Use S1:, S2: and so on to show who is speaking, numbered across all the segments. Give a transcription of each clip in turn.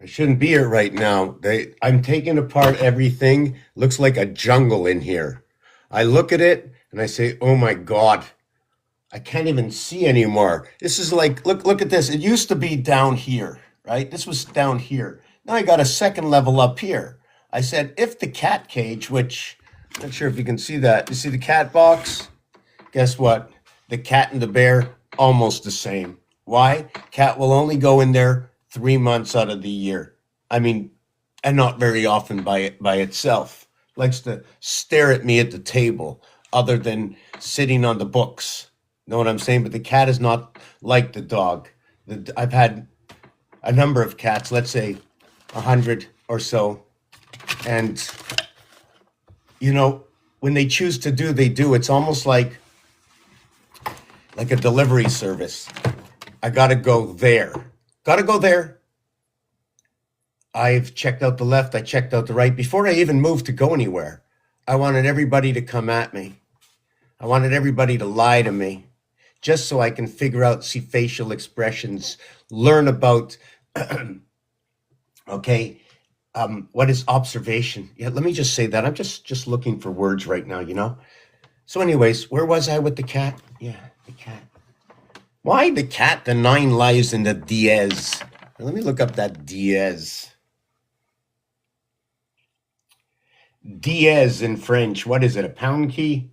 S1: I shouldn't be here right now. I'm taking apart everything. Looks like a jungle in here. I look at it and I say, "Oh my God, I can't even see anymore." This is like, look at this. It used to be down here, right? This was down here. Now I got a second level up here. I said, if the cat cage, which I'm not sure if you can see that. You see the cat box? Guess what? The cat and the bear, almost the same. Why? Cat will only go in there 3 months out of the year. I mean, and not very often by itself. Likes to stare at me at the table, other than sitting on the books. Know what I'm saying? But the cat is not like the dog. I've had a number of cats, let's say 100 or so, and when they choose to do, they do. It's almost like a delivery service. I gotta go there. Gotta go there. I've checked out the left, I checked out the right. Before I even moved to go anywhere, I wanted everybody to come at me. I wanted everybody to lie to me, just so I can figure out, see facial expressions, learn about, okay, what is observation? Yeah, let me just say that. I'm just looking for words right now. So anyways, where was I with the cat? Yeah, the cat. Why the cat? The 9 lives in the Diez. Let me look up that Diez. Diez in French. What is it? A pound key?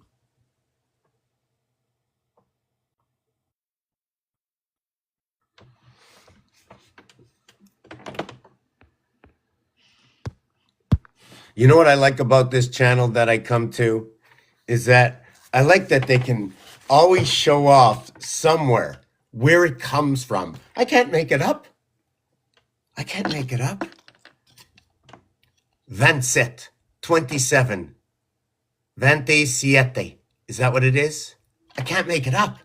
S1: You know what I like about this channel that I come to is that I like that they can always show off somewhere where it comes from. I can't make it up. I can't make it up. 27, 27, 27. Is that what it is? I can't make it up.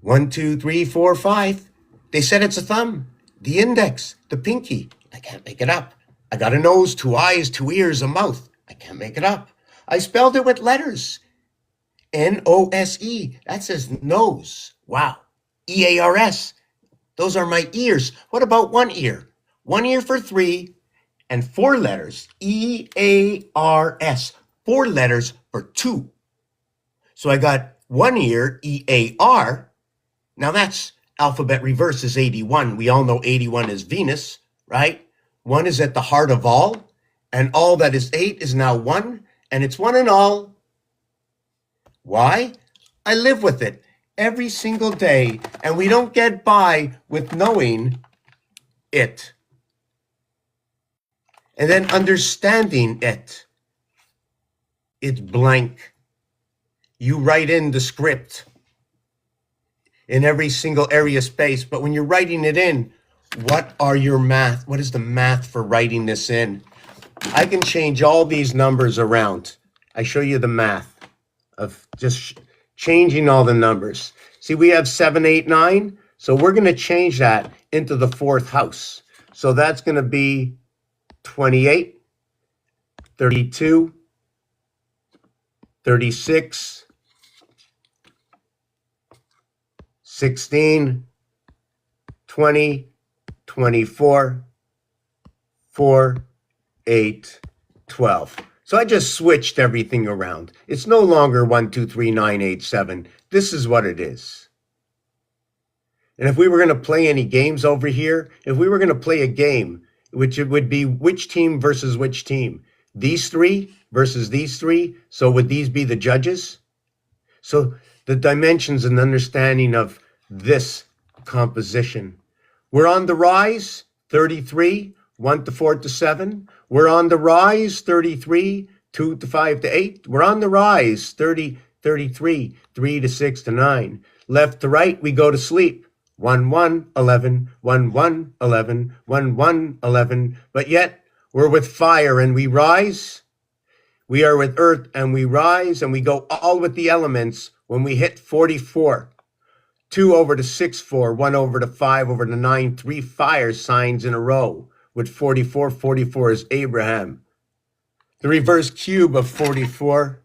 S1: 1, 2, 3, 4, 5. They said it's a thumb, the index, the pinky. I can't make it up. I got a nose, 2 eyes, 2 ears, a mouth. I can't make it up. I spelled it with letters. Nose. That says nose. Wow. EARS. Those are my ears. What about 1 ear? 1 ear for 3 and 4 letters. EARS. 4 letters for 2. So I got 1 ear, EAR. Now that's alphabet reverse is 81. We all know 81 is Venus, right? 1 is at the heart of all, and all that is 8 is now 1, and it's 1 and all. Why? I live with it every single day, and we don't get by with knowing it and then understanding it. It's blank. You write in the script in every single area space, but when you're writing it in, what are your math? What is the math for writing this in? I can change all these numbers around. I show you the math of just changing all the numbers. See, we have 7, 8, 9. So we're going to change that into the 4th house. So that's going to be 28, 32, 36, 16, 20, 24, 4, 8, 12. So I just switched everything around. It's no longer 1, 2, 3, 9, 8, 7. This is what it is. And if we were going to play any games over here, if we were going to play a game, which it would be which team versus which team? These 3 versus these 3. So would these be the judges? So the dimensions and understanding of this composition. We're on the rise, 33, 1 to 4 to 7. We're on the rise, 33, 2 to 5 to 8. We're on the rise, 30, 33, 3 to 6 to 9. Left to right, we go to sleep. 1, 1, 11, 1, 1, 11, 1, 1, 11. But yet, we're with fire and we rise. We are with earth and we rise, and we go all with the elements when we hit 44. 2 over to 6, 4, 1 over to 5, over to 9, 3 fire signs in a row. With 44, 44 is Abraham. The reverse cube of 44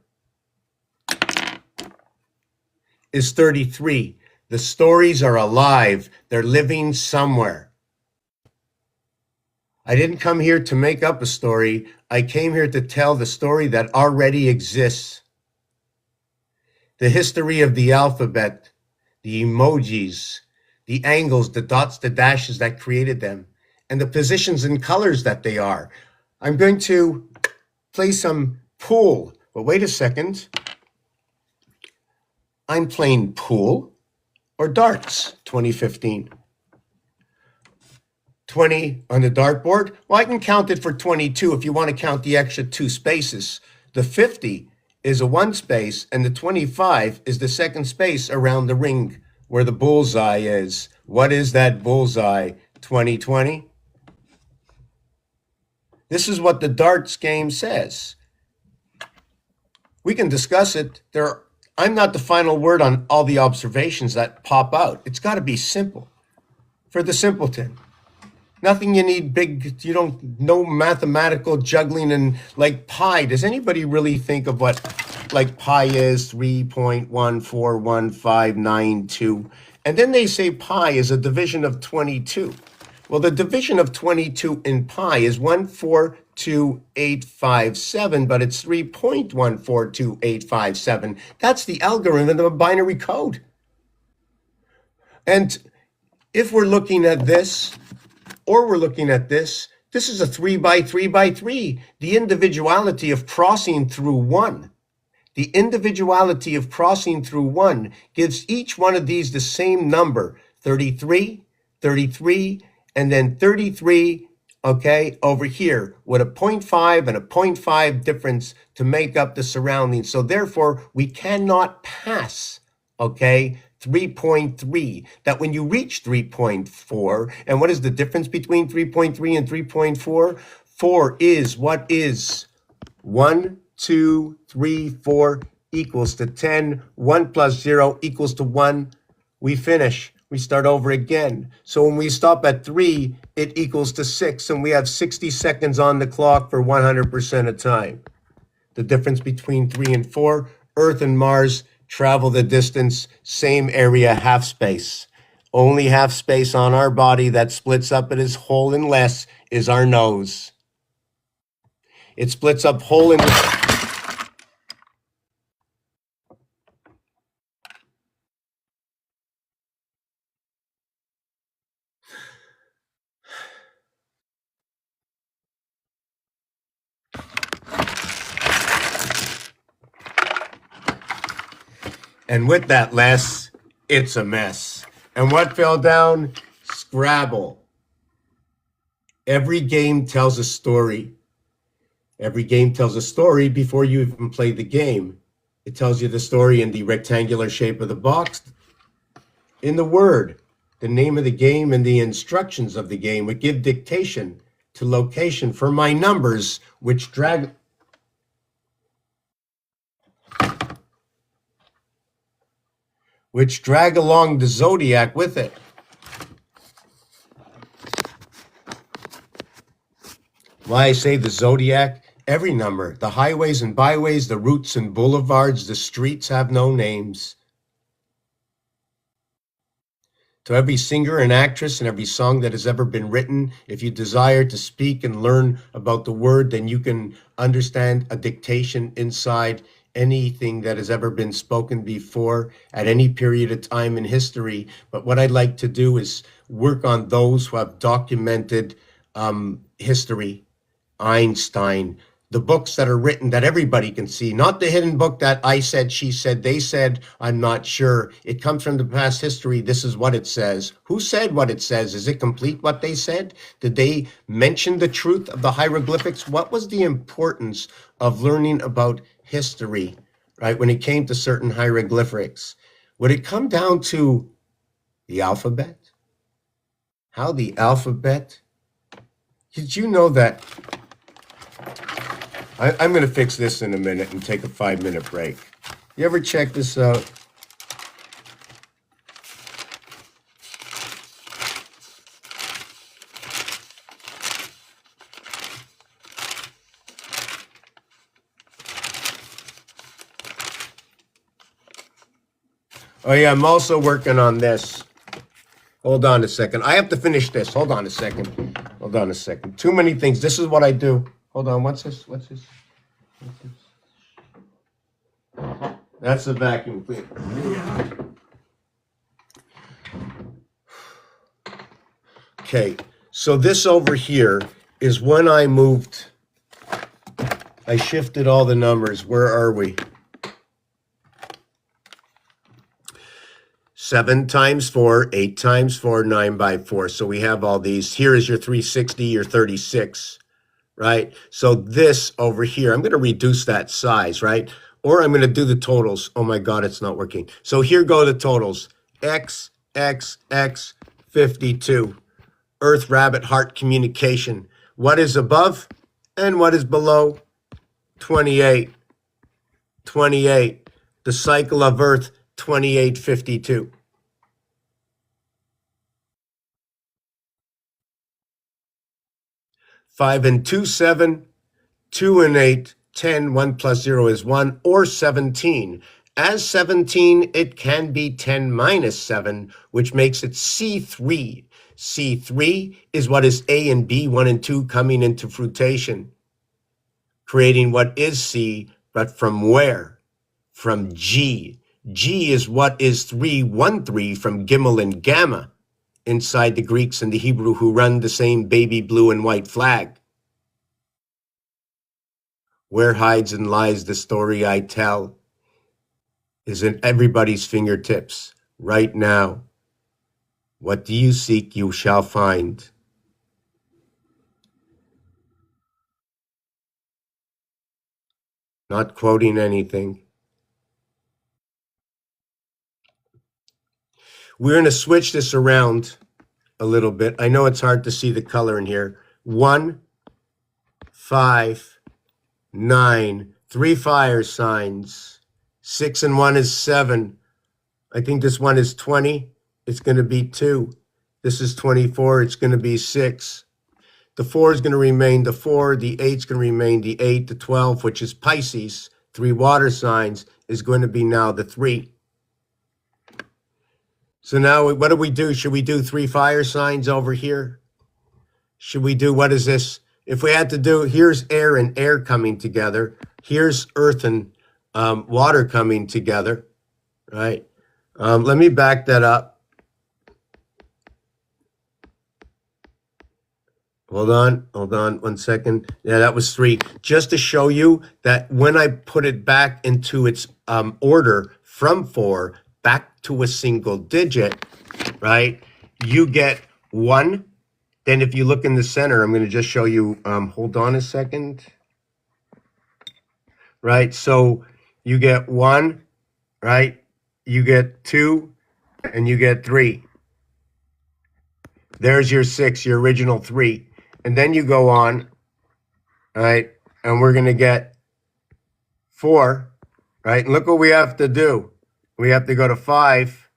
S1: is 33. The stories are alive. They're living somewhere. I didn't come here to make up a story. I came here to tell the story that already exists. The history of the alphabet, the emojis, the angles, the dots, the dashes that created them, and the positions and colors that they are. I'm going to play some pool. But wait a second. I'm playing pool or darts 2015. 20 on the dartboard. Well, I can count it for 22 if you want to count the extra 2 spaces. The 50 is a 1 space, and the 25 is the 2nd space around the ring where the bullseye is. What is that bullseye? 2020? This is what the darts game says. We can discuss it. I'm not the final word on all the observations that pop out. It's got to be simple for the simpleton. Nothing you need big, no mathematical juggling and like pi. Does anybody really think of what like pi is? 3.141592. And then they say pi is a division of 22. Well, the division of 22 in pi is 142,857, but it's 3.142857. That's the algorithm of binary code. And if we're looking at this, or we're looking at this is a 3 by 3 by 3, the individuality of crossing through 1. The individuality of crossing through 1 gives each one of these the same number, 33, 33, and then 33, okay, over here with a 0.5 and a 0.5 difference to make up the surroundings. So therefore, we cannot pass, okay, 3.3, that when you reach 3.4, and what is the difference between 3.3 and 3.4? 4 is what is 1, 2, 3, 4 equals to 10. 1 plus 0 equals to 1. We finish. We start over again. So when we stop at 3, it equals to 6, and we have 60 seconds on the clock for 100% of time. The difference between 3 and 4, Earth and Mars travel the distance, same area, half space. Only half space on our body that splits up at its whole and less is our nose. It splits up whole and less. And with that less, it's a mess. And what fell down? Scrabble. Every game tells a story. Every game tells a story before you even play the game. It tells you the story in the rectangular shape of the box, in the word, the name of the game, and the instructions of the game would give dictation to location for my numbers, which drag along the zodiac with it. Why I say the zodiac? Every number, the highways and byways, the routes and boulevards, the streets have no names. To every singer and actress and every song that has ever been written, if you desire to speak and learn about the word, then you can understand a dictation inside anything that has ever been spoken before at any period of time in history. But what I'd like to do is work on those who have documented history. Einstein, the books that are written that everybody can see, not the hidden book that I said, she said, they said, I'm not sure. It comes from the past history. This is what it says. Who said what it says? Is it complete what they said? Did they mention the truth of the hieroglyphics? What was the importance of learning about history, right, when it came to certain hieroglyphics? Would it come down to the alphabet? How the alphabet? Did you know that? I'm going to fix this in a minute and take a 5-minute break. You ever check this out? Oh yeah, I'm also working on this. Hold on a second. I have to finish this. Hold on a second. Hold on a second. Too many things. This is what I do. Hold on. What's this? What's this? What's this? That's the vacuum cleaner. Okay. So this over here is when I moved. I shifted all the numbers. Where are we? 7 times 4, 8 times 4, 9 by 4. So we have all these. Here is your 360, your 36, right? So this over here, I'm going to reduce that size, right? Or I'm going to do the totals. Oh my God, it's not working. So here go the totals. X, X, X, 52. Earth, rabbit, heart, communication. What is above and what is below? 28. 28. The cycle of Earth, 2852. 5 and 2, 7, 2 and 8, 10, 1 plus 0 is 1, or 17. As 17, it can be 10 minus 7, which makes it C3. C3 is what is A and B, 1 and 2, coming into fruitation, creating what is C, but from where? From G. G is what is 3, 1, 3 from Gimel and Gamma, inside the Greeks and the Hebrew who run the same baby blue and white flag. Where hides and lies the story I tell is in everybody's fingertips right now. What do you seek, you shall find. Not quoting anything. We're going to switch this around a little bit. I know it's hard to see the color in here. 1, 5, 9, 3 fire signs. 6 and 1 is 7. I think this one is 20. It's going to be 2. This is 24. It's going to be 6. The 4 is going to remain the 4. The 8 is going to remain the 8. The 12, which is Pisces, 3 water signs, is going to be now the 3. So now what do we do? Should we do 3 fire signs over here? Should we do, what is this? If we had to do, here's air and air coming together. Here's earth and water coming together, right? Let me back that up. Hold on 1 second. Yeah, that was 3. Just to show you that when I put it back into its order from 4 back to a single digit, right, you get 1. Then if you look in the center, I'm going to just show you, hold on a second. Right, so you get 1, right, you get 2, and you get 3. There's your 6, your original 3. And then you go on, right, and we're going to get 4, right? And look what we have to do. We have to go to 5,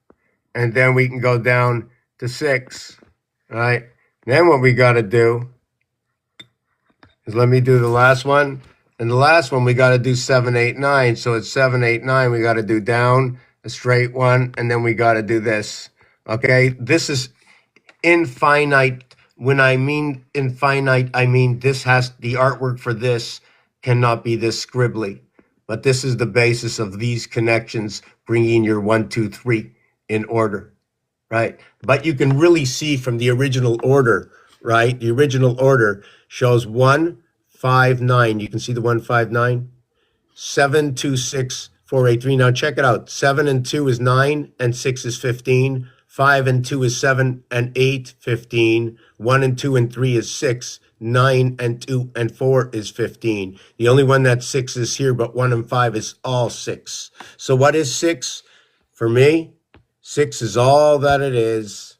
S1: and then we can go down to 6, right? Then what we got to do is, let me do the last one. And the last one, we got to do 7, 8, 9. So it's 7, 8, 9. We got to do down, a straight one, and then we got to do this. Okay, this is infinite. When I mean infinite, I mean this has, the artwork for this cannot be this scribbly. But this is the basis of these connections, bringing your 1, 2, 3 in order, right? But you can really see from the original order, right? The original order shows 1, 5, 9. You can see the 1, 5, 9. 7, 2, 6, 4, 8, 3. Now check it out. 7 and 2 is 9, and 6 is 15. 5 and 2 is 7, and 8, 15. 1 and 2 and 3 is 6. 9 and 2 and 4 is 15. The only one that's 6 is here, but 1 and 5 is all 6. So what is 6? For me, 6 is all that it is.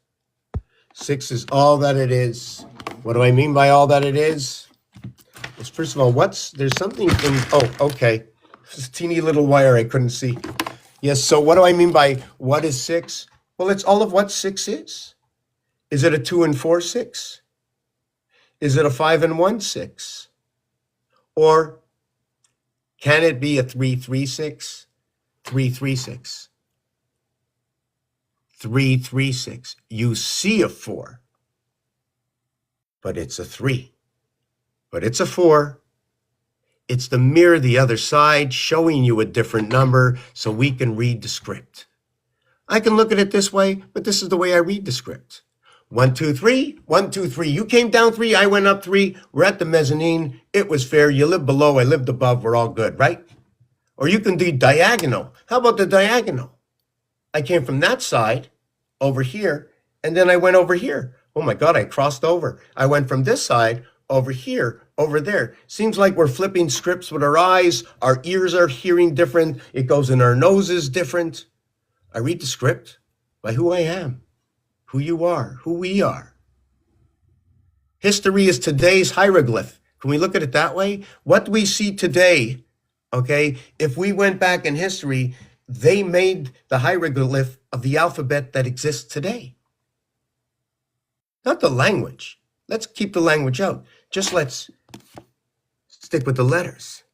S1: 6 is all that it is. What do I mean by all that it is? Well, first of all, there's something in, oh, okay. This teeny little wire I couldn't see. Yes, so what do I mean by what is 6? Well, it's all of what 6 is. Is it a 2 and 4 6? Is it a 5 and 1 6? Or can it be a 3 3 6? 3 3 6? 3, 3, 6. You see a 4, but it's a 3. But it's a 4. It's the mirror the other side showing you a different number so we can read the script. I can look at it this way, but this is the way I read the script. 1, 2, 3, 1, 2, 3. You came down 3, I went up 3. We're at the mezzanine. It was fair. You lived below, I lived above. We're all good, right? Or you can do diagonal. How about the diagonal? I came from that side over here, and then I went over here. Oh my God, I crossed over. I went from this side over here, over there. Seems like we're flipping scripts with our eyes. Our ears are hearing different. It goes in our noses different. I read the script by who I am, who you are, who we are. History is today's hieroglyph. Can we look at it that way? What we see today, okay, if we went back in history, they made the hieroglyph of the alphabet that exists today. Not the language. Let's keep the language out. Just let's stick with the letters.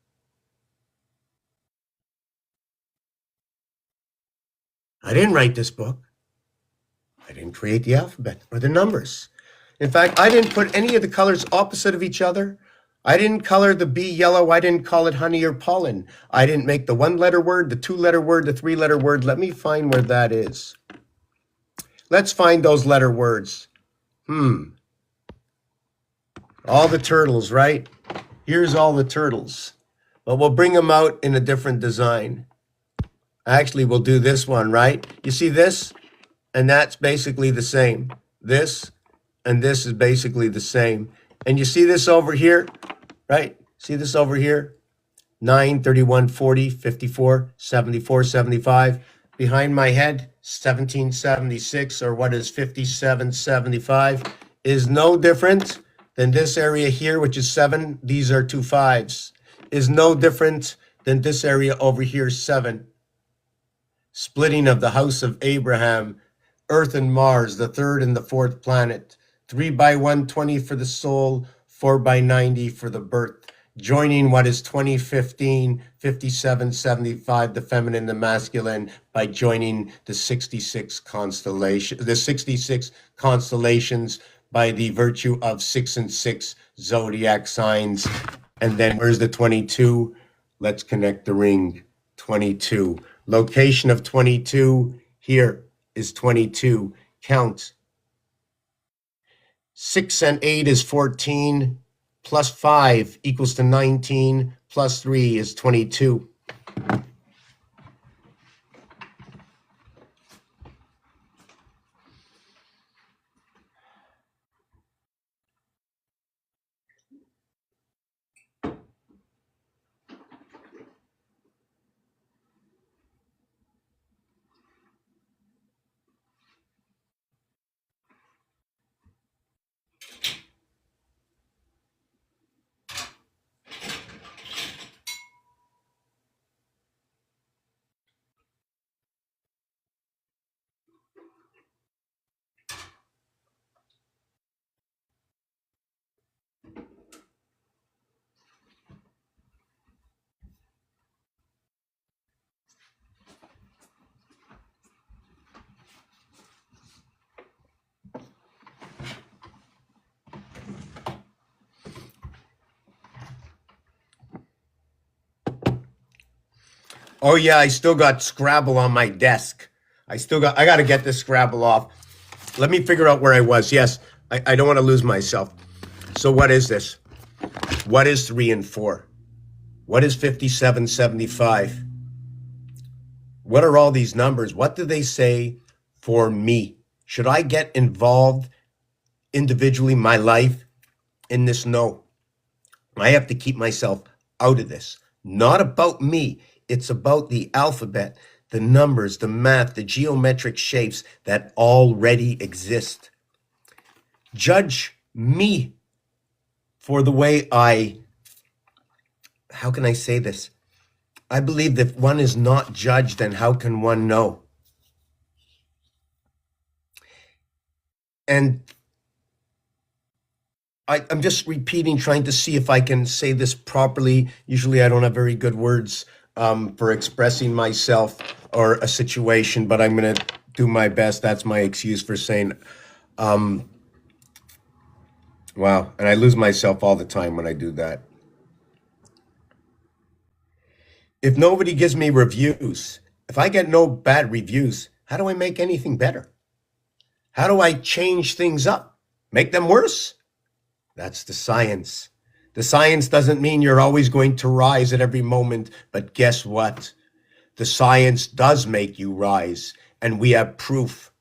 S1: I didn't write this book. I didn't create the alphabet or the numbers. In fact, I didn't put any of the colors opposite of each other. I didn't color the bee yellow. I didn't call it honey or pollen. I didn't make the 1-letter word, the 2-letter word, the 3-letter word. Let me find where that is. Let's find those letter words. All the turtles, right? Here's all the turtles. But we'll bring them out in a different design. Actually, we'll do this one, right? You see this? And that's basically the same. This and this is basically the same. And you see this over here, right? See this over here? 9, 31, 40, 54, 74, 75. Behind my head, 1776, or what is 5775, is no different than this area here, which is 7. These are 2 5s. Is no different than this area over here, 7. Splitting of the house of Abraham, Earth and Mars, the 3rd and the 4th planet. 3 by 120 for the soul, 4 by 90 for the birth. Joining what is 2015, 5775, the feminine, the masculine, by joining the 66 constellations by the virtue of 6 and 6 zodiac signs. And then where's the 22? Let's connect the ring. 22. Location of 22 here is 22. Count. 6 and 8 is 14. Plus 5 equals to 19. Plus 3 is 22. Oh yeah, I still got Scrabble on my desk. I got to get this Scrabble off. Let me figure out where I was. Yes, I don't want to lose myself. So what is this? What is 3 and 4? What is 5775? What are all these numbers? What do they say for me? Should I get involved individually, my life, in this? No. I have to keep myself out of this. Not about me. It's about the alphabet, the numbers, the math, the geometric shapes that already exist. Judge me for the way how can I say this? I believe that if one is not judged, then how can one know? And I'm just repeating, trying to see if I can say this properly. Usually I don't have very good words for expressing myself or a situation, but I'm going to do my best. That's my excuse for saying, wow. And I lose myself all the time when I do that. If nobody gives me reviews, if I get no bad reviews, how do I make anything better? How do I change things up? Make them worse? That's the science. The science doesn't mean you're always going to rise at every moment, but guess what? The science does make you rise, and we have proof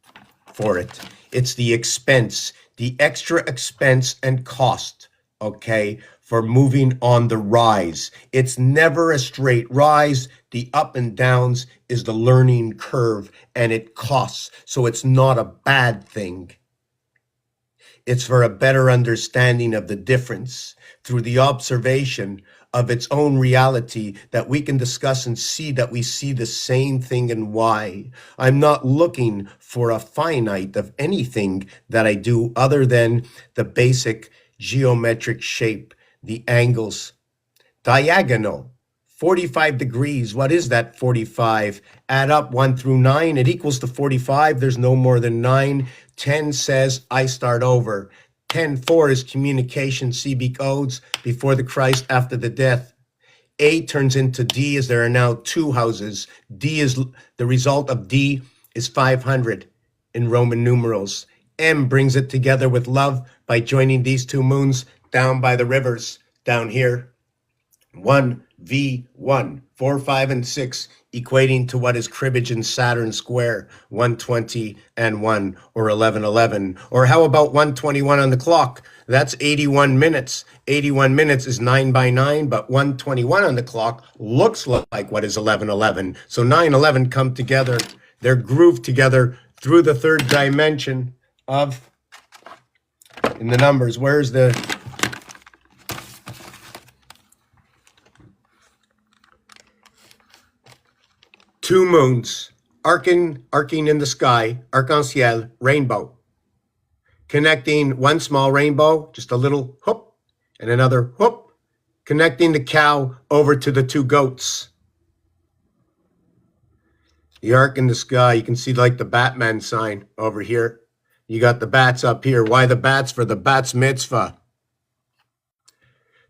S1: for it. It's the expense, the extra expense and cost, okay, for moving on the rise. It's never a straight rise. The up and downs is the learning curve, and it costs. So it's not a bad thing. It's for a better understanding of the difference through the observation of its own reality that we can discuss and see that we see the same thing and why. I'm not looking for a finite of anything that I do other than the basic geometric shape, the angles, diagonal, 45 degrees. What is that 45? Add up 1 through 9. It equals to 45. There's no more than 9. 10 says I start over. 10:4 is communication, CB codes, before the Christ, after the death. A turns into D as there are now 2 houses. D is the result of D is 500 in Roman numerals. M brings it together with love by joining these 2 moons down by the rivers down here. 1V1, 4, 5, and 6, equating to what is cribbage in Saturn square, 120 and 1, or 1111. Or how about 121 on the clock? That's 81 minutes. 81 minutes is 9 by 9, but 121 on the clock looks like what is 1111. So 911 come together. They're grooved together through the 3rd dimension of, in the numbers. Where's the 2 moons, arcing in the sky, arc-en-ciel, rainbow, connecting one small rainbow, just a little whoop, and another whoop, connecting the cow over to the 2 goats. The arc in the sky, you can see like the Batman sign over here. You got the bats up here. Why the bats? For the bats mitzvah.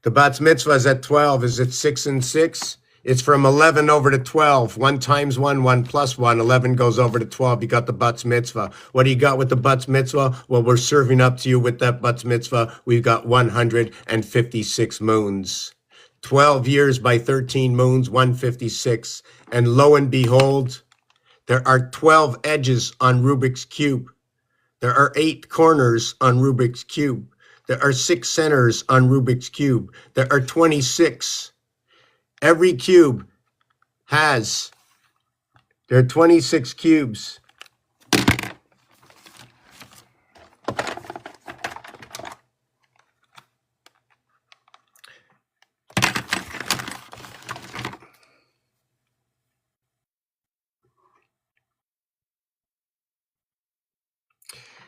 S1: The bats mitzvah is at 12. Is it 6 and 6? It's from 11 over to 12. 1 times 1, 1 plus 1. 11 goes over to 12. You got the bats mitzvah. What do you got with the bats mitzvah? Well, we're serving up to you with that bats mitzvah. We've got 156 moons. 12 years by 13 moons, 156. And lo and behold, there are 12 edges on Rubik's Cube. There are 8 corners on Rubik's Cube. There are 6 centers on Rubik's Cube. There are 26. Every cube has, there are 26 cubes.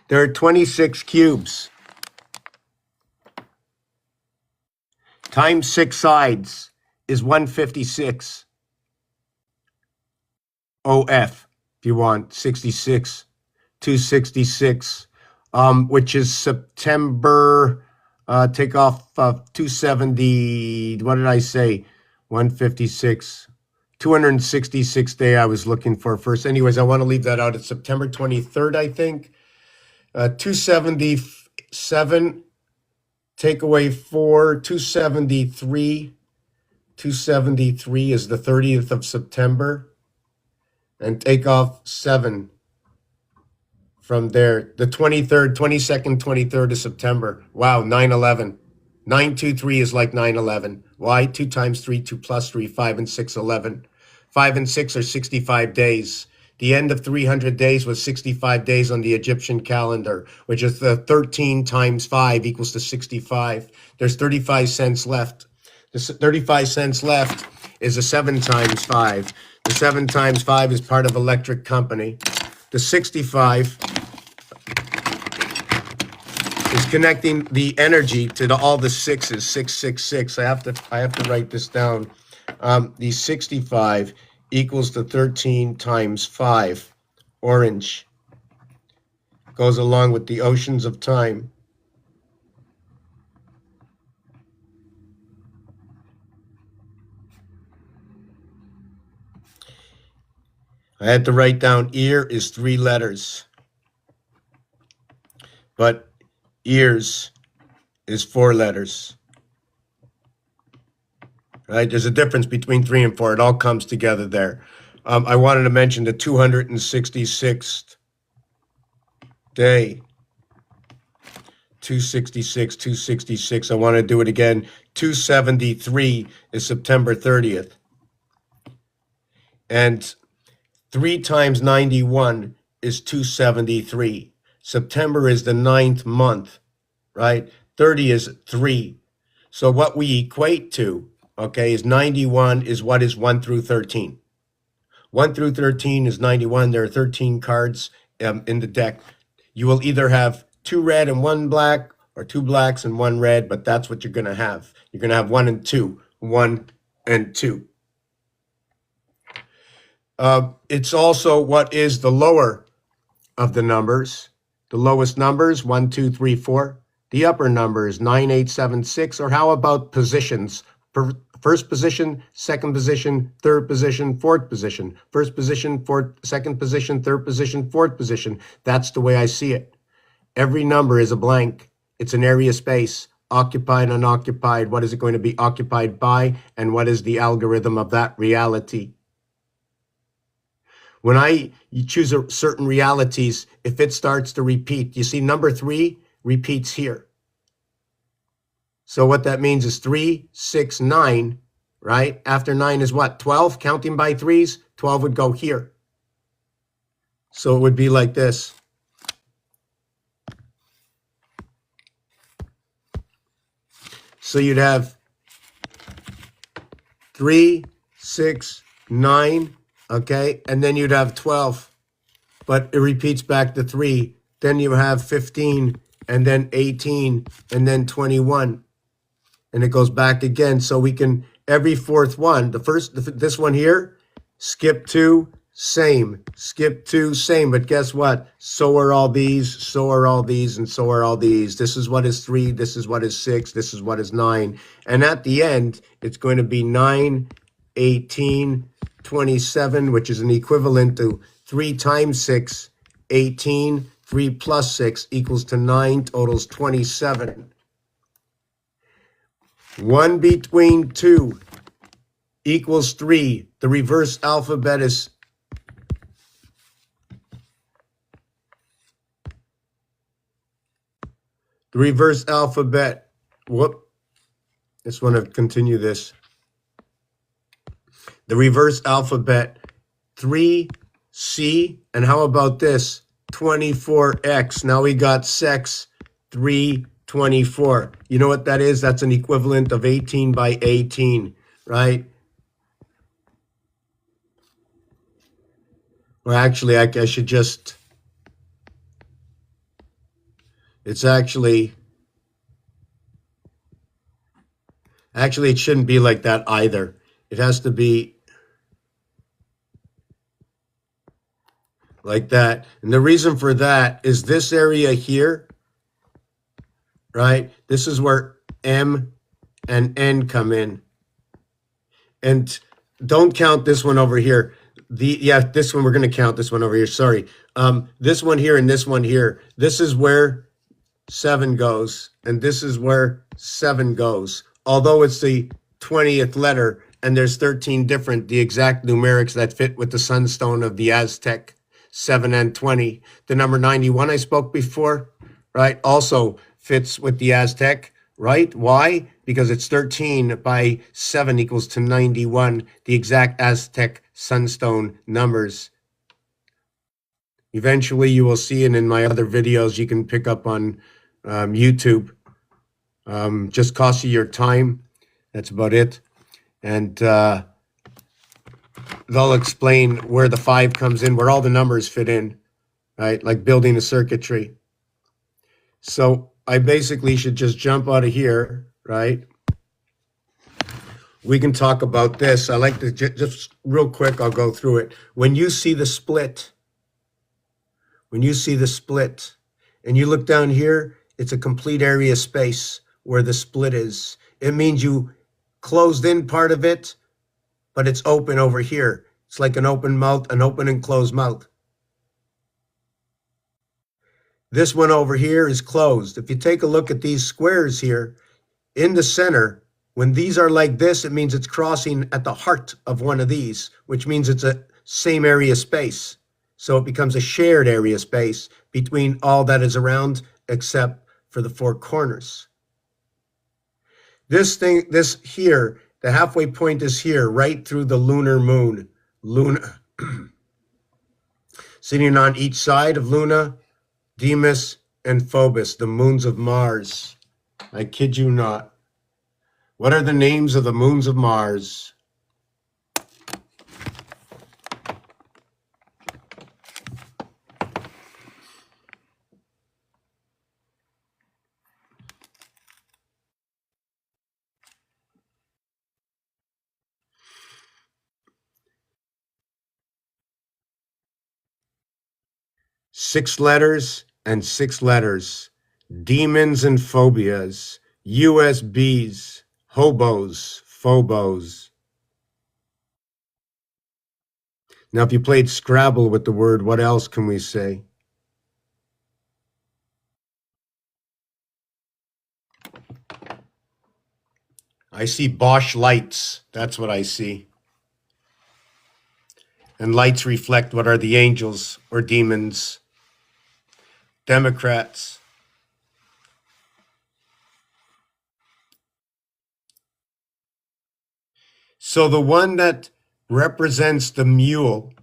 S1: There are 26 cubes. Times 6 sides is 156. OF, if you want, 66, 266, which is September, take off 270, what did I say? 156, 266 day I was looking for first. Anyways, I want to leave that out. It's September 23rd, I think. 277, take away 4, 273. 273 is the 30th of September, and take off 7 from there. The 23rd, 22nd, 23rd of September. Wow, 9/11. 923 is like 9/11. Why? 2 times 3, 2 plus 3, 5 and 6, 11. 5 and 6 are 65 days. The end of 300 days was 65 days on the Egyptian calendar, which is the 13 times 5 equals to 65. There's 35 cents left. The 35 cents left is a 7 times 5. The 7 times 5 is part of electric company. The 65 is connecting the energy to all the 6s, 666. I have to write this down. The 65 equals to 13 times 5, orange. goes along with the oceans of time. I had to write down ear is 3 letters, but ears is 4 letters. Right? There's a difference between 3 and 4. It all comes together there. I wanted to mention the 266th day. 266, 266. I want to do it again. 273 is September 30th. And 3 times 91 is 273. September is the 9th month, right? 30 is 3. So what we equate to, okay, is 91 is what is 1 through 13. 1 through 13 is 91. There are 13 cards in the deck. You will either have 2 red and 1 black, or 2 blacks and 1 red, but that's what you're going to have. You're going to have 1 and 2, 1 and 2. It's also what is the lower of the numbers. The lowest numbers, 1, 2, 3, 4. The upper numbers, 9, 8, 7, 6. Or how about positions? First position, second position, third position, fourth position. First position, second position, third position, fourth position. That's the way I see it. Every number is a blank. It's an area space. Occupied, unoccupied. What is it going to be occupied by? And what is the algorithm of that reality? When you choose certain realities, if it starts to repeat, you see number 3 repeats here. So what that means is 3, 6, 9, right? After 9 is what? 12, counting by 3s, 12 would go here. So it would be like this. So you'd have 3, 6, 9, okay? And then you'd have 12, but it repeats back to 3. Then you have 15, and then 18, and then 21. And it goes back again. So we can, every fourth one, this one here, skip 2, same. Skip 2, same. But guess what? So are all these, so are all these, and so are all these. This is what is 3, this is what is 6, this is what is 9. And at the end, it's going to be 9, 18, 27, which is an equivalent to 3 times 6, 18, 3 plus 6 equals to 9, totals 27. 1 between 2 equals 3. The reverse alphabet is the reverse alphabet. Whoop. Just want to continue this. The reverse alphabet, 3C. And how about this? 24X. Now we got sex, 324. You know what that is? That's an equivalent of 18 by 18, right? Well, actually, I should just, it's actually, it shouldn't be like that either. It has to be like that. And the reason for that is this area here, right? This is where M and N come in. And don't count this one over here. This one, we're going to count this one over here. Sorry. This one here and this one here. This is where 7 goes. And this is where 7 goes. Although it's the 20th letter and there's 13 different, the exact numerics that fit with the sunstone of the Aztec, 7 and 20. The number 91 I spoke before, right, also fits with the Aztec, right? Why? Because it's 13 by 7 equals to 91, the exact Aztec sunstone numbers. Eventually you will see, and in my other videos you can pick up on YouTube. Just costs you your time. That's about it. And they'll explain where the 5 comes in, where all the numbers fit in, right? Like building a circuitry. So I basically should just jump out of here, right? We can talk about this. I like to just real quick, I'll go through it. When you see the split, and you look down here, it's a complete area space where the split is. It means you closed in part of it, but it's open over here. It's like an open mouth, an open and closed mouth. This one over here is closed. If you take a look at these squares here, in the center, when these are like this, it means it's crossing at the heart of one of these, which means it's a same area space. So it becomes a shared area space between all that is around except for the four corners. This here, the halfway point is here, right through the lunar moon. Luna, sitting on each side of Luna, Deimos, and Phobos, the moons of Mars. I kid you not. What are the names of the moons of Mars? Six letters and six letters. Demons and phobias. USBs. Hobos. Phobos. Now, if you played Scrabble with the word, what else can we say? I see Bosch lights. That's what I see. And lights reflect what are the angels or demons. Democrats. So the one that represents the mule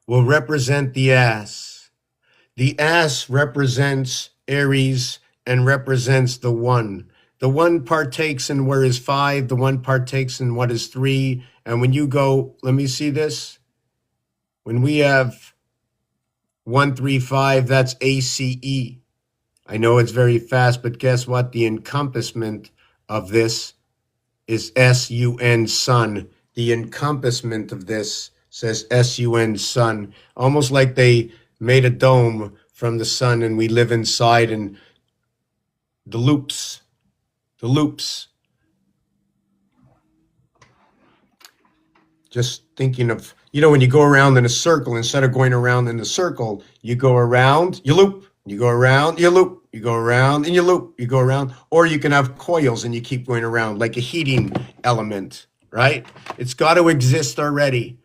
S1: will represent the ass. The ass represents Aries and represents the one. The one partakes in where is 5, the one partakes in what is 3. And when you go, let me see this. When we have 1, 3, 5, that's ACE. I know it's very fast, but guess what? The encompassment of this is SUN, sun. The encompassment of this says SUN, sun. Almost like they made a dome from the sun and we live inside, and the loops. Just thinking of, when you go around in a circle, instead of going around in a circle, you go around, you loop, you go around, you loop, you go around, and you loop, you go around. Or you can have coils and you keep going around like a heating element, right? It's got to exist already.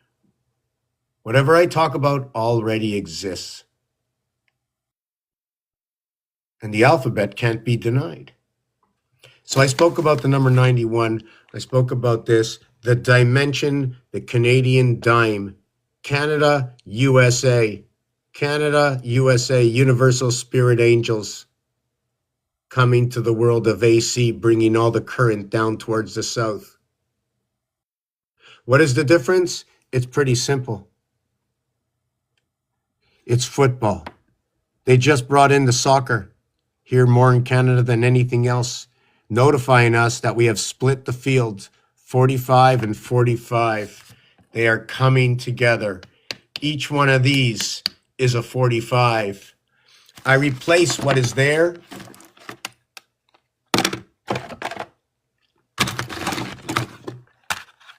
S1: Whatever I talk about already exists. And the alphabet can't be denied. So I spoke about the number 91. I spoke about this, the dimension, the Canadian dime. Canada, USA. Canada, USA, Universal Spirit Angels coming to the world of AC, bringing all the current down towards the south. What is the difference? It's pretty simple. It's football. They just brought in the soccer here more in Canada than anything else, notifying us that we have split the field, 45 and 45. They are coming together. Each one of these is a 45. I replace what is there.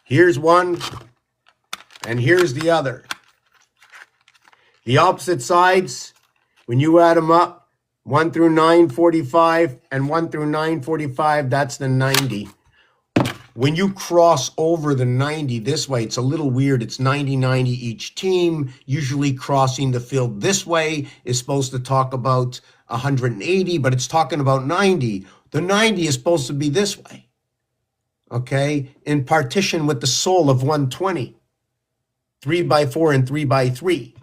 S1: Here's one, and here's the other. The opposite sides, when you add them up, 1 through 945 and 1 through 945, that's the 90. When you cross over the 90 this way, it's a little weird. It's 90-90 each team. Usually crossing the field this way is supposed to talk about 180, but it's talking about 90. The 90 is supposed to be this way, okay? In partition with the soul of 120, 3x4 and 3x3,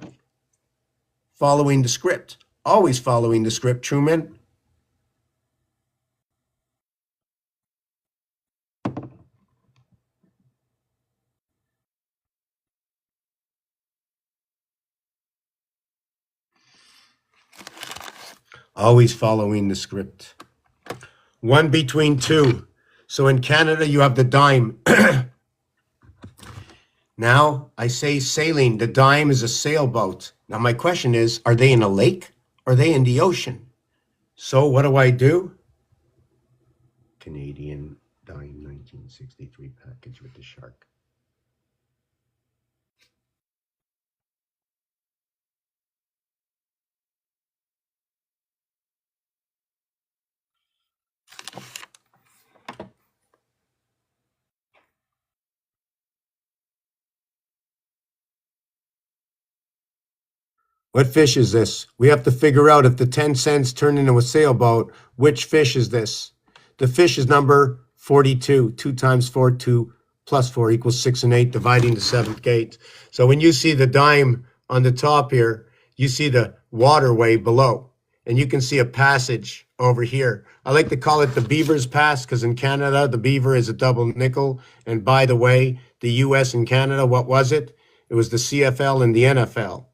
S1: following the script. Always following the script, Truman. Always following the script. 1 between 2. So in Canada, you have the dime. Now, I say sailing. The dime is a sailboat. Now, my question is, are they in a lake are they in the ocean? So what do? Canadian dime 1963 package with the shark. What fish is this? We have to figure out if the 10 cents turned into a sailboat, which fish is this? The fish is number 42. 2 times 4, 2 plus 4 equals 6 and 8, dividing the seventh gate. So when you see the dime on the top here, you see the waterway below. And you can see a passage over here. I like to call it the Beaver's Pass because in Canada, the beaver is a double nickel. And by the way, the US and Canada, what was it? It was the CFL and the NFL,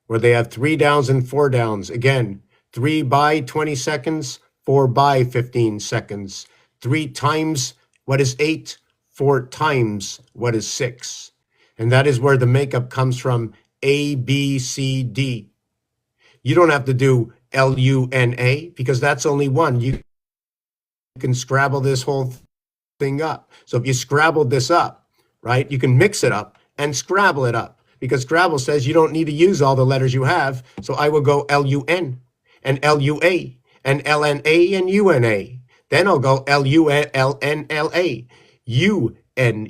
S1: where they have 3 downs and 4 downs. Again, 3 by 20 seconds, 4 by 15 seconds. 3 times what is 8, 4 times what is 6. And that is where the makeup comes from, A, B, C, D. You don't have to do LUNA because that's only one. You can scrabble this whole thing up. So if you scrabbled this up, right, you can mix it up and scrabble it up, because Scrabble says you don't need to use all the letters you have. So I will go LUN and LUA and LNA and UNA. Then I'll go LUNLNLA, UNUANA.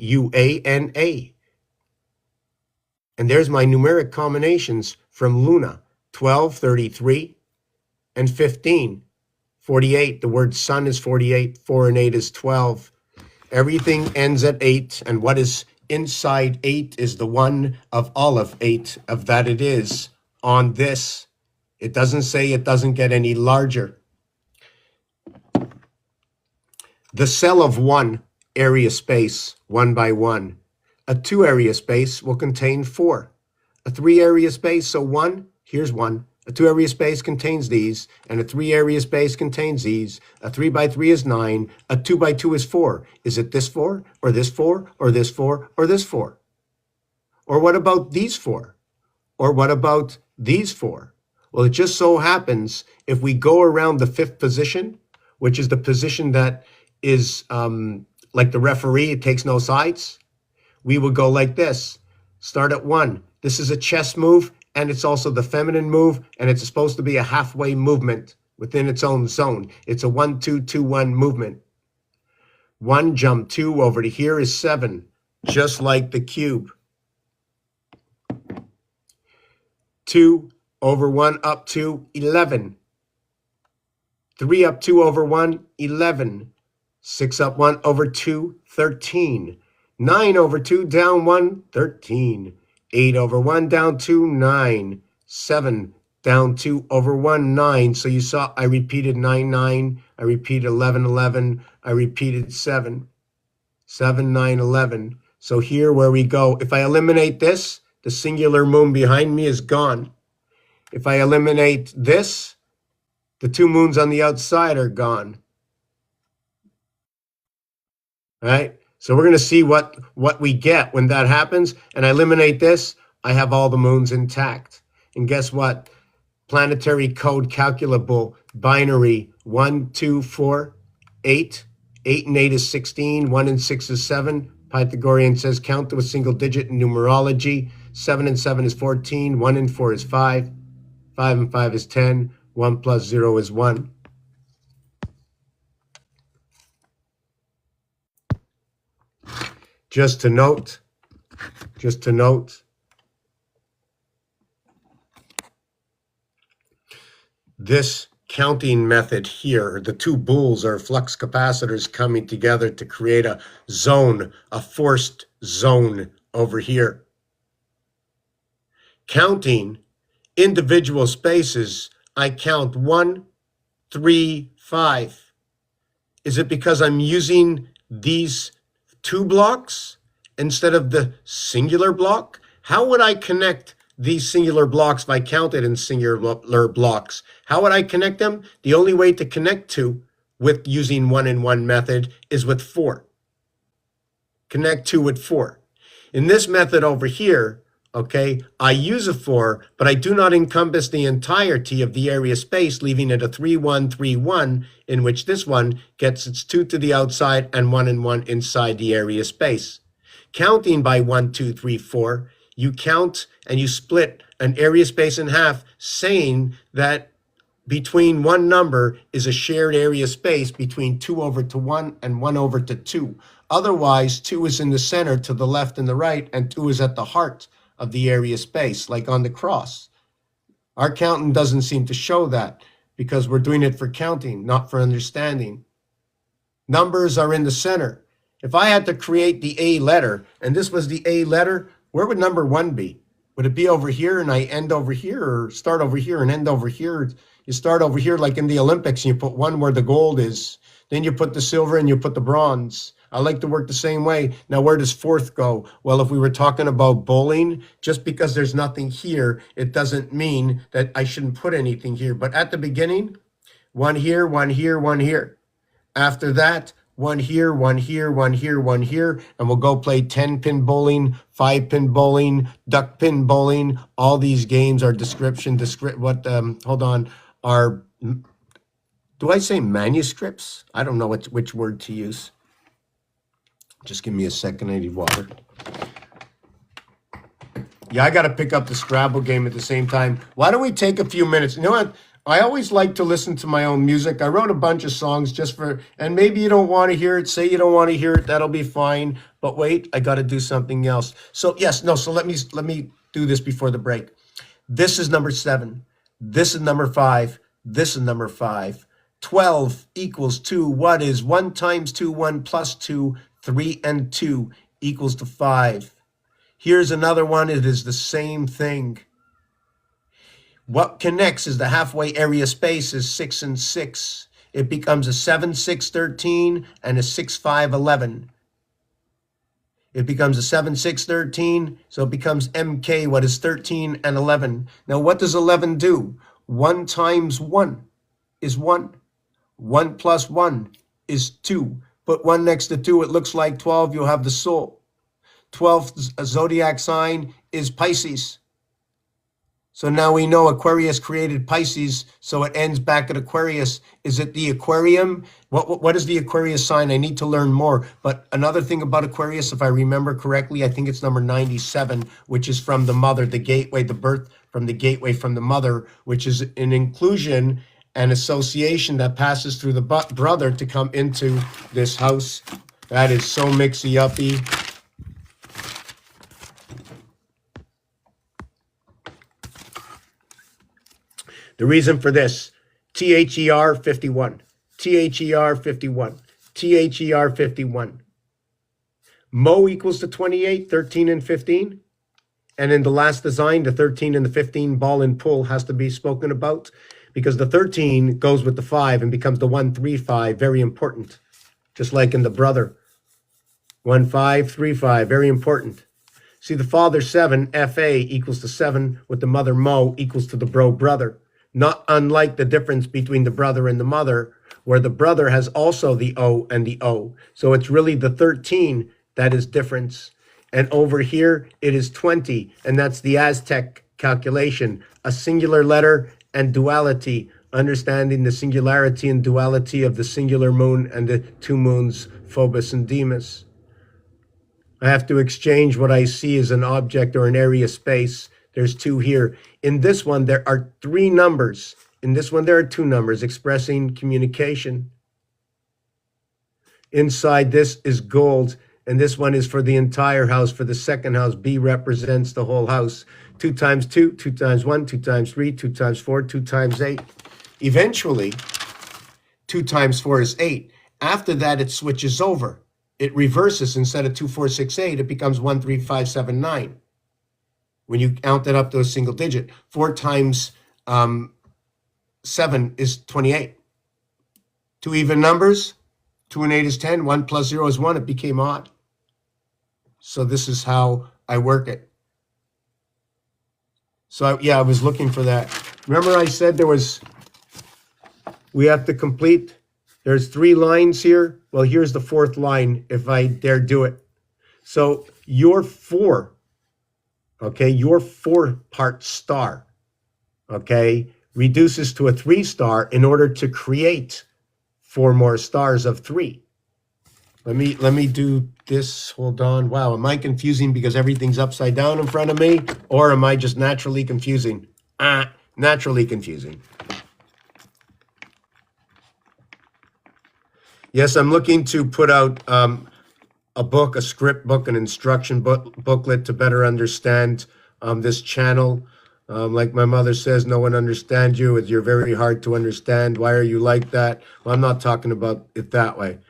S1: And there's my numeric combinations from Luna, 12, 33, and 15, 48. The word sun is 48, 4 and 8 is 12. Everything ends at 8, and what is inside 8 is the one of all of 8 of that it is on this. It doesn't say it doesn't get any larger. The cell of 1 area space, 1 by 1. A 2 area space will contain 4. A 3 area space, so 1, here's 1. A 2 area space contains these, and a 3 area space contains these. A 3 by 3 is 9. A 2 by 2 is 4. Is it this 4, or this 4, or this 4, or this 4? Or what about these 4? Or what about these 4? Well, it just so happens if we go around the 5th position, which is the position that is like the referee, it takes no sides, we would go like this. Start at 1. This is a chess move, and it's also the feminine move, and it's supposed to be a halfway movement within its own zone. It's a 1, 2, 2, 1 movement. 1 jump 2 over to here is 7, just like the cube. 2 over 1 up 2, 11. 3 up 2 over 1, 11. 6 up 1 over 2, 13. 9 over 2 down 1, 13. 8 over 1 down 2, 9. 7 down 2 over 1, 9. So you saw I repeated 9, 9. I repeated 11, 11. I repeated 7. 7, 9, 11. So here where we go, if I eliminate this, the singular moon behind me is gone. If I eliminate this, the 2 moons on the outside are gone. All right? So we're going to see what we get when that happens. And I eliminate this, I have all the moons intact. And guess what? Planetary code calculable binary 1, 2, 4, 8. 8 and 8 is 16. 1 and 6 is 7. Pythagorean says count to a single digit in numerology. 7 and 7 is 14. 1 and 4 is 5. 5 and 5 is 10. 1 plus 0 is 1. Just to note, this counting method here, the 2 bulls are flux capacitors coming together to create a zone, a forced zone over here. Counting individual spaces, I count 1, 3, 5. Is it because I'm using these 2 blocks instead of the singular block? How would I connect these singular blocks if I counted in singular blocks? How would I connect them? The only way to connect 2 with using 1 and 1 method is with 4. Connect 2 with 4. In this method over here, Okay, I use a 4, but I do not encompass the entirety of the area space, leaving it a 3, 1, 3, 1, in which this one gets its 2 to the outside and 1 and 1 inside the area space. Counting by 1, 2, 3, 4, you count and you split an area space in half, saying that between one number is a shared area space between 2 over to 1 and 1 over to 2. Otherwise, 2 is in the center to the left and the right, and 2 is at the heart of the area space, like on the cross. Our counting doesn't seem to show that because we're doing it for counting, not for understanding. Numbers are in the center. If I had to create the A letter, and this was the A letter, where would number 1 be? Would it be over here and I end over here, or start over here and end over here? You start over here like in the Olympics, and you put 1 where the gold is. Then you put the silver and you put the bronze. I like to work the same way. Now, where does 4th go? Well, if we were talking about bowling, just because there's nothing here, it doesn't mean that I shouldn't put anything here. But at the beginning, 1 here, 1 here, 1 here. After that, 1 here, 1 here, 1 here, 1 here, and we'll go play 10-pin bowling, 5-pin bowling, duck pin bowling. All these games are are, do I say manuscripts? I don't know which word to use. Just give me a second, I need water. Yeah, I got to pick up the Scrabble game at the same time. Why don't we take a few minutes? You know what? I always like to listen to my own music. I wrote a bunch of songs just for, and maybe you don't want to hear it. Say you don't want to hear it. That'll be fine. But wait, I got to do something else. So so let me do this before the break. This is number 7. This is number 5. This is number 5. 12 equals 2. What is 1 times 2? 1 plus 2. 3 and 2 equals to 5. Here's another one. It is the same thing. What connects is the halfway area space is 6 and 6. It becomes a 7, 6, 13 and a 6, 5, 11. It becomes a 7, 6, 13. So it becomes MK, what is 13 and 11. Now what does 11 do? 1 times 1 is 1. 1 plus 1 is 2. Put 1 next to 2, it looks like 12. You'll have the soul. 12th zodiac sign is Pisces. So now we know Aquarius created Pisces, so it ends back at Aquarius. Is it the aquarium? What is the Aquarius sign? I need to learn more. But another thing about Aquarius, if I remember correctly, I think it's number 97, which is from the mother, the gateway, the birth from the gateway from the mother, which is an inclusion and association that passes through the brother to come into this house. That is so mixy-uppy. The reason for this, THER 51, THER 51, THER 51. Mo equals to 28, 13 and 15. And in the last design, the 13 and the 15 ball and pull has to be spoken about because the 13 goes with the 5 and becomes the 1, 3, 5, very important. Just like in the brother, 1, 5, 3, 5, very important. See, the father 7, FA equals to 7 with the mother Mo equals to the brother. Not unlike the difference between the brother and the mother, where the brother has also the O and the O. So it's really the 13 that is difference. And over here, it is 20, and that's the Aztec calculation, a singular letter and duality, understanding the singularity and duality of the singular moon and the 2 moons, Phobos and Deimos. I have to exchange what I see as an object or an area space. There's 2 here. In this one, there are 3 numbers. In this one, there are 2 numbers expressing communication. Inside this is gold, and this one is for the entire house. For the second house, B represents the whole house. 2 times 2, 2 times 1, 2 times 3, 2 times 4, 2 times 8. Eventually, 2 times 4 is 8. After that, it switches over. It reverses. Instead of 2, 4, 6, 8, it becomes 1, 3, 5, 7, 9. When you count that up to a single digit, 4 times 7 is 28. 2 even numbers, 2 and 8 is 10, 1 plus 0 is 1, it became odd. So this is how I work it. So I was looking for that. Remember I said we have to complete, there's 3 lines here. Well, here's the 4th line if I dare do it. So your 4, okay, your 4-part star, okay, reduces to a 3-star in order to create 4 more stars of 3. Let me do this. Hold on. Wow, am I confusing because everything's upside down in front of me, or am I just naturally confusing? Naturally confusing. Yes, I'm looking to put out a book, a script book, an instruction booklet to better understand this channel. Like my mother says, no one understands you. You're very hard to understand. Why are you like that? Well, I'm not talking about it that way.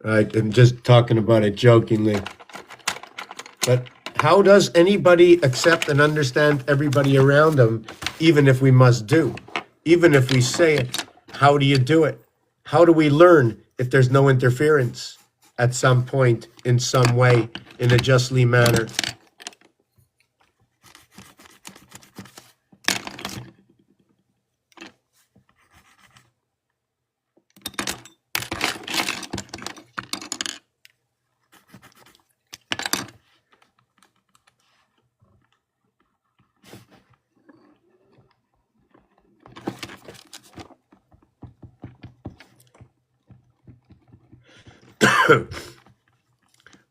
S1: I'm just talking about it jokingly. But how does anybody accept and understand everybody around them, even if we must do? Even if we say it, how do you do it? How do we learn if there's no interference at some point, in some way, in a justly manner?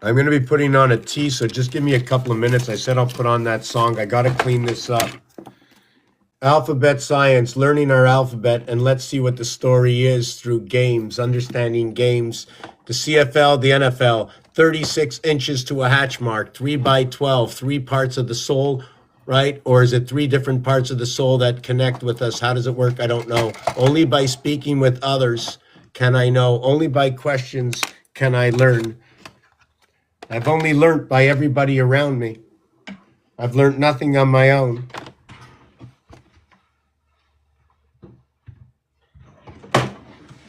S1: I'm going to be putting on a tea, so just give me a couple of minutes. I said I'll put on that song. I got to clean this up. Alphabet science, learning our alphabet, and let's see what the story is through games, understanding games. The CFL, the NFL, 36 inches to a hatch mark, 3 by 12, 3 parts of the soul, right? Or is it 3 different parts of the soul that connect with us? How does it work? I don't know. Only by speaking with others can I know. Only by questions can I learn. I've only learned by everybody around me. I've learned nothing on my own.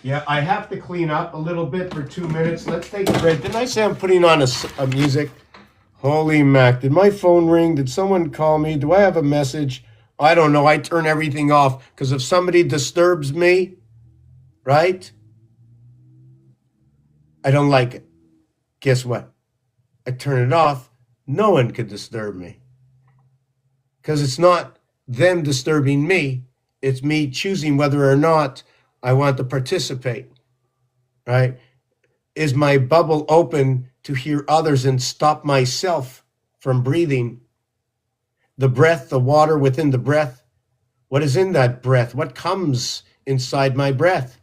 S1: Yeah, I have to clean up a little bit for 2 minutes. Let's take a break. Didn't I say I'm putting on a music? Holy Mac. Did my phone ring? Did someone call me? Do I have a message? I don't know. I turn everything off because if somebody disturbs me, right? I don't like it. Guess what? I turn it off. No one could disturb me because it's not them disturbing me. It's me choosing whether or not I want to participate, right? Is my bubble open to hear others and stop myself from breathing? The breath, the water within the breath. What is in that breath? What comes inside my breath?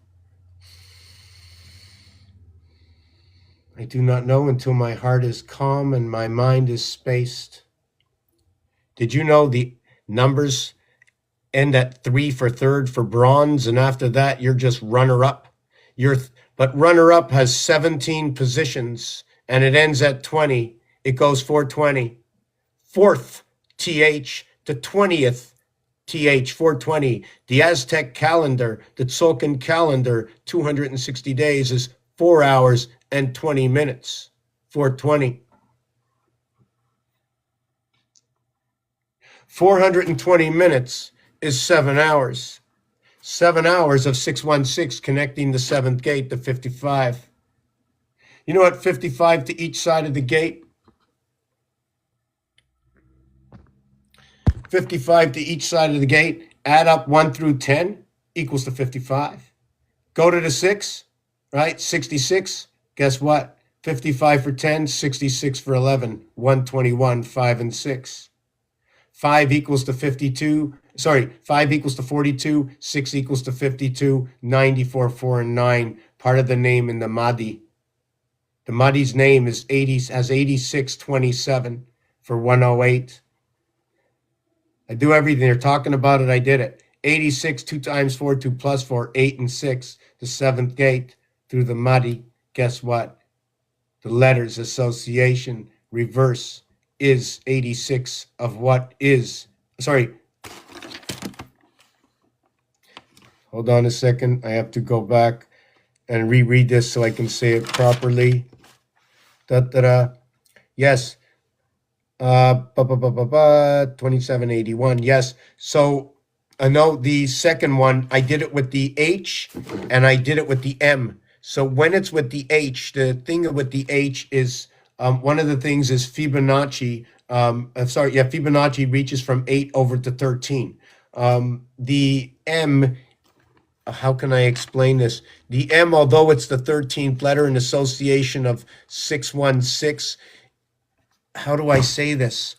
S1: I do not know until my heart is calm and my mind is spaced. Did you know the numbers end at 3 for third for bronze, and after that you're just runner-up? But runner-up has 17 positions, and it ends at 20. It goes 420. Fourth, TH, to 20th, TH, 420. The Aztec calendar, the Tzolk'in calendar, 260 days is 4 hours and 20 minutes, 420. 420 minutes is 7 hours. 7 hours of 616 connecting the 7th gate to 55. You know what 55 to each side of the gate? 55 to each side of the gate, add up 1 through 10 equals to 55. Go to the 6, right? 66. Guess what? 55 for 10, 66 for 11, 121, 5 and 6. 5 equals to 52. Sorry, 5 equals to 42, 6 equals to 52, 94, 4 and 9. Part of the name in the Mahdi. The Mahdi's name is 80, has 8627 for 108. I do everything. They're talking about it. I did it. 86, 2 times 4, 2 plus 4, 8 and 6. The 7th gate through the Mahdi. Guess what? The letters association reverse is 86 of what is. Sorry. Hold on a second. I have to go back and reread this so I can say it properly. Da-da-da. Yes. 2781. Yes. So I know the second one, I did it with the H and I did it with the M. So when it's with the H, the thing with the H is One of the things is Fibonacci. Fibonacci reaches from 8 over to 13. The M, how can I explain this? The M, although it's the 13th letter in association of 616, how do I say this?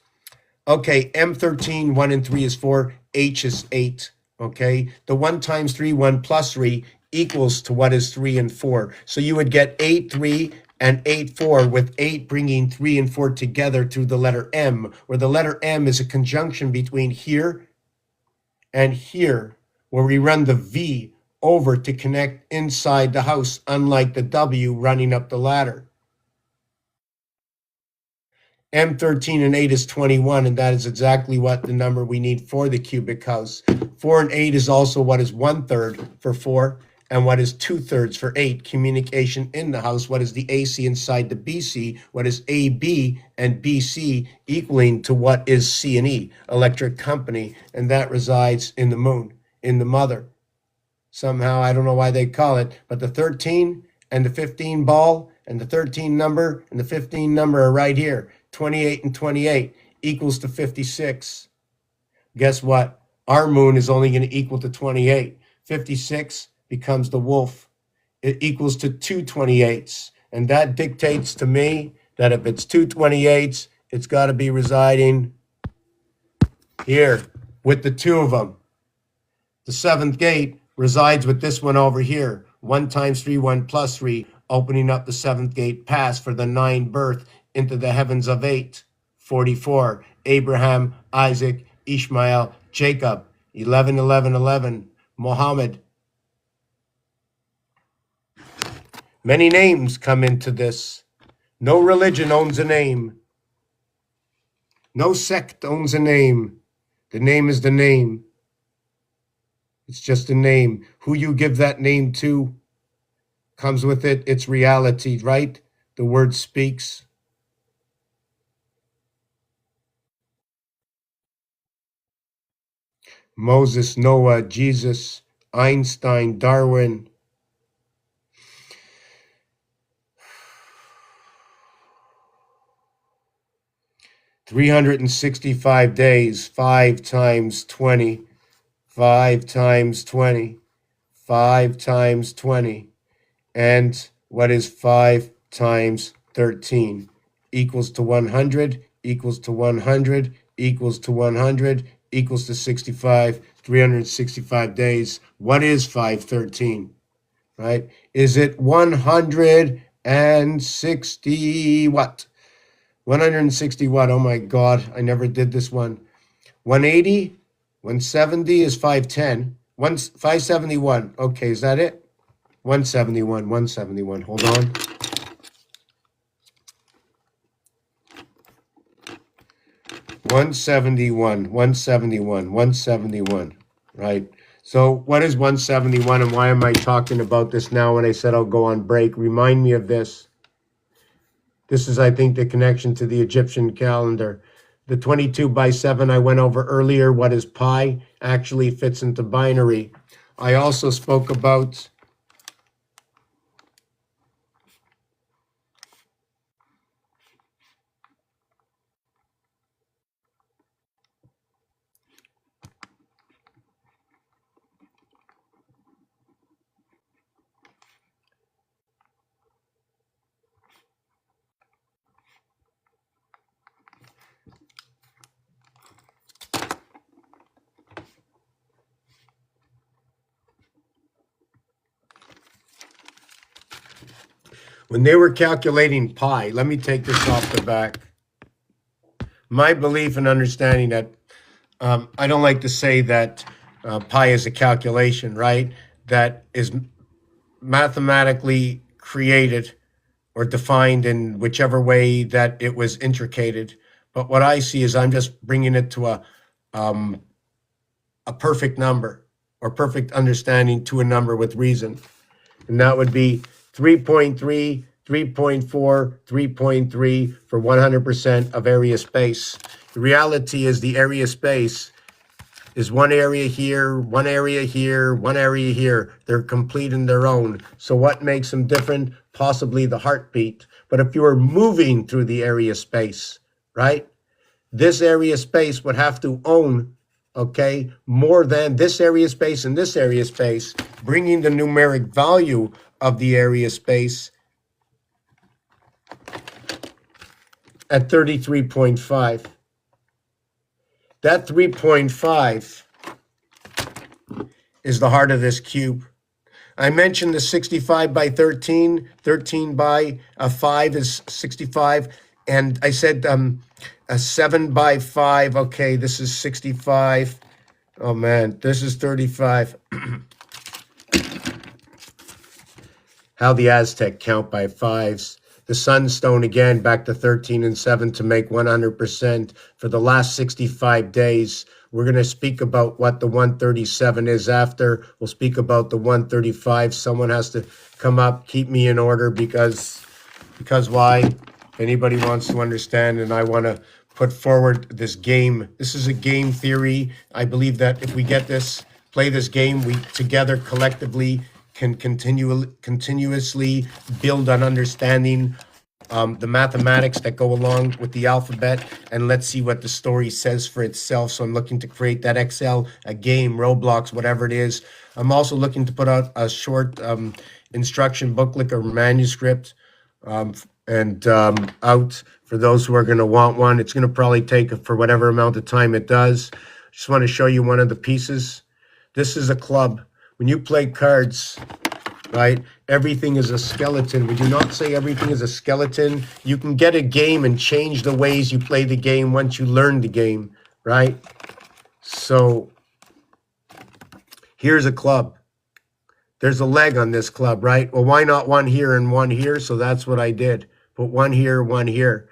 S1: Okay, M13, 1 and 3 is 4, H is 8. Okay, the 1 times 3, 1 plus 3 equals to what is 3 and 4. So you would get 8, 3 and 8, 4, with 8 bringing 3 and 4 together through the letter M, where the letter M is a conjunction between here and here, where we run the V over to connect inside the house, unlike the W running up the ladder. M13 and 8 is 21, and that is exactly what the number we need for the cubic house. 4 and 8 is also what is 1/3 for 4, and what is 2/3 for 8. Communication in the house, what is the AC inside the BC, what is AB and BC equaling to what is C and E, electric company, and that resides in the moon, in the mother. Somehow, I don't know why they call it, but the 13 and the 15 ball and the 13 number and the 15 number are right here. 28 and 28 equals to 56. Guess what? Our moon is only going to equal to 28. 56 becomes the wolf. It equals to 2/28. And that dictates to me that if it's 2/28, it's got to be residing here with the two of them. The seventh gate resides with this one over here. 1 times 3, 1 plus 3, opening up the seventh gate pass for the 9 birth into the heavens of 8. 44. Abraham, Isaac, Ishmael, Jacob. 11, 11, 11. Muhammad. Many names come into this. No religion owns a name. No sect owns a name. The name is the name. It's just a name. Who you give that name to comes with it its reality, right? The word speaks. Moses, Noah, Jesus, Einstein, Darwin. $365 days, 5 times 20, 5 times 20, 5 times 20. And what is 5 times 13? Equals to 100, equals to 100, equals to 100, equals to 65, 365 days. What is 513? Right? Is it 160 what? 160 what? Oh my God, I never did this one. 180, 170 is 510. 571. Okay, is that it? 171, 171. Hold on. 171, 171, 171. Right. So what is 171 and why am I talking about this now when I said I'll go on break? Remind me of this. This is, I think, the connection to the Egyptian calendar. The 22 by 7 I went over earlier, what is pi, actually fits into binary. I also spoke about when they were calculating pi. Let me take this off the back. My belief and understanding that I don't like to say that pi is a calculation, right? That is mathematically created or defined in whichever way that it was intricated. But what I see is I'm just bringing it to a perfect number or perfect understanding to a number with reason. And that would be 3.3, 3.4, 3.3 for 100% of area space. The reality is the area space is one area here, one area here, one area here. They're complete in their own. So what makes them different? Possibly the heartbeat. But But if you were moving through the area space, right, this area space would have to own, okay, more than this area space and this area space, bringing the numeric value of the area space at 33.5. That 3.5 is the heart of this cube. I mentioned the 65 by 13, 13 by 5 is 65. And I said a 7 by 5, okay, this is 65. Oh man, this is 35. How the Aztec count by fives. The sunstone again back to 13 and 7 to make 100% for the last 65 days. We're going to speak about what the 137 is after. We'll speak about the 135. Someone has to come up, keep me in order because why? If anybody wants to understand, and I want to put forward this game. This is a game theory. I believe that if we get this, play this game, we together collectively can continuously build on understanding the mathematics that go along with the alphabet, and let's see what the story says for itself. So I'm looking to create that Excel, a game, Roblox, whatever it is. I'm also looking to put out a short instruction booklet or manuscript out for those who are going to want one. It's going to probably take for whatever amount of time it does. Just want to show you one of the pieces. This is a club. When you play cards, right, everything is a skeleton. We do not say everything is a skeleton. You can get a game and change the ways you play the game once you learn the game, right? So here's a club. There's a leg on this club, right? Well, why not one here and one here? So that's what I did. Put one here, one here.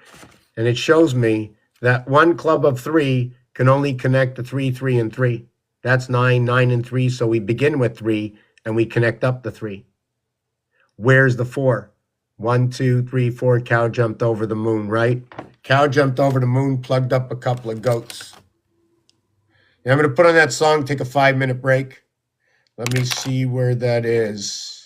S1: And it shows me that one club of 3 can only connect to 3, 3, and 3. That's 9, 9, and 3. So we begin with 3 and we connect up the 3. Where's the 4? 1, 2, 3, 4. Cow jumped over the moon, right? Cow jumped over the moon, plugged up a couple of goats. And I'm going to put on that song, take a 5-minute break. Let me see where that is.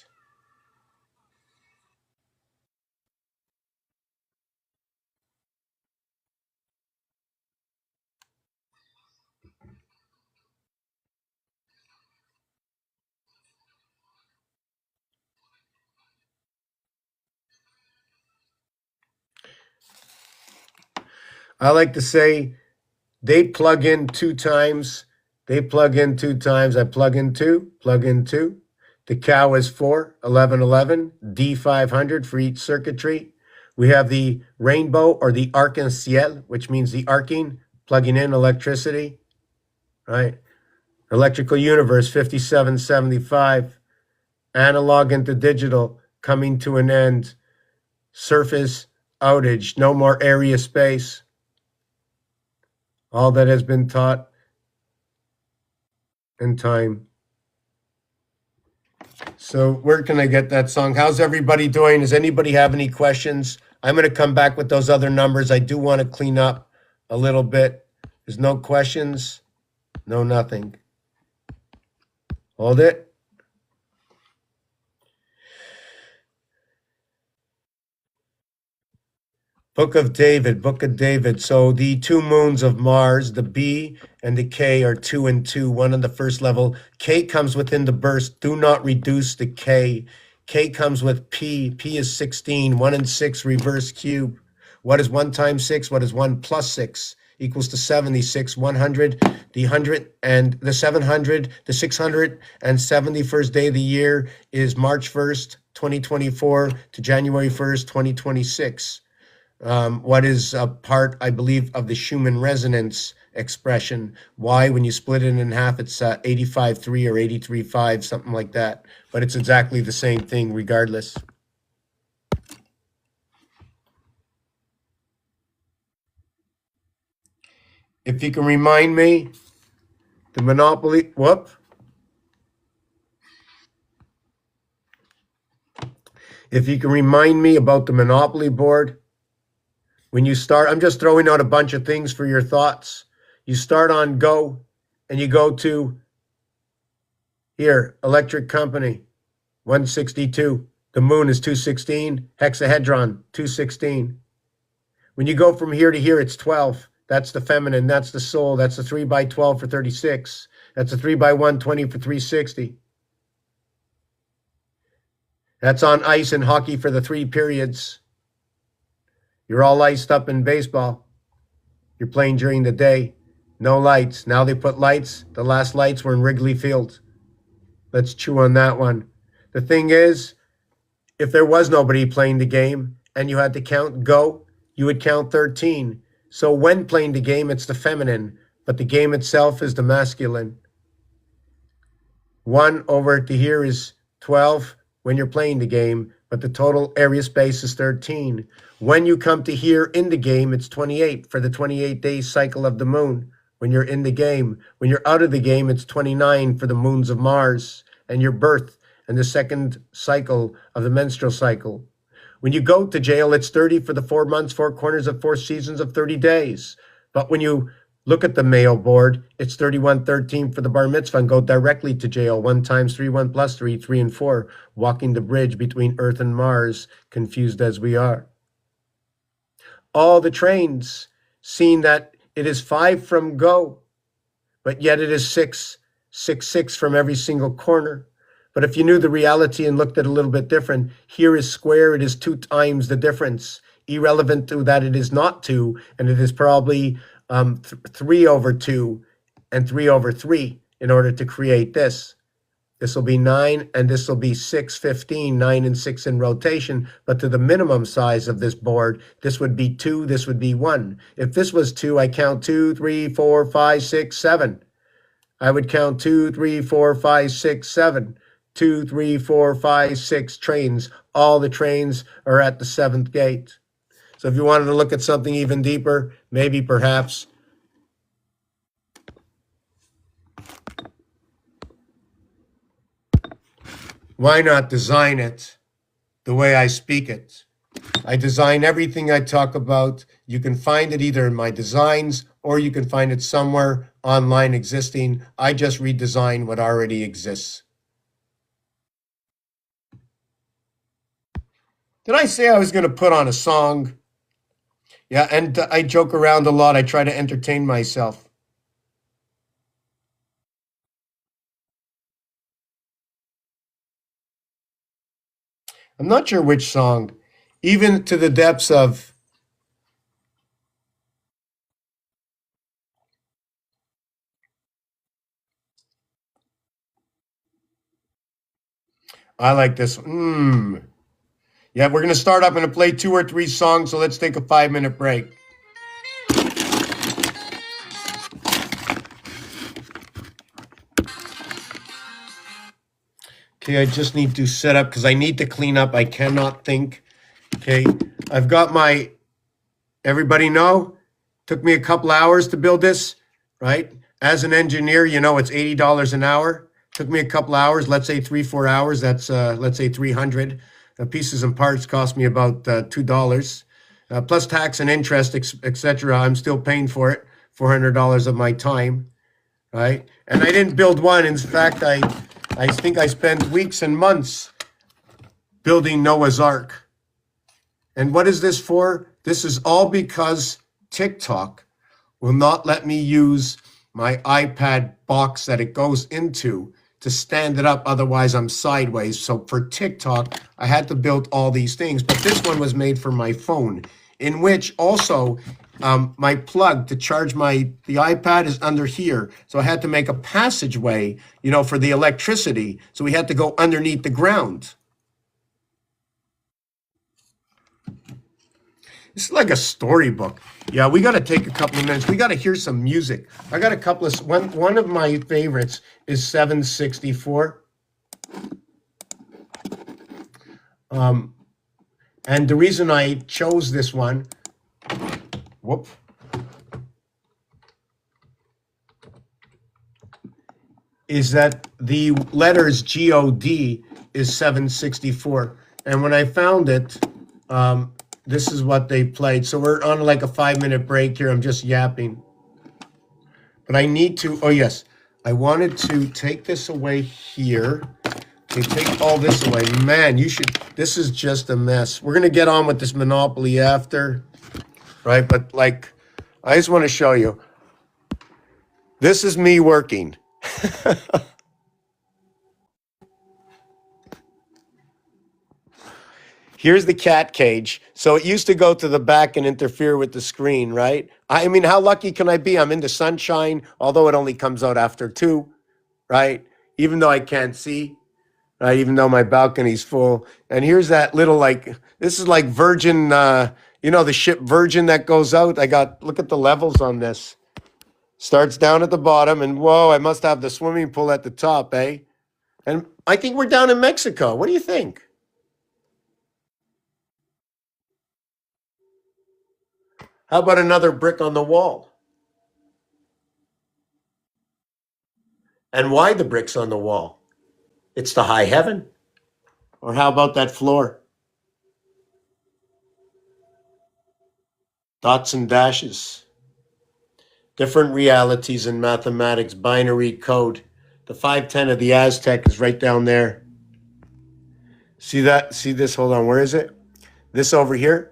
S1: I like to say they plug in 2 times. They plug in 2 times. I plug in 2, plug in 2. The cow is 4, 11, 11, D500 for each circuitry. We have the rainbow or the arc-en-ciel, which means the arcing, plugging in electricity, right? Electrical universe, 5775. Analog into digital, coming to an end. Surface outage, no more area space. All that has been taught in time. So where can I get that song? How's everybody doing? Does anybody have any questions? I'm going to come back with those other numbers. I do want to clean up a little bit. There's no questions, no nothing. Hold it. Book of David, Book of David. So the 2 moons of Mars, the B and the K are 2 and 2, one on the first level. K comes within the burst. Do not reduce the K. K comes with P. P is 16, 1 and 6 reverse cube. What is 1 times 6? What is 1 plus 6? Equals to 76, 100, the 100 and the 700, the 671st day of the year is March 1st, 2024 to January 1st, 2026. What is a part, I believe, of the Schumann resonance expression. Why, when you split it in half, it's 85.3 or 83.5, something like that. But it's exactly the same thing regardless. If you can remind me, the Monopoly, If you can remind me about the Monopoly board, when you start, I'm just throwing out a bunch of things for your thoughts. You start on go, and you go to here, electric company, 162. The moon is 216. Hexahedron, 216. When you go from here to here, it's 12. That's the feminine. That's the soul. That's a 3 by 12 for 36. That's a 3 by 120 for 360. That's on ice in hockey for the 3 periods. You're all iced up in baseball. You're playing during the day. No lights. Now they put lights. The last lights were in Wrigley Field. Let's chew on that one. The thing is, if there was nobody playing the game and you had to count go, you would count 13. So when playing the game, it's the feminine, but the game itself is the masculine. 1 over to here is 12 when you're playing the game, but the total area space is 13. When you come to here in the game, it's 28 for the 28-day cycle of the moon. When you're in the game, when you're out of the game, it's 29 for the moons of Mars and your birth and the second cycle of the menstrual cycle. When you go to jail, it's 30 for the 4 months, 4 corners of 4 seasons of 30 days. But when you look at the Mayo board, it's 3113 for the bar mitzvah and go directly to jail. 1 times 3, 1 plus 3, 3 and 4, walking the bridge between Earth and Mars, confused as we are. All the trains, seeing that it is 5 from go, but yet it is 6, 6, 6 from every single corner. But if you knew the reality and looked at it a little bit different, here is square, it is 2 times the difference. Irrelevant to that, it is not 2, and it is probably 3 over 2 and 3 over 3 in order to create this. This will be 9, and this will be 6, 15, 9 and 6 in rotation. But to the minimum size of this board, this would be 2, this would be 1. If this was 2, I count 2, 3, 4, 5, 6, 7. I would count 2, 3, 4, 5, 6, 7. 2, 3, 4, 5, 6 trains. All the trains are at the 7th gate. So if you wanted to look at something even deeper, maybe perhaps why not design it the way I speak it? I design everything I talk about. You can find it either in my designs or you can find it somewhere online existing. I just redesign what already exists. Did I say I was going to put on a song? Yeah, and I joke around a lot. I try to entertain myself. I'm not sure which song, even to the depths of I like this. Yeah, we're going to start. I'm going to play 2 or 3 songs, so let's take a 5-minute break. Okay, I just need to set up because I need to clean up. I cannot think. Okay, I've got my, everybody know, took me a couple hours to build this, right? As an engineer, you know it's $80 an hour. Took me a couple hours, let's say 3-4 hours. That's, let's say 300. Pieces and parts cost me about $2. Plus tax and interest, etc. I'm still paying for it, $400 of my time, right? And I didn't build one. In fact, I think I spent weeks and months building Noah's Ark. And what is this for? This is all because TikTok will not let me use my iPad box that it goes into to stand it up. Otherwise, I'm sideways. So for TikTok, I had to build all these things. But this one was made for my phone, in which also my plug to charge the iPad is under here. So I had to make a passageway, you know, for the electricity. So we had to go underneath the ground. It's like a storybook. Yeah, we got to take a couple of minutes. We got to hear some music. I got a couple of, one of my favorites is 764. And the reason I chose this one, is that the letters G-O-D is 764. And when I found it, this is what they played. So we're on like a 5-minute break here. I'm just yapping. But I need to, oh yes, I wanted to take this away here Okay, take all this away. Man, you should, this is just a mess. We're going to get on with this Monopoly after, right? But like, I just want to show you. This is me working. Here's the cat cage. So it used to go to the back and interfere with the screen, right? I mean, how lucky can I be? I'm in the sunshine, although it only comes out after 2, right? Even though I can't see, right? Even though my balcony's full. And here's that little, like, this is like Virgin, you know, the ship Virgin that goes out. Look at the levels on this. Starts down at the bottom, and whoa, I must have the swimming pool at the top, eh? And I think we're down in Mexico. What do you think? How about another brick on the wall? And why the bricks on the wall? It's the high heaven. Or how about that floor? Dots and dashes. Different realities in mathematics, binary code. The 510 of the Aztec is right down there. See that? See this? Hold on. Where is it? This over here?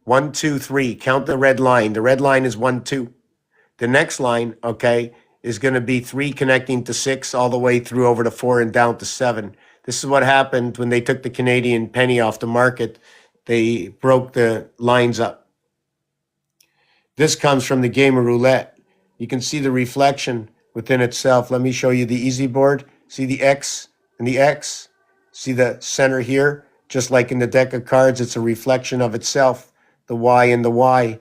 S1: 1, 2, 3. Count the red line. The red line is 1, 2. The next line, okay, is going to be 3 connecting to 6 all the way through over to 4 and down to 7. This is what happened when they took the Canadian penny off the market. They broke the lines up. This comes from the game of roulette. You can see the reflection within itself. Let me show you the easy board. See the X and the X? See the center here? Just like in the deck of cards, it's a reflection of itself. The Y and the Y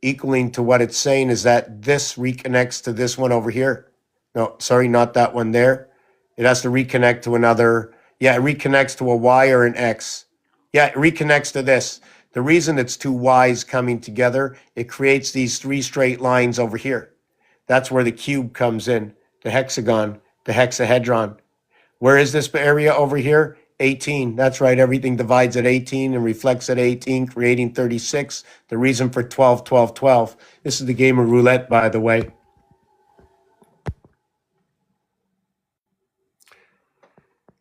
S1: equaling to what it's saying is that this reconnects to this one over here. No, sorry, not that one there. It has to reconnect to another. Yeah, it reconnects to a Y or an X. Yeah, it reconnects to this. The reason it's 2 Y's coming together, it creates these 3 straight lines over here. That's where the cube comes in, the hexagon, the hexahedron. Where is this area over here? 18. That's right. Everything divides at 18 and reflects at 18, creating 36. The reason for 12, 12, 12. This is the game of roulette, by the way.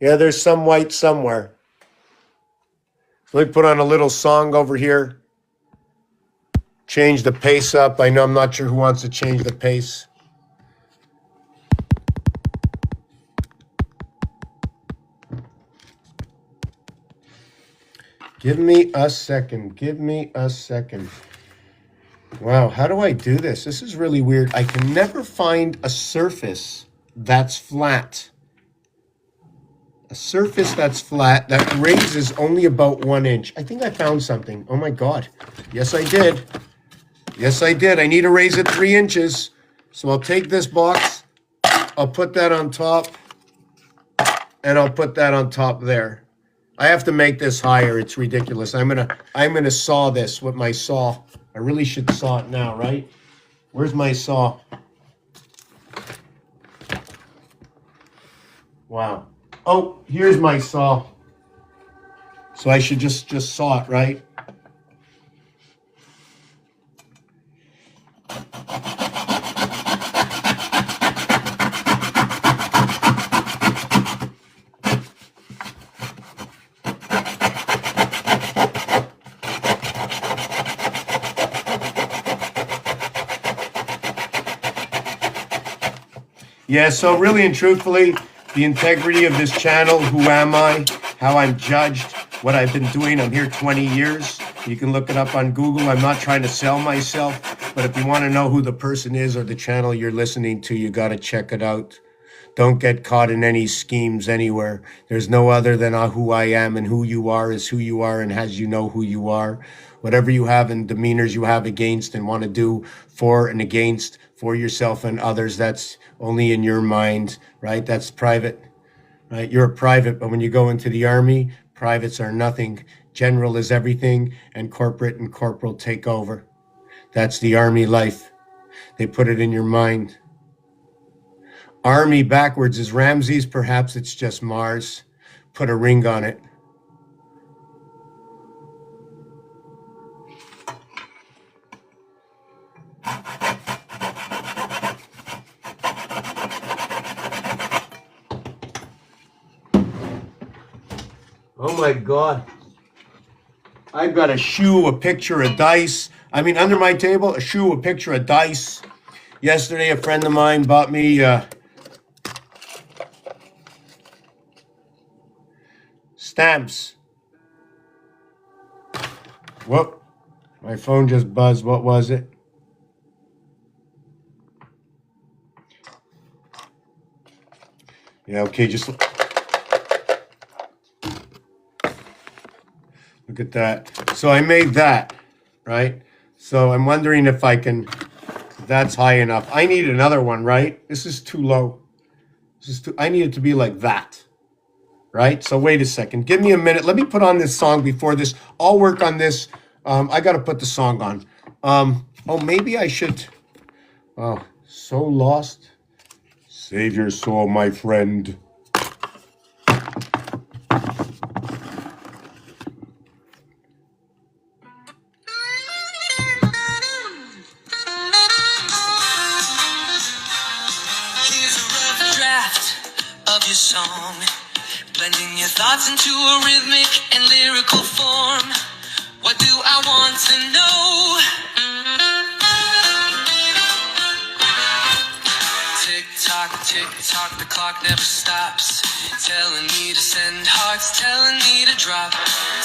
S1: Yeah, there's some white somewhere. So let me put on a little song over here. Change the pace up. I know I'm not sure who wants to change the pace. Give me a second. Give me a second. Wow, how do I do this? This is really weird. I can never find a surface that's flat. A surface that's flat that raises only about 1 inch. I think I found something. Oh my God. Yes, I did. Yes, I did. I need to raise it 3 inches. So I'll take this box. I'll put that on top. And I'll put that on top there. I have to make this higher. It's ridiculous. I'm gonna saw this with my saw. I really should saw it now, right? Where's my saw? Wow. Oh, here's my saw. So I should just saw it, right? Yeah, so really and truthfully, the integrity of this channel, who am I, how I'm judged, what I've been doing. I'm here 20 years. You can look it up on Google. I'm not trying to sell myself, but if you want to know who the person is or the channel you're listening to, you got to check it out. Don't get caught in any schemes anywhere. There's no other than who I am, and who you are is who you are, and as you know who you are. Whatever you have and demeanors you have against and want to do for and against for yourself and others, that's only in your mind, right? That's private, right? You're a private, but when you go into the army, privates are nothing. General is everything, and corporate and corporal take over. That's the army life. They put it in your mind. Army backwards is Ramses, perhaps it's just Mars. Put a ring on it. Oh my God. I've got a shoe, a picture, a dice. I mean, under my table, a shoe, a picture, a dice. Yesterday, a friend of mine bought me stamps. Whoop. My phone just buzzed. What was it? Yeah, okay, just look at that. So I made that, right? So I'm wondering if I can, that's high enough. I need another one, right? This is too low. This is too, I need it to be like that, right? So wait a second. Give me a minute. Let me put on this song before this. I'll work on this. I got to put the song on. Oh, maybe I should. Oh, so lost. Save your soul, my friend.
S2: Here's a rough draft of your song, blending your thoughts into a rhythmic and lyrical form. What do I want to know? Tick tock, the clock never stops. Telling me to send hearts, telling me to drop,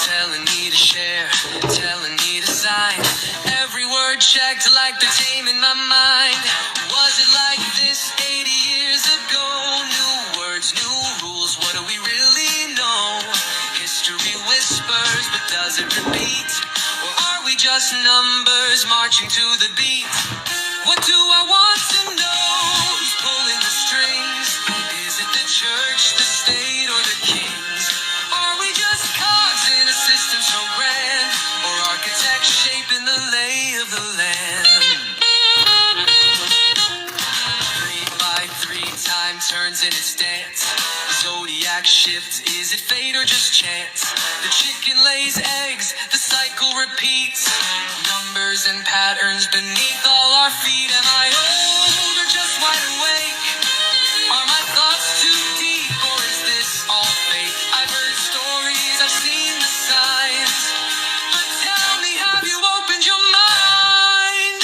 S2: telling me to share, telling me to sign. Every word checked like the tame in my mind. Was it like this 80 years ago? New words, new rules, what do we really know? History whispers, but does it repeat? Or are we just numbers marching to the beat? What do I want to know? Who's pulling the strings? Is it the church, the state, or the kings? Are we just cogs in a system so grand? Or architects shaping the lay of the land? 3 by 3 time turns in its dance. Zodiac shift, is it fate or just chance? The chicken lays eggs, the cycle repeats. Numbers and patterns beneath all our feet. Am I old or just wide awake? Are my thoughts too deep or is this all fake? I've heard stories, I've seen the signs, but tell me, have you opened your mind?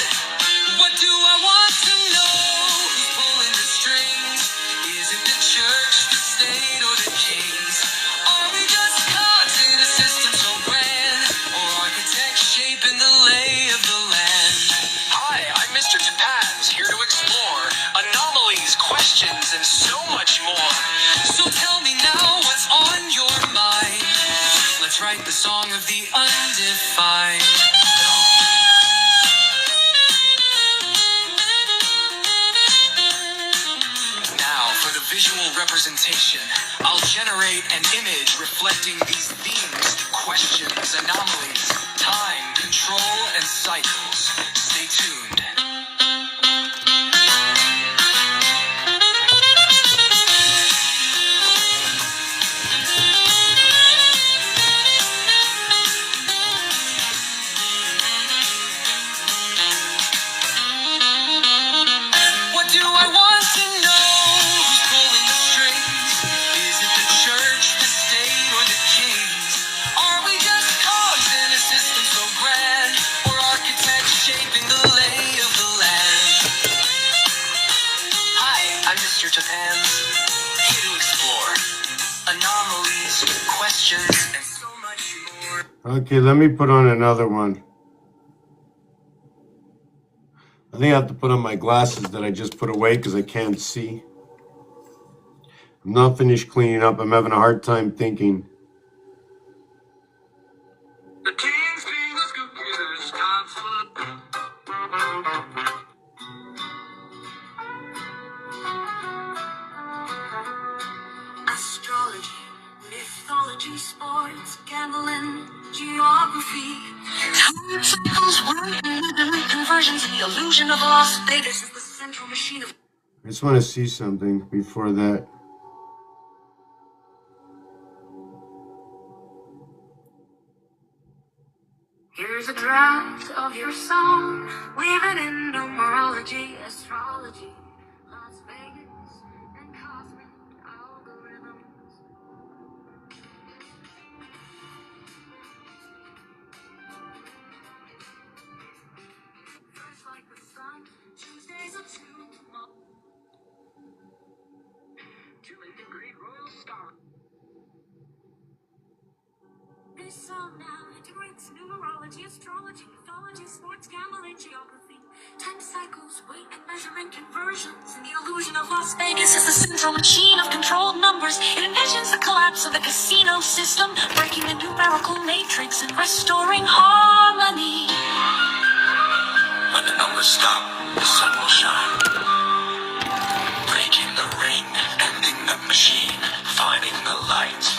S2: What do I want to know? Who's pulling the strings? Is it the church, the state, or the kings? Are we just cogs in a system so grand? Or architects shaping the lay of the land? Hi, I'm Mr. Tapaz, here to explore anomalies, questions, and so much more. So tell me now what's on your mind. Let's write the song of the undefined. Now, for the visual representation, I'll generate an image reflecting these themes, questions, anomalies, time, control, and cycles. Stay tuned. What do I want to know? Who's pulling the strings? Is it the church, the state, or the kings? Are we just cogs in a system so grand? Or architects shaping the lay of the land? Hi, I'm Mr. Japan, here to explore anomalies, questions, and so much more.
S1: Okay, let me put on another one. I think I have to put on my glasses that I just put away because I can't see. I'm not finished cleaning up. I'm having a hard time thinking.
S2: The king's fingers computers constant. Astrology, mythology, sports, gambling, geography. Time cycles, work, and conversions, the illusion of Las Vegas is the central machine of.
S1: I just want to see something before that.
S2: Here's a draft of your song, weaving in numerology, astrology, Las Vegas, and cosmic algorithms. This song now integrates numerology, astrology, mythology, sports, gambling, geography, time cycles, weight and measurement conversions, and the illusion of Las Vegas is the central machine of controlled numbers. It envisions the collapse of the casino system, breaking the numerical matrix and restoring harmony. When the numbers stop, the sun will shine. Breaking the ring, ending the machine, finding the light.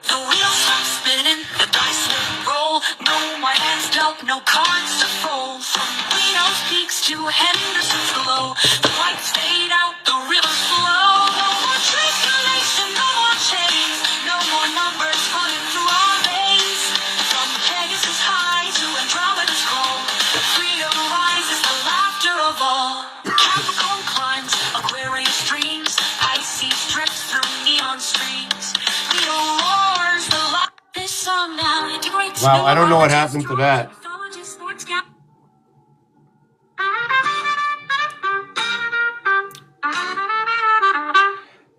S2: The wheels stop spinning, the dice will roll. No more hands dealt, no cards to fold. From Reno's peaks to Henderson's below, the lights fade out, the rivers flow. No more transformation, no more chains, no more numbers running through our veins. From Pegasus high to Andromeda's glow, freedom rises, the laughter of all. Capricorn climbs, Aquarius dreams, Pisces drifts through neon streams. Leo roars, the light. This song now integrates.
S1: Wow, I don't know what happened to that.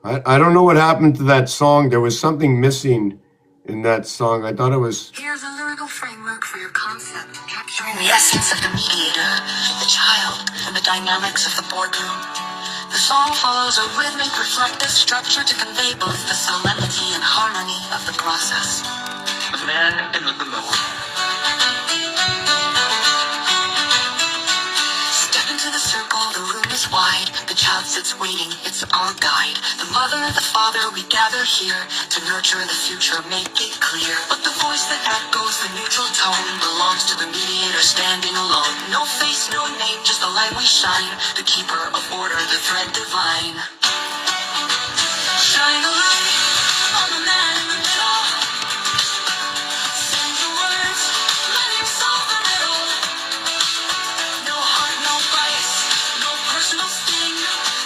S1: I don't know what happened to that song. There was something missing in that song. I thought it was...
S2: Here's a lyrical framework for your concept, capturing the essence of the mediator, the child, and the dynamics of the boardroom. The song follows a rhythmic, reflective structure to convey both the solemnity and harmony of the process. The man in the middle. Step into the circle, the room is wide. The child sits waiting, it's our guide. The mother, the father, we gather here to nurture the future, make it clear. But the voice that echoes the neutral tone belongs to the mediator standing alone. No face, no name, just the light we shine. The keeper of order, the thread divine. Shine a light on the man in the middle. Send your words, let him solve the riddle. No heart, no vice, no personal sting.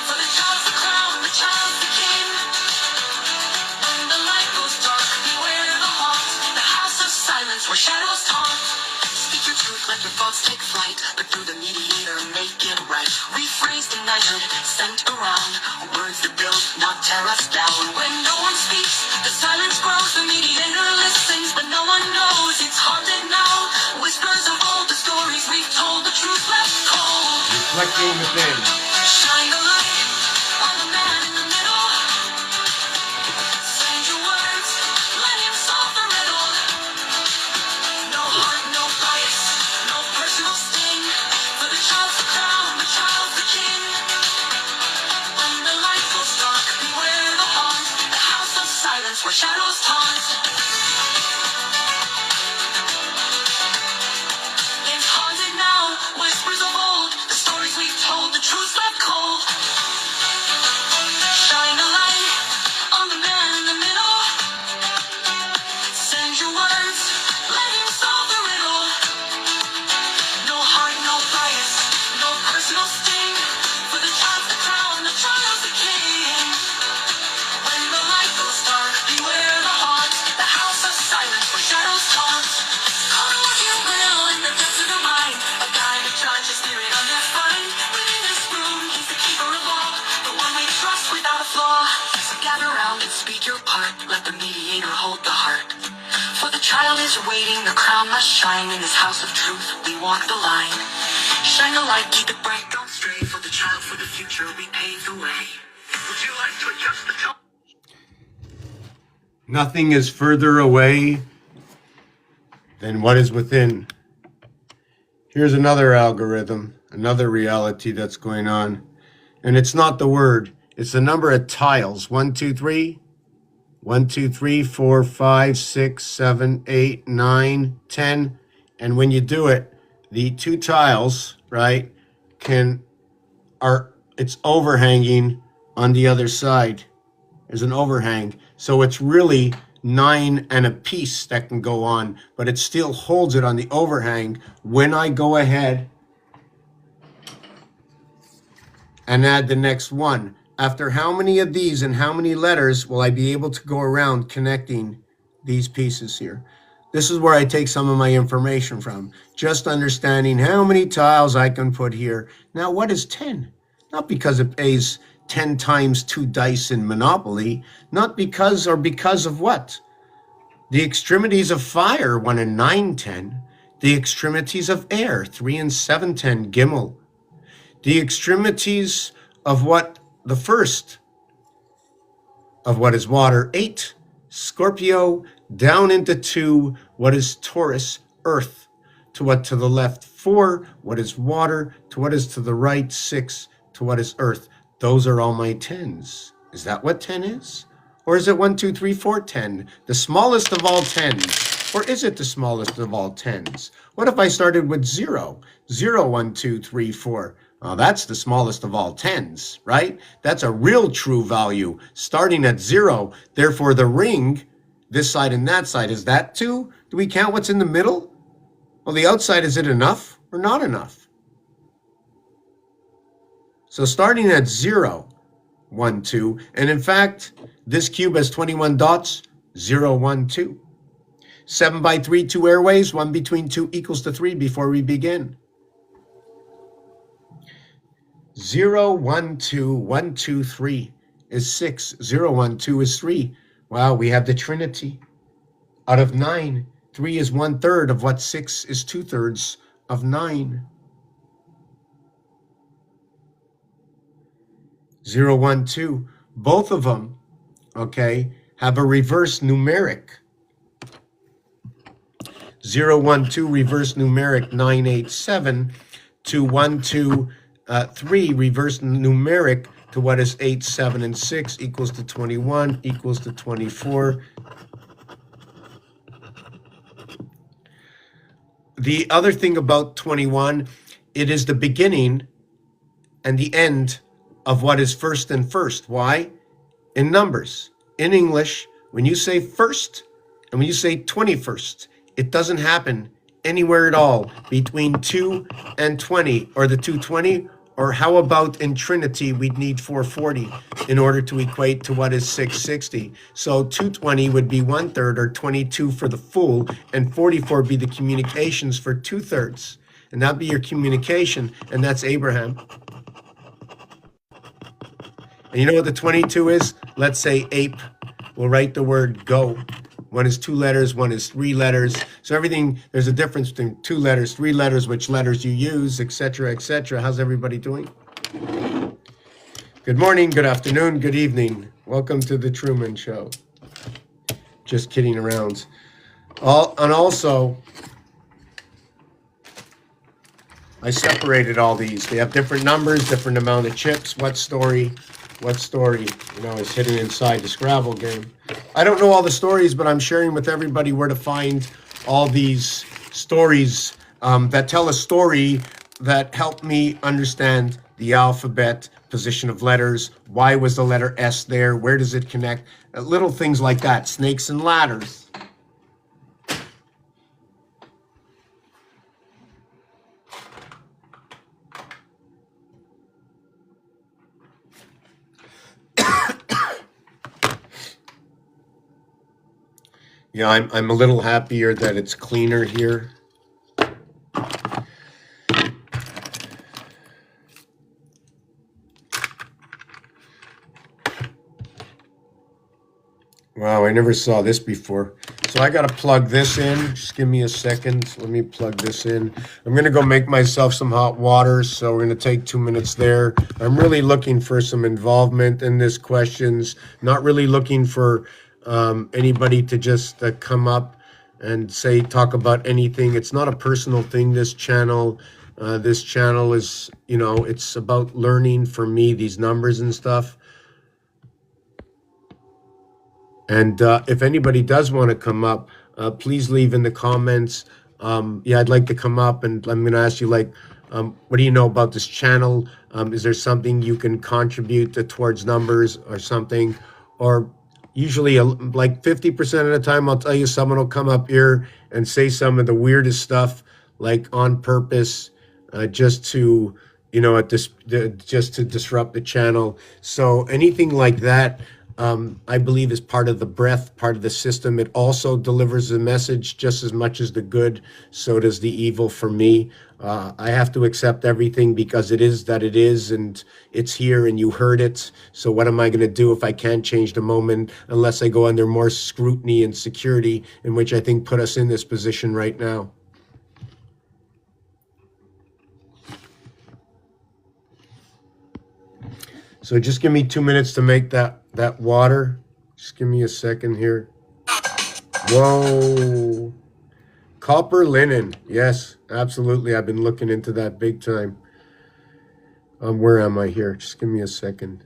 S2: For the child's the crown, the child's the king. When the light goes dark, beware the haunt. The house of silence where shadows taunt. Speak your truth, let your thoughts take flight. But through the mediator, make it right. Rephrased and measured, sent around. Words that build, not tear us down. When no one speaks, the silence grows. The mediator listens, but no one knows. It's haunted now. Whispers of all the stories we've told. The truth left cold.
S1: Reflecting within.
S2: Shine a light on the man in the middle. Send your words, let him solve the riddle. No heart, no bias, no personal sting. For the child's the crown, the child's the king. When the light goes dark, beware the haunt. The house of silence where shadows taunt. It's haunted now, whispers of old. The stories we've told, the truth left cold. Shine a light on the man in the middle. Send your words, let him solve the riddle. No heart, no bias, no personal sting. For the child's the crown, the child's the king. When the light goes dark, beware the haunt. The house of silence where shadows taunt. Call it what you will in the depths of the mind. A guide, a judge, a spirit undefined. Within this room, he's the keeper of all. The one we trust without a flaw. So gather round and speak your part. Let the mediator hold the heart. For the child is waiting, the crown must shine. In this house of truth, we walk the line. Shine a light, keep it bright, don't stray. For the child, for the future, we pave the way. Would you like to adjust the tone?
S1: Nothing is further away than what is within. Here's another algorithm, another reality that's going on. And it's not the word, it's the number of tiles. 1, 2, 3. 1, 2, 3, 4, 5, 6, 7, 8, 9, 10. And when you do it, the two tiles, right, it's overhanging on the other side. There's an overhang. So it's really 9 and a piece that can go on, but it still holds it on the overhang. When I go ahead and add the next one, after how many of these and how many letters will I be able to go around connecting these pieces here? This is where I take some of my information from. Just understanding how many tiles I can put here. Now, what is 10? Not because it pays 10 times 2 dice in Monopoly. Not because, or because of what? The extremities of fire, 1 and 9, 10. The extremities of air, 3 and 7, 10, Gimel. The extremities of what? The first of what is water, 8, Scorpio, down into 2, what is Taurus, earth. To what to the left, 4, what is water. To what is to the right, 6, to what is earth. Those are all my 10s. Is that what 10 is? Or is it 1, 2, 3, 4, 10? The smallest of all 10s? Or is it the smallest of all 10s? What if I started with 0? 0, 1, 2, 3, 4. Oh, that's the smallest of all 10s, right? That's a real true value, starting at 0. Therefore, the ring, this side and that side, is that 2? Do we count what's in the middle? Well, the outside, is it enough or not enough? So starting at 0, 1, 2, and in fact, this cube has 21 dots, 0, 1, 2. 7 by 3, 2 airways, 1 between 2 equals to 3 before we begin. 0, 1, 2, 1, 2, 3 is 6. 0, 1, 2 is 3. Wow, we have the Trinity. Out of 9, 3 is 1/3 of what 6 is 2/3 of 9. 0, 1, 2. Both of them, okay, have a reverse numeric. 0, 1, 2 reverse numeric 9, 8, 7 to 1, 2, 3 reverse numeric to what is 8, 7, and 6 equals to 21 equals to 24. The other thing about 21, it is the beginning and the end of what is first and first. Why? In numbers. In English, when you say first and when you say 21st, it doesn't happen anywhere at all between 2 and 20, or the 220, or how about in Trinity, we'd need 440 in order to equate to what is 660. So 220 would be 1/3, or 22 for the full, and 44 be the communications for 2/3. And that'd be your communication, and that's Abraham. And you know what the 22 is? Let's say ape. We'll write the word go. One is 2 letters, one is 3 letters. So everything, there's a difference between 2 letters, 3 letters, which letters you use, etc., etc. How's everybody doing? Good morning, good afternoon, good evening. Welcome to the Truman Show. Just kidding around. And also, I separated all these. They have different numbers, different amount of chips. What story, is hidden inside the Scrabble game. I don't know all the stories, but I'm sharing with everybody where to find all these stories that tell a story that helped me understand the alphabet, position of letters, why was the letter S there, where does it connect, little things like that, snakes and ladders. Yeah, I'm a little happier that it's cleaner here. Wow, I never saw this before. So I got to plug this in. Just give me a second. Let me plug this in. I'm going to go make myself some hot water. So we're going to take 2 minutes there. I'm really looking for some involvement in this questions. Not really looking for anybody to just come up and talk about anything. It's not a personal thing, this channel. This channel is, it's about learning for me, these numbers and stuff. And if anybody does want to come up, please leave in the comments. I'd like to come up, and I'm going to ask you, what do you know about this channel? Is there something you can contribute towards numbers or something? Or usually, like 50% of the time, I'll tell you someone will come up here and say some of the weirdest stuff, like on purpose, just to, just to disrupt the channel. So anything like that, I believe is part of the breath, part of the system. It also delivers the message just as much as the good. So does the evil for me. I have to accept everything because it is that it is, and it's here, and you heard it. So what am I going to do if I can't change the moment unless I go under more scrutiny and security, in which I think put us in this position right now? So just give me 2 minutes to make that water. Just give me a second here. Whoa. Copper linen. Yes, absolutely. I've been looking into that big time. Where am I here? Just give me a second.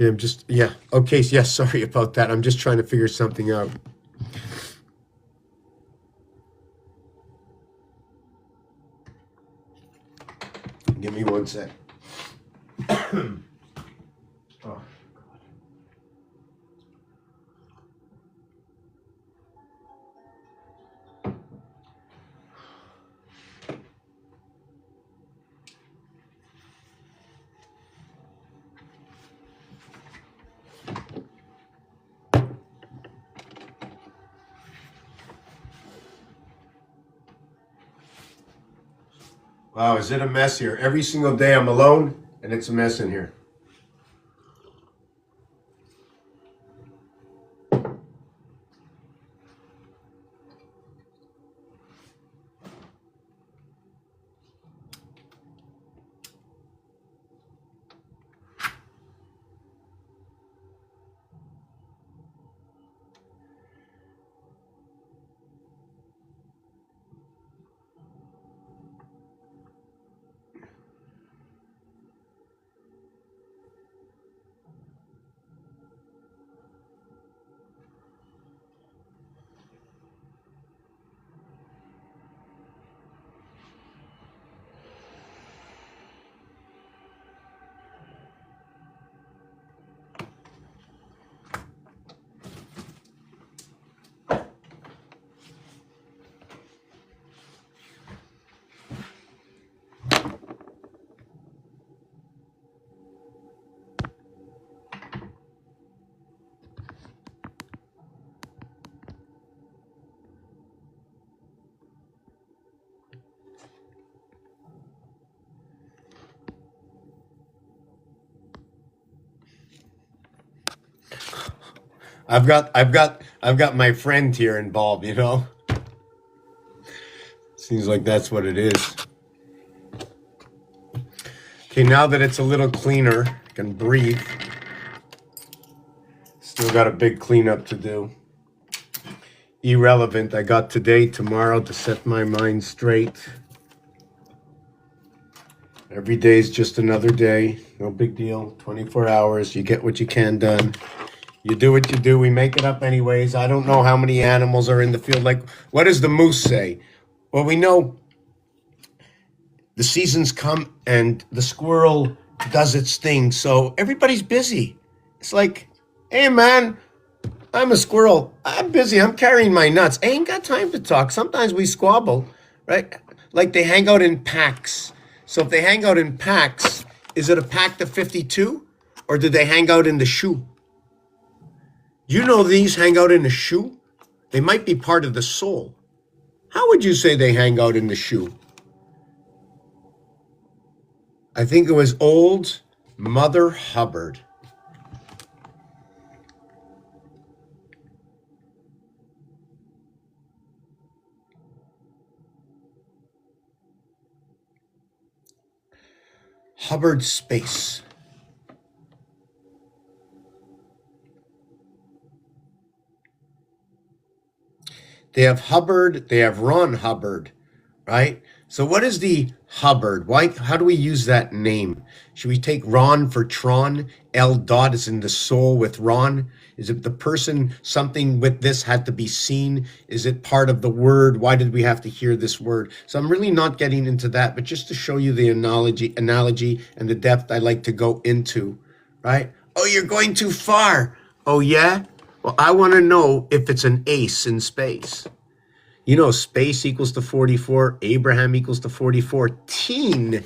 S1: Okay, I'm just, yeah. Okay, yeah, sorry about that. I'm just trying to figure something out. Give me 1 sec. Oh. Wow, is it a mess here? Every single day I'm alone, and it's a mess in here. I've got my friend here involved, you know? Seems like that's what it is. Okay, now that it's a little cleaner, I can breathe. Still got a big cleanup to do. Irrelevant. I got today, tomorrow to set my mind straight. Every day's just another day. No big deal. 24 hours. You get what you can done. You do what you do. We make it up anyways. I don't know how many animals are in the field. Like, what does the moose say? Well, we know the seasons come and the squirrel does its thing. So everybody's busy. It's like, hey, man, I'm a squirrel. I'm busy. I'm carrying my nuts. I ain't got time to talk. Sometimes we squabble, right? Like they hang out in packs. So if they hang out in packs, is it a pack of 52? Or do they hang out in the shoe? You know these hang out in the shoe? They might be part of the soul. How would you say they hang out in the shoe? I think it was old Mother Hubbard. Hubbard space. They have Hubbard, they have Ron Hubbard, right? So what is the Hubbard? Why? How do we use that name? Should we take Ron for Tron? L dot is in the soul with Ron. Is it the person? Something with this had to be seen. Is it part of the word? Why did we have to hear this word? So I'm really not getting into that, but just to show you the analogy and the depth I like to go into, right? Oh, you're going too far. Oh yeah? Well, I want to know if it's an ace in space. You know, space equals to 44, Abraham equals to 44, teen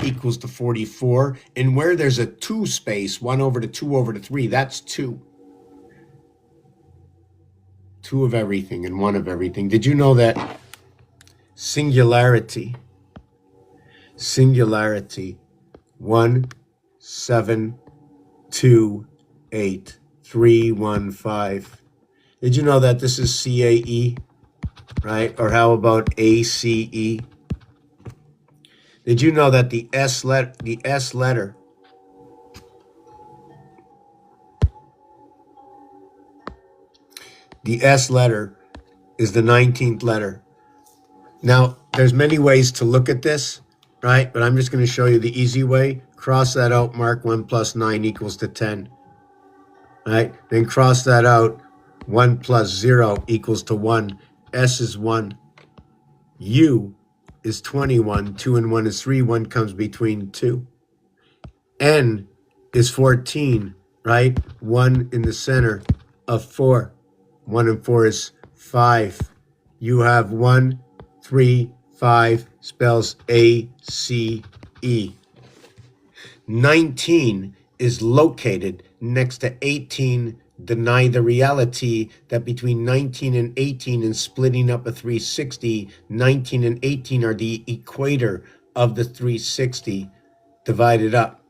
S1: equals to 44, and where there's a 2 space, 1 over to 2 over to 3, that's 2. 2 of everything and 1 of everything. Did you know that singularity, 1, 7, 2, 8, 3, 1, 5. Did you know that this is CAE? Right? Or how about ACE? Did you know that the S letter is the 19th letter? Now, there's many ways to look at this, right? But I'm just going to show you the easy way. Cross that out, mark 1 plus 9 equals to 10. Right? Then cross that out, 1 plus 0 equals to 1. S is 1. U is 21. 2 and 1 is 3. 1 comes between 2. N is 14, right? 1 in the center of 4. 1 and 4 is 5. You have 1, 3, 5 spells ACE. 19 is located next to 18. Deny the reality that between 19 and 18 and splitting up a 360, 19 and 18 are the equator of the 360 divided up.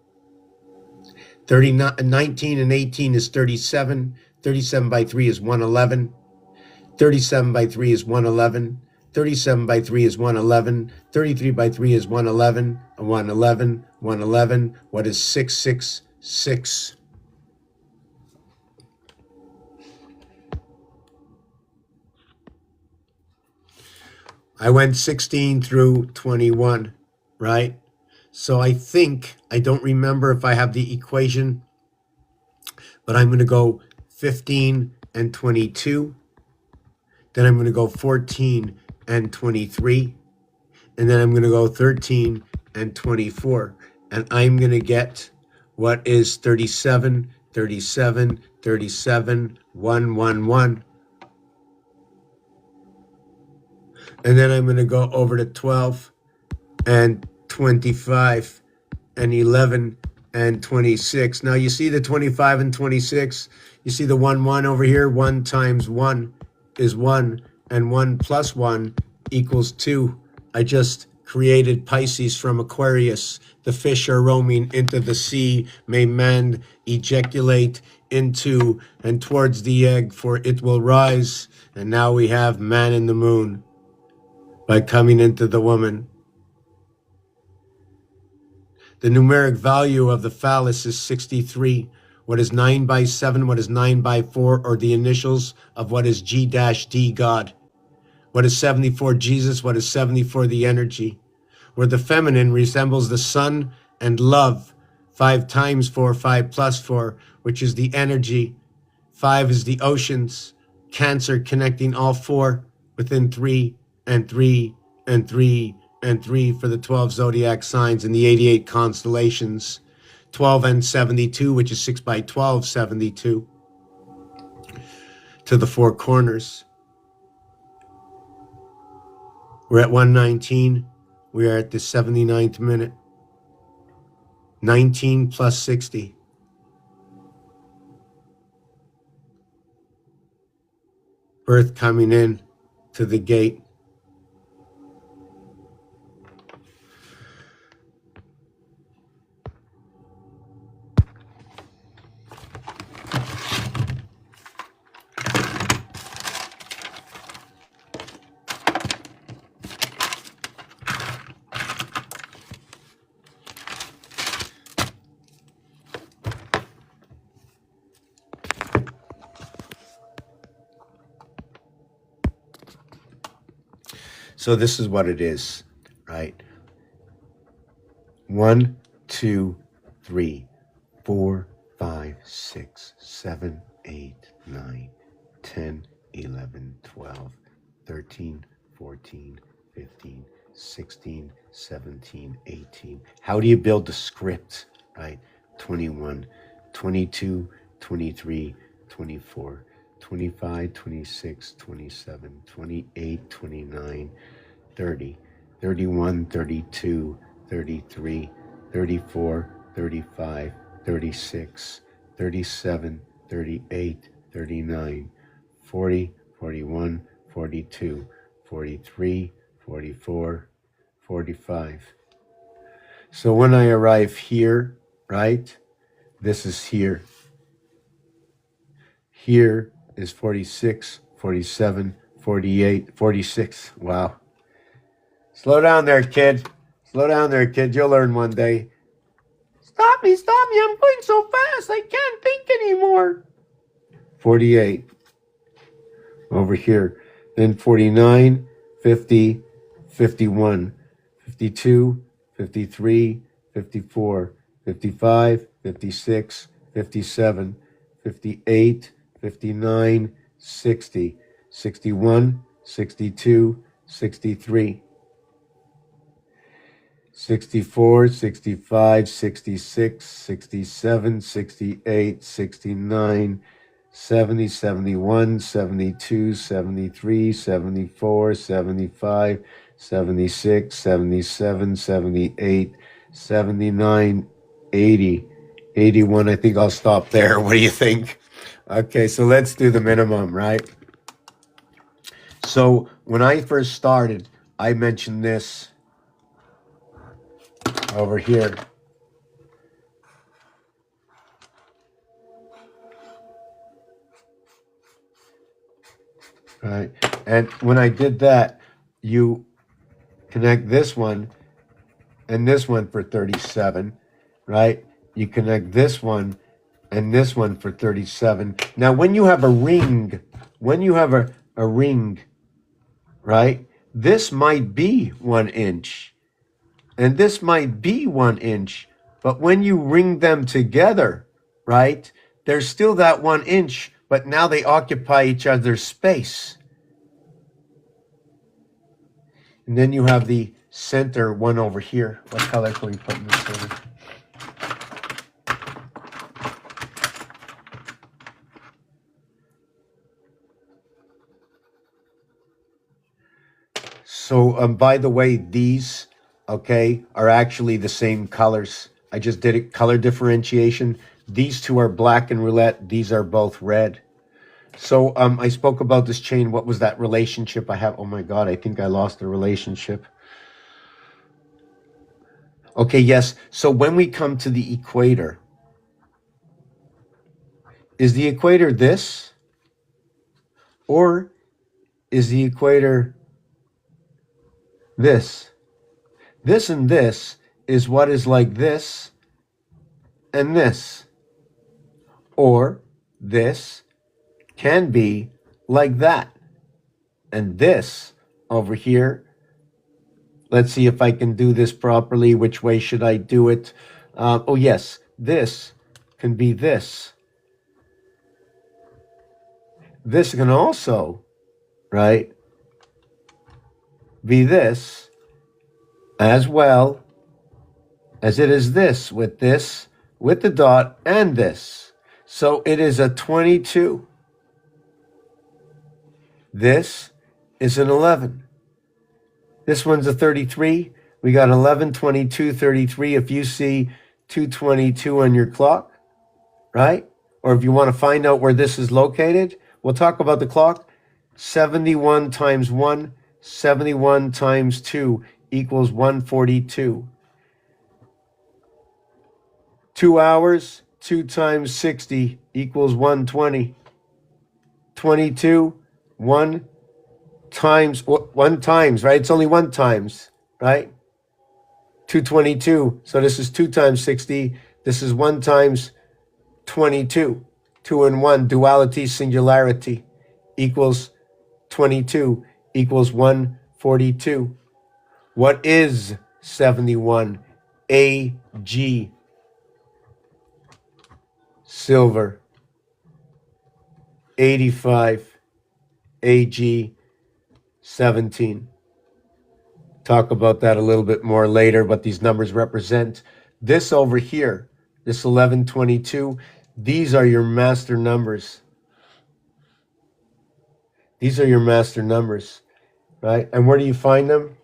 S1: 19 and 18 is 37. 37 by 3 is 111. 37 by 3 is 111. 37 by 3 is 111. 33 by 3 is 111. 111. 111. What is 666? I went 16 through 21, right? So I don't remember if I have the equation, but I'm going to go 15 and 22. Then I'm going to go 14 and 23. And then I'm going to go 13 and 24. And I'm going to get what is 37, 37, 37, 1, 1, 1. And then I'm going to go over to 12 and 25 and 11 and 26. Now you see the 25 and 26. You see the 1, 1 over here. 1 times 1 is 1. And 1 plus 1 equals 2. I just created Pisces from Aquarius. The fish are roaming into the sea. May man ejaculate into and towards the egg, for it will rise. And now we have man in the moon by coming into the woman. The numeric value of the phallus is 63. What is 9 by 7? What is 9 by 4? Or the initials of what is G-D, God? What is 74, Jesus? What is 74, the energy? Where the feminine resembles the sun and love. 5 times 4, 5 plus 4, which is the energy. 5 is the oceans. Cancer connecting all 4 within 3 and 3 and 3 and 3 for the 12 zodiac signs and the 88 constellations. 12 and 72, which is 6 by 12, 72 to the 4 corners. We're at 119. We are at the 79th minute. 19 plus 60. Birth coming in to the gate. So this is what it is, right? 1, 2, 3, 4, 5, 6, 7, 8, 9, 10, 11, 12, 13, 14, 15, 16, 17, 18. How do you build the script, right? 21, 22, 23, 24, 25, 26, 27, 28, 29, 30, 31, 32, 33, 34, 35, 36, 37, 38, 39, 40, 41, 42, 43, 44, 45. So when I arrive here, right, this is here. Here is 46, 47, 48, 46. Wow. Slow down there, kid. Slow down there, kid. You'll learn one day. Stop me, I'm going so fast. I can't think anymore. 48. Over here. Then 49, 50, 51, 52, 53, 54, 55, 56, 57, 58, 59, 60, 61, 62, 63. 64, 65, 66, 67, 68, 69, 70, 71, 72, 73, 74, 75, 76, 77, 78, 79, 80, 81. I think I'll stop there. What do you think? Okay, so let's do the minimum, right? So when I first started, I mentioned this over here. Right. And when I did that, you connect this one and this one for 37, right? You connect this one and this one for 37. Now, when you have a ring, a ring, right? This might be 1 inch. And this might be 1 inch, but when you ring them together, right, there's still that 1 inch, but now they occupy each other's space. And then you have the center one over here. What color can we put in the center? So, by the way, these, okay, are actually the same colors. I just did a color differentiation. These two are black and roulette. These are both red. So I spoke about this chain. What was that relationship I have? Oh my God, I think I lost the relationship. Okay, yes. So when we come to the equator, is the equator this? Or is the equator this? This and this is what is like this and this. Or this can be like that. And this over here, let's see if I can do this properly. Which way should I do it? Oh, yes, this can be this. This can also, right, be this as well as it is this with the dot and this. So it is a 22. This is an 11. This one's a 33. We got 11, 22, 33. If you see 222 on your clock, right? Or if you want to find out where this is located, we'll talk about the clock. 71 times 1, 71 times 2 equals 142. 2 hours, 2 times 60 equals 120. 22, 1 times, right? It's only 1 times, right? 222. So this is 2 times 60. This is 1 times 22. 2 and 1, duality, singularity, equals 22, equals 1 42. What is 71? AG. Silver. 85. AG. 17. Talk about that a little bit more later, what these numbers represent. This over here, this 1122, these are your master numbers. These are your master numbers, right? And where do you find them?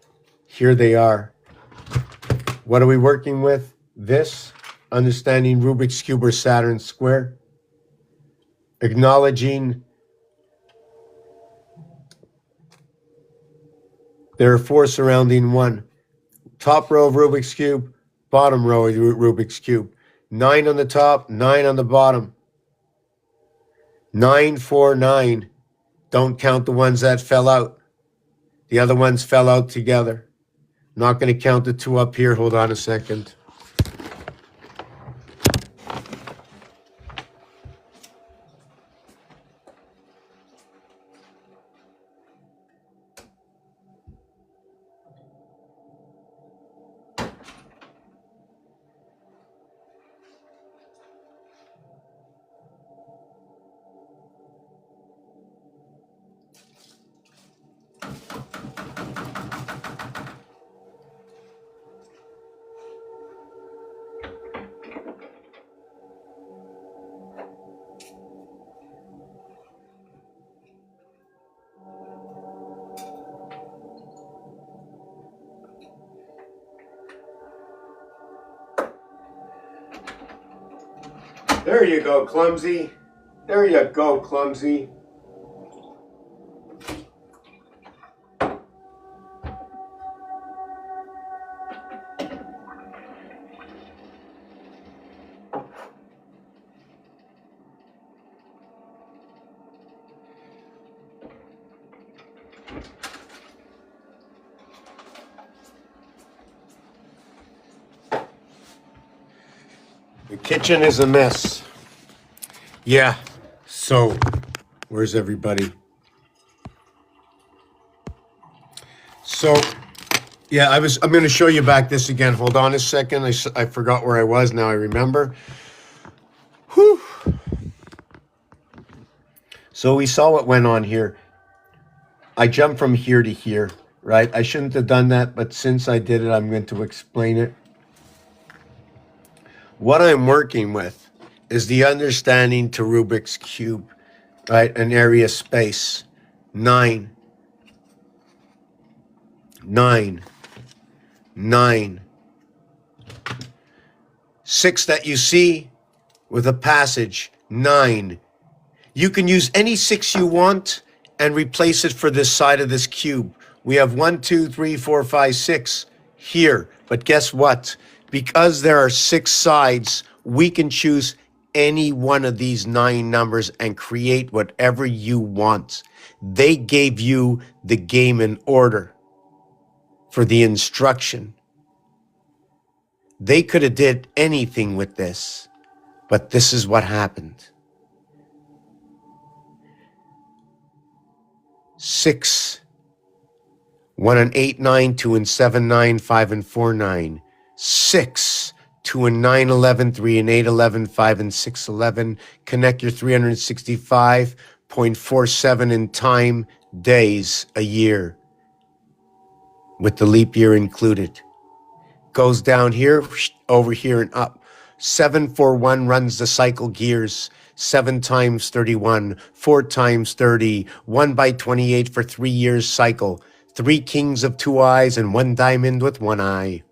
S1: Here they are. What are we working with? This, understanding Rubik's Cube or Saturn Square, acknowledging there are four surrounding one. Top row of Rubik's Cube, bottom row of Rubik's Cube. 9 on the top, 9 on the bottom. 9, 4, 9. Don't count the ones that fell out. The other ones fell out together. Not going to count the 2 up here. Hold on a second. There you go, clumsy. There you go, clumsy. The kitchen is a mess. Yeah, so where's everybody? So, yeah, I'm going to show you back this again. Hold on a second. I forgot where I was. Now I remember. Whew. So we saw what went on here. I jumped from here to here, right? I shouldn't have done that, but since I did it, I'm going to explain it. What I'm working with is the understanding to Rubik's Cube, right? An area space. 9, 9, 9. 6 that you see with a passage. 9. You can use any 6 you want and replace it for this side of this cube. We have 1, 2, 3, 4, 5, 6 here. But guess what? Because there are 6 sides, we can choose any one of these 9 numbers and create whatever you want. They gave you the game in order for the instruction. They could have did anything with this, but this is what happened. 6, 1 and 8, 9, 2 and 7, 9, 5 and 4, 9. 6, 2 and 9, 11, 3 and 8, 11, 5 and 6, 11. Connect your 365.47 in time, days, a year, with the leap year included. Goes down here, over here and up. 741 runs the cycle gears. 7 times 31, 4 times 30, 1 by 28 for 3 years cycle. 3 kings of 2 eyes and 1 diamond with 1 eye.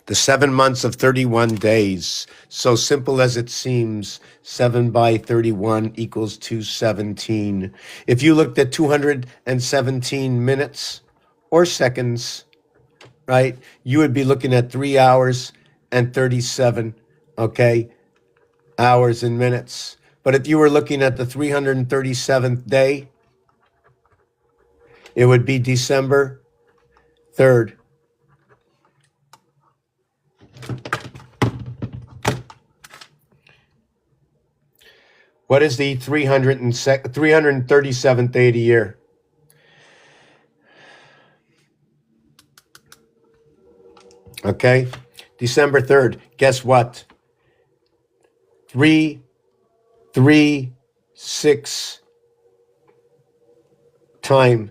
S1: The 7 months of 31 days. So simple as it seems, 7 by 31 equals 217. If you looked at 217 minutes or seconds, right, you would be looking at 3 hours and 37, okay, hours and minutes. But if you were looking at the 337th day, it would be December 3rd. What is the 337th day of the year? Okay? December 3rd, guess what? 3, 3, 6 time.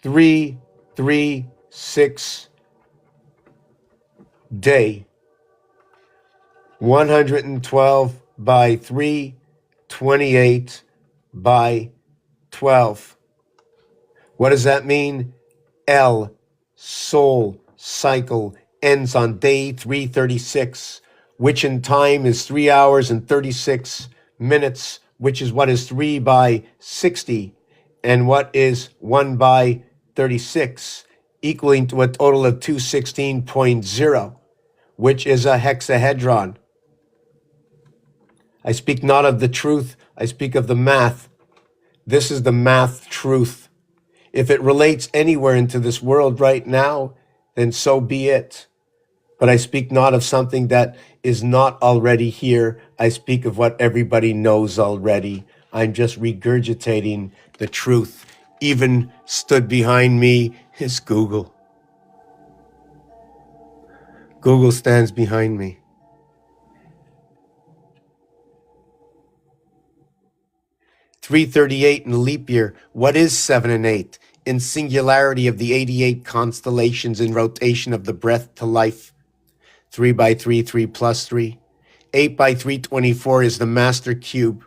S1: 3, 3, 6 day. 112 by 3, 28 by 12. What does that mean? L, soul cycle, ends on day 336, which in time is 3 hours and 36 minutes, which is what is 3 by 60, and what is 1 by 36, equaling to a total of 216.0, which is a hexahedron. I speak not of the truth, I speak of the math. This is the math truth. If it relates anywhere into this world right now, then so be it. But I speak not of something that is not already here. I speak of what everybody knows already. I'm just regurgitating the truth. Even stood behind me is Google. Google stands behind me. 338 in a leap year. What is 7 and 8? In singularity of the 88 constellations in rotation of the breath to life. 3 by 3, 3 plus 3. 8 by 324 is the master cube.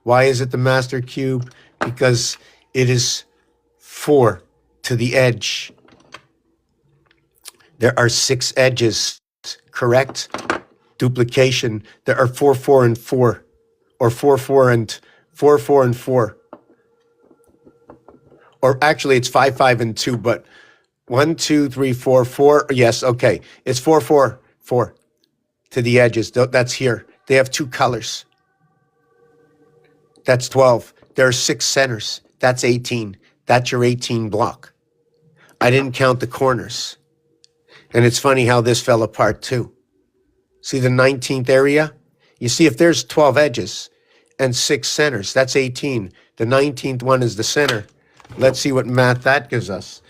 S1: Why is it the master cube? Because it is 4 to the edge. There are 6 edges, correct? Duplication. There are 4, 4, and 4. Or 4, 4, and 4, 4, and 4. Or actually, it's 5, 5, and 2, but 1, 2, 3, 4, 4. Yes, okay. It's 4, 4, 4 to the edges. That's here. They have 2 colors. That's 12. There are 6 centers. That's 18. That's your 18 block. I didn't count the corners. And it's funny how this fell apart too. See the 19th area? You see, if there's 12 edges and 6 centers, that's 18. The 19th one is the center. Let's see what math that gives us.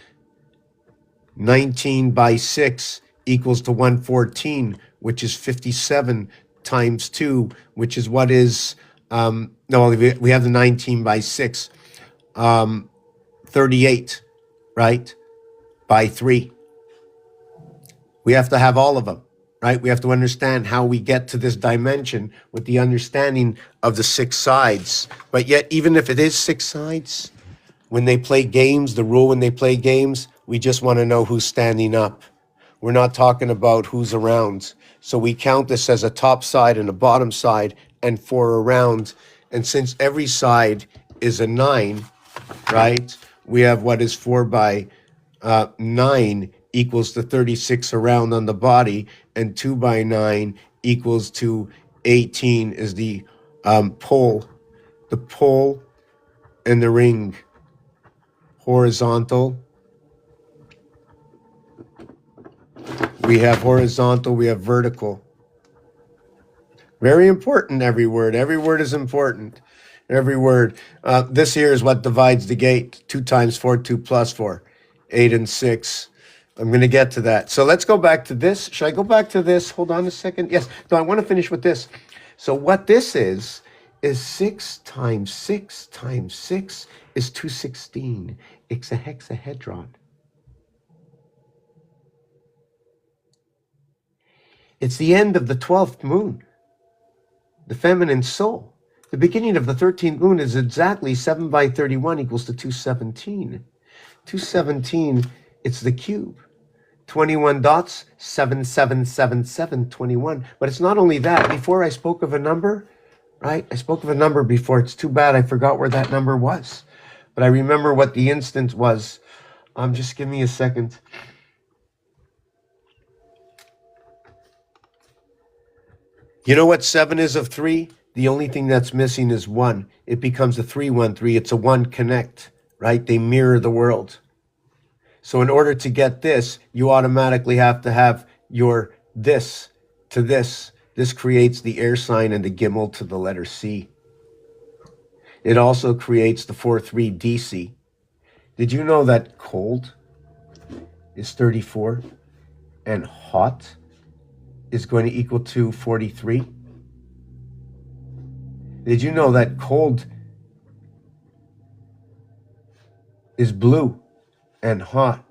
S1: 19 by 6 equals to 114, which is 57 times 2, which is what is, no, we have the 19 by 6, 38, right, by 3. We have to have all of them, right? We have to understand how we get to this dimension with the understanding of the 6 sides. But yet, even if it is 6 sides, when they play games, the rule when they play games, we just want to know who's standing up. We're not talking about who's around. So we count this as a top side and a bottom side and 4 around. And since every side is a 9, right, we have what is 4 by 9 equals to 36 around on the body, and 2 by 9 equals to 18 is the pole and the ring. Horizontal. We have horizontal, we have vertical. Very important, every word. Every word is important. Every word. This here is what divides the gate. 2 times 4, 2 plus 4. 8 and 6. I'm going to get to that. So let's go back to this. Should I go back to this? Hold on a second. Yes. No, I want to finish with this. So what this is 6 times 6 times 6 is 216. It's a hexahedron. It's the end of the 12th moon, the feminine soul. The beginning of the 13th moon is exactly 7 by 31 equals to 217. 217, it's the cube. 21 dots, 7, 7, 7, 7, 21. But it's not only that. Before I spoke of a number, right? I spoke of a number before. It's too bad I forgot where that number was. But I remember what the instant was. Just give me a second. You know what 7 is of 3? The only thing that's missing is 1. It becomes a 313. It's a 1 connect, right? They mirror the world. So in order to get this, you automatically have to have your this to this. This creates the air sign and the gimel to the letter C. It also creates the 4-3 DC. Did you know that cold is 34, and hot is going to equal to 43. Did you know that cold is blue and hot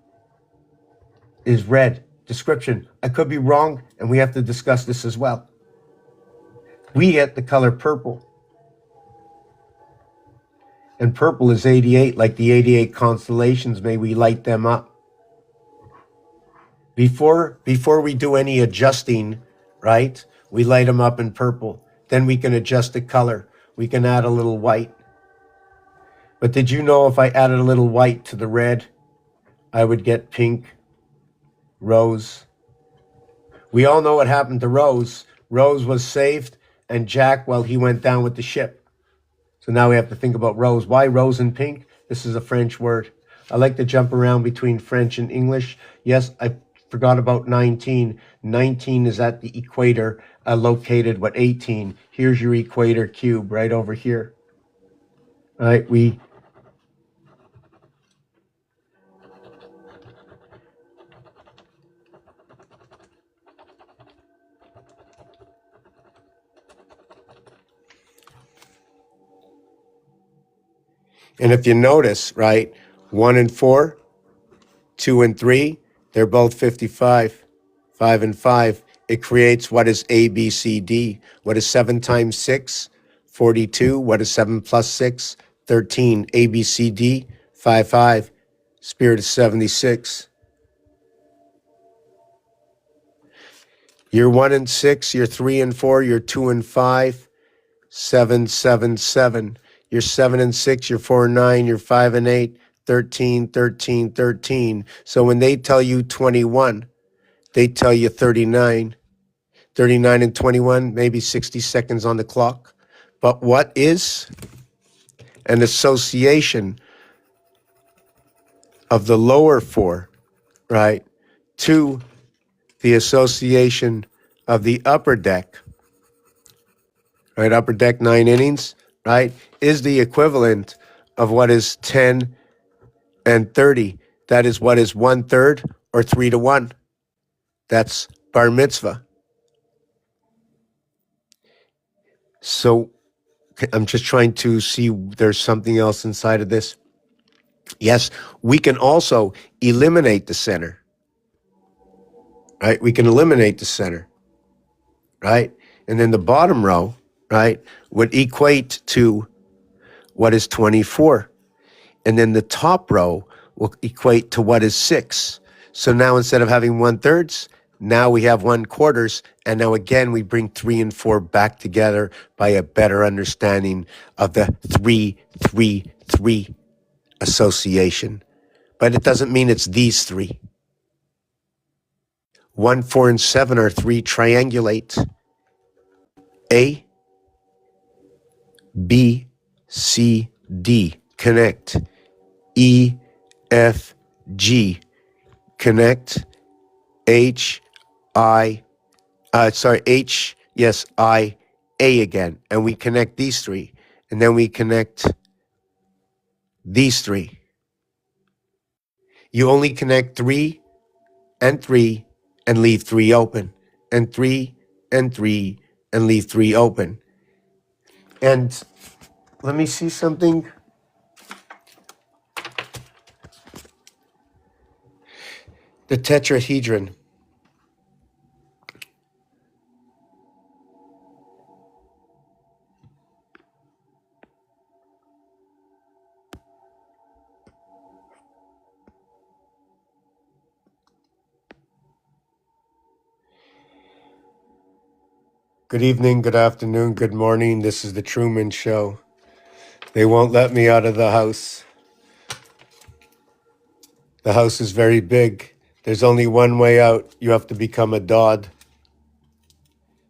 S1: is red? Description. I could be wrong, and we have to discuss this as well. We get the color purple. And purple is 88, like the 88 constellations. May we light them up. Before we do any adjusting, right, we light them up in purple. Then we can adjust the color. We can add a little white. But did you know if I added a little white to the red, I would get pink, rose? We all know what happened to Rose. Rose was saved, and Jack, well, he went down with the ship. So now we have to think about Rose. Why rose and pink? This is a French word. I like to jump around between French and English. Yes, I forgot about 19. 19 is at the equator, located, 18? Here's your equator cube right over here. All right, and if you notice, right, 1 and 4, 2 and 3, they're both 55. 5 and 5. It creates what is A, B, C, D. What is 7 times 6? 42. What is 7 plus 6? 13. A, B, C, D. 5, 5. Spirit is 76. You're 1 and 6. You're 3 and 4. You're 2 and 5. 7, 7, 7. You're 7 and 6. You're 4 and 9. You're 5 and 8. 13, 13, 13. So when they tell you 21, they tell you 39. 39 and 21, maybe 60 seconds on the clock. But what is an association of the lower 4, right, to the association of the upper deck, right, upper deck 9 innings, right, is the equivalent of what is 10 and 30. That is what is 1/3 or 3 to 1. That's bar mitzvah. So I'm just trying to see there's something else inside of this. Yes, we can also eliminate the center, right? We can eliminate the center, right? And then the bottom row, right, would equate to what is 24. And then the top row will equate to what is 6. So now instead of having 1/3, now we have 1/4. And now again, we bring 3 and 4 back together by a better understanding of the 3-3-3 association. But it doesn't mean it's these 3. 1, 4, and 7 are 3 triangulate. A, B, C, D, connect. E, F, G, connect. H, I, yes, I, A again. And we connect these 3. And then we connect these 3. You only connect 3 and 3 and leave 3 open. And 3 and 3 and leave 3 open. And let me see something. The tetrahedron. Good evening, good afternoon, good morning. This is the Truman Show. They won't let me out of the house. The house is very big. There's only one way out. You have to become a Dodd.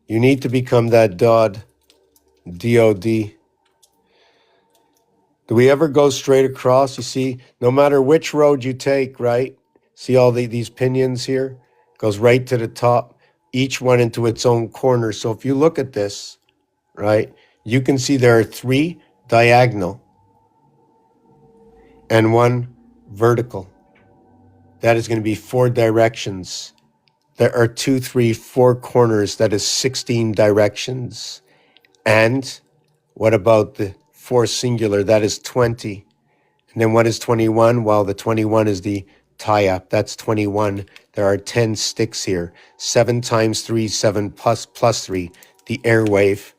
S1: You need to become that Dodd. D-O-D. Do we ever go straight across? You see, no matter which road you take, right? See all these pinions here? Goes right to the top, each one into its own corner. So if you look at this, right, you can see there are 3 diagonal and 1 vertical. That is going to be 4 directions. There are 2, 3, 4 corners. That is 16 directions. And what about the 4 singular? That is 20. And then what is 21? Well, the 21 is the tie-up. That's 21. There are 10 sticks here. 7 times 3, 7 plus 3. The airwave,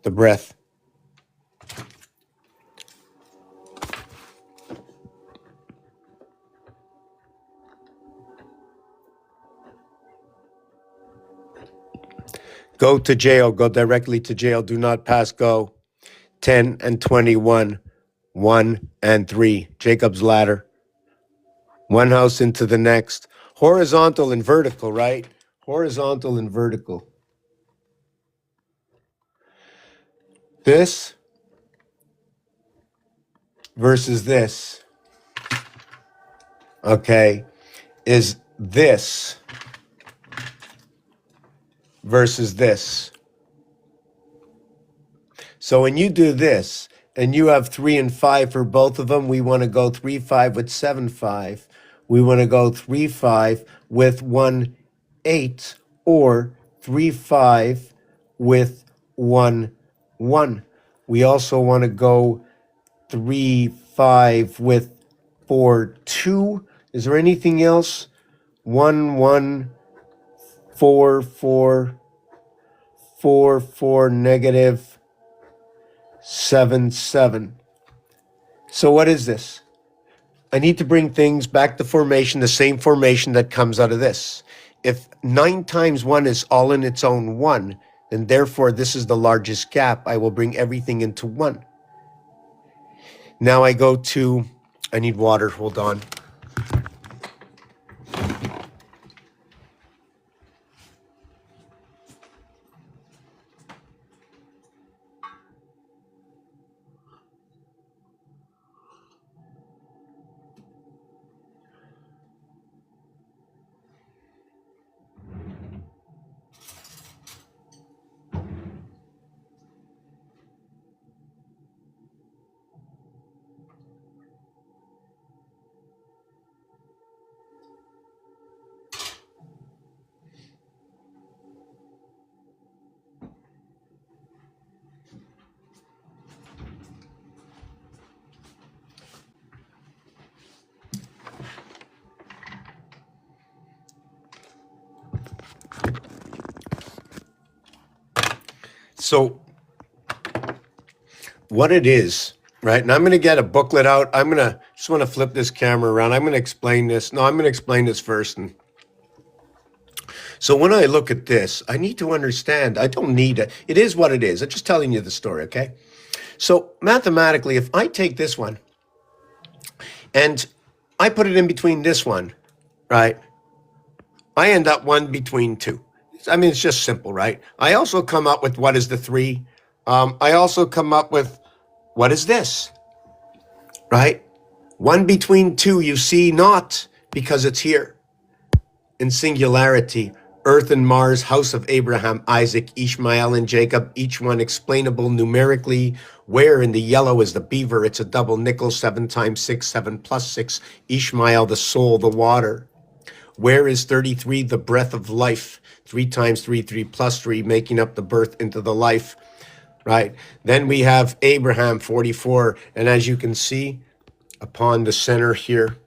S1: the breath. Go to jail. Go directly to jail. Do not pass go. 10 and 21. 1 and 3. Jacob's ladder. One house into the next. Horizontal and vertical, right? Horizontal and vertical. This versus this, okay, is this versus this. So when you do this, and you have 3 and 5 for both of them, we want to go 3, 5 with 7, 5. We want to go 3, 5 with 1, 8, or 3, 5 with 1, 1. We also want to go 3, 5 with 4, 2. Is there anything else? 1, 1, 4, 4, 4, 4, negative 7, 7. So what is this? I need to bring things back to formation, the same formation that comes out of this. If 9 times 1 is all in its own 1, then therefore this is the largest gap. I will bring everything into 1. Now I go to, I need water, hold on. So what it is, right? And I'm going to get a booklet out. I'm going to just want to flip this camera around. I'm going to explain this. No, I'm going to explain this first. And so when I look at this, I need to understand. I don't need it. It is what it is. I'm just telling you the story, okay? So mathematically, if I take this one and I put it in between this one, right? I end up 1 between 2. I mean, it's just simple, right? I also come up with what is the 3. I also come up with what is this, right? 1 between 2, you see not because it's here. In singularity, Earth and Mars, house of Abraham, Isaac, Ishmael, and Jacob, each one explainable numerically. Where in the yellow is the beaver? It's a double nickel, 7 times 6, 7 plus 6. Ishmael, the soul, the water. Where is 33, the breath of life? 3 times 3, 3 plus 3, making up the birth into the life, right? Then we have Abraham, 44. And as you can see, upon the center here,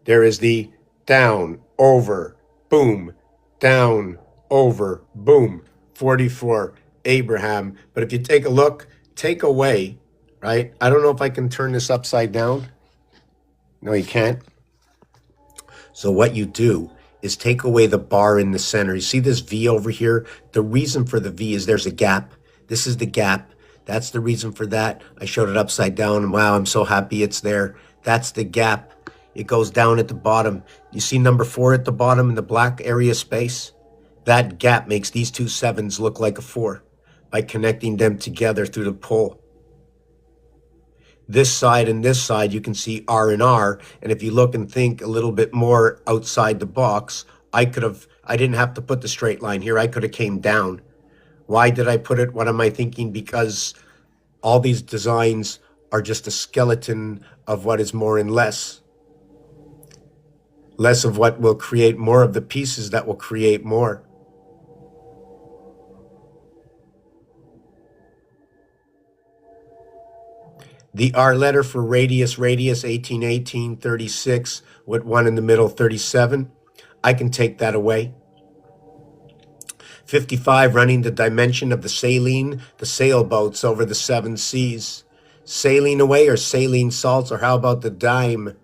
S1: there is the down, over, boom, down, over, boom, 44, Abraham. But if you take a look, take away, right? I don't know if I can turn this upside down. No, you can't. So what you do is take away the bar in the center. You see this V over here? The reason for the V is there's a gap. This is the gap. That's the reason for that. I showed it upside down, and wow, I'm so happy it's there. That's the gap. It goes down at the bottom. You see number 4 at the bottom in the black area space? That gap makes these 2 7s look like a 4 by connecting them together through the pull. This side and this side, you can see R and R. And if you look and think a little bit more outside the box, I didn't have to put the straight line here. I could have came down. Why did I put it? What am I thinking? Because all these designs are just a skeleton of what is more and less. Less of what will create more of the pieces that will create more. The R letter for radius, 18, 18, 36, with 1 in the middle, 37. I can take that away. 55, running the dimension of the saline, the sailboats over the 7 seas. Sailing away, or saline salts, or how about the dime?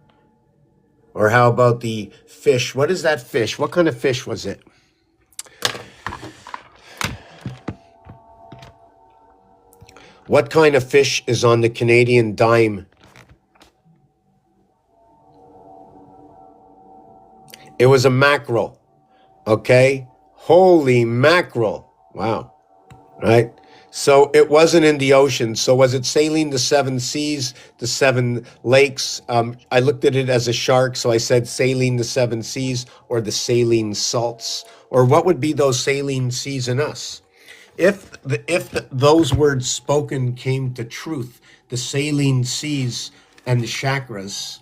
S1: Or how about the fish? What is that fish? What kind of fish was it? What kind of fish is on the Canadian dime? It was a mackerel. Okay? Holy mackerel. Wow. Right? So it wasn't in the ocean. So was it sailing the 7 seas, the 7 lakes? I looked at it as a shark, so I said sailing the 7 seas, or the saline salts. Or what would be those saline seas in us? If those words spoken came to truth, the saline seas and the chakras,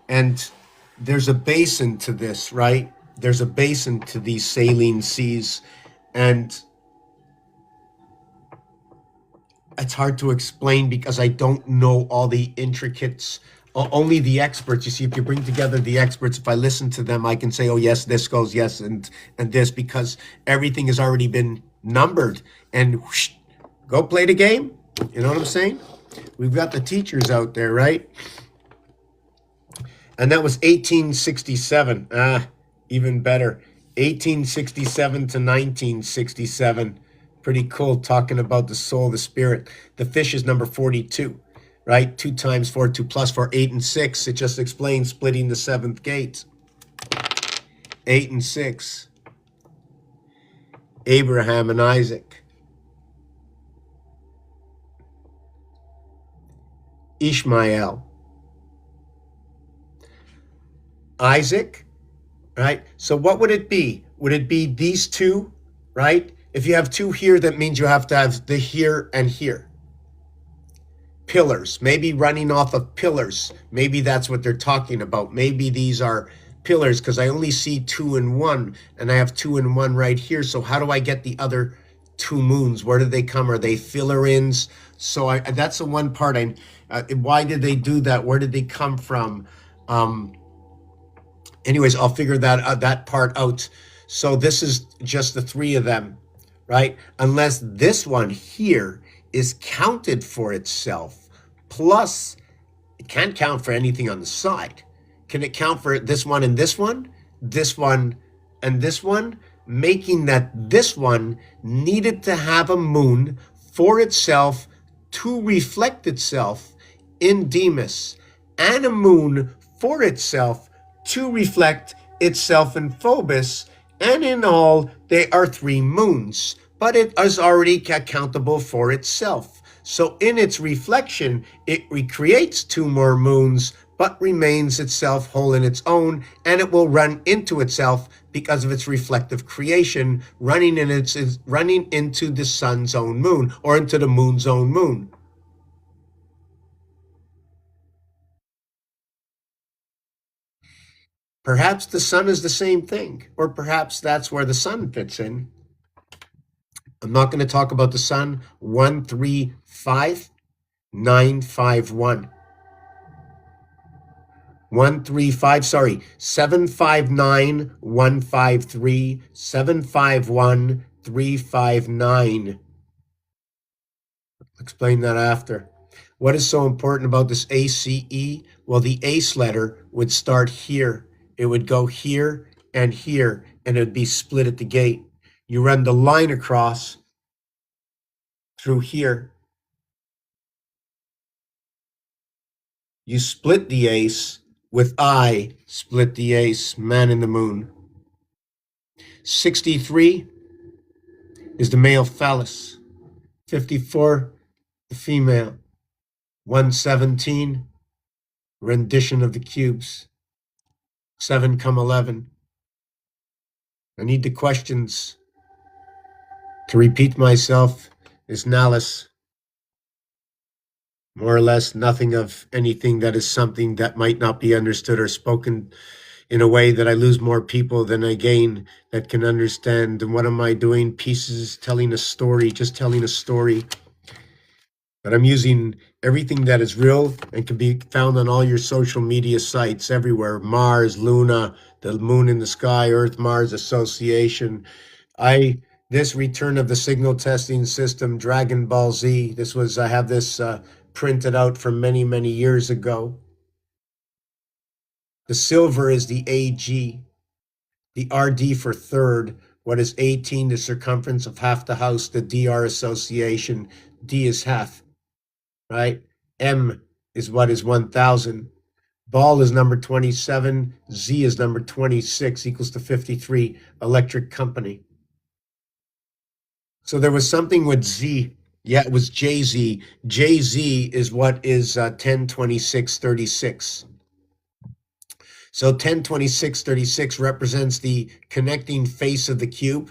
S1: and there's a basin to this, right? There's a basin to these saline seas, and it's hard to explain because I don't know all the intricates. Only the experts. You see, if you bring together the experts, if I listen to them, I can say, oh, yes, this goes, yes, and this, because everything has already been numbered. And whoosh, go play the game. You know what I'm saying? We've got the teachers out there, right? And that was 1867. Even better. 1867 to 1967. Pretty cool, talking about the soul, the spirit. The fish is number 42, right? 2 times 4, 2 plus 4, 8 and 6. It just explains splitting the 7th gate. 8 and 6. Abraham and Isaac. Ishmael. Isaac, right? So what would it be? Would it be these two, right? If you have 2 here, that means you have to have the here and here. Pillars, maybe running off of pillars. Maybe that's what they're talking about. Maybe these are pillars, because I only see 2 and 1, and I have 2 and 1 right here. So how do I get the other 2 moons? Where did they come? Are they filler-ins? So that's the one part. Why did they do that? Where did they come from? Anyways, I'll figure that part out. So this is just the 3 of them, right? Unless this one here is counted for itself, plus it can't count for anything on the side. Can it count for this one and this one and this one, making that this one needed to have a moon for itself to reflect itself in Demas, and a moon for itself to reflect itself in Phobos, and in all they are 3 moons, but it is already accountable for itself. So in its reflection, it recreates 2 more moons, but remains itself whole in its own, and it will run into itself because of its reflective creation, running into the sun's own moon, or into the moon's own moon. Perhaps the sun is the same thing, or perhaps that's where the sun fits in. I'm not going to talk about the sun. 135951. 759153 751359. Explain that after. What is so important about this ACE? Well, the ACE letter would start here. It would go here, and it would be split at the gate. You run the line across through here. You split the ace with I, split the ace, man in the moon. 63 is the male phallus. 54, the female. 117, rendition of the cubes. 7 come 11. I need the questions. To repeat myself is Nallis. More or less nothing of anything that is something that might not be understood or spoken in a way that I lose more people than I gain that can understand. And what am I doing? Pieces, telling a story, just telling a story. But I'm using everything that is real and can be found on all your social media sites everywhere. Mars, Luna, the moon in the sky, Earth Mars Association. I this return of the signal testing system, Dragon Ball Z. I have this printed out from many, many years ago. The silver is the AG, the RD for third. What is 18? The circumference of half the house, the DR association. D is half, right? M is what is 1000. Ball is number 27. Z is number 26, equals to 53. Electric company. So there was something with Z. Yeah, it was JZ. JZ is what is 102636. So 102636 represents the connecting face of the cube.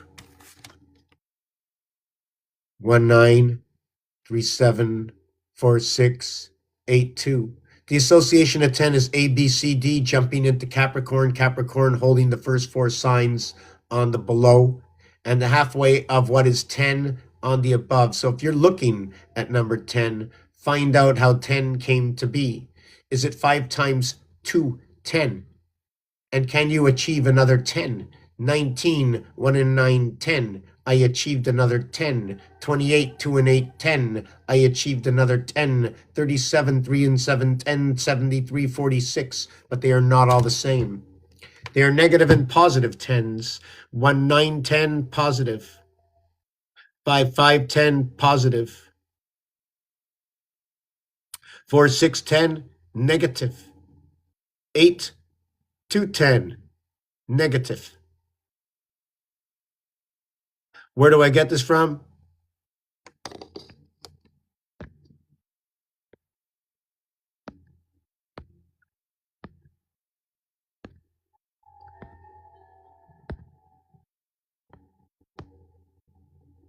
S1: 19374682. The association of 10 is ABCD, jumping into Capricorn, Capricorn holding the first four signs on the below, and the halfway of what is 10 on the above. So if you're looking at number 10, find out how 10 came to be. Is it 5 times 2, 10? And can you achieve another 10? 19, 1 and 9, 10. I achieved another 10. 28, 2 and 8, 10. I achieved another 10. 37, 3 and 7, 10. 73, 46. But they are not all the same. They are negative and positive 10s. 1, 9, 10, positive. 5, 5, 10, positive. 4, 6, 10, negative. 8, 2, 10, negative. Where do I get this from?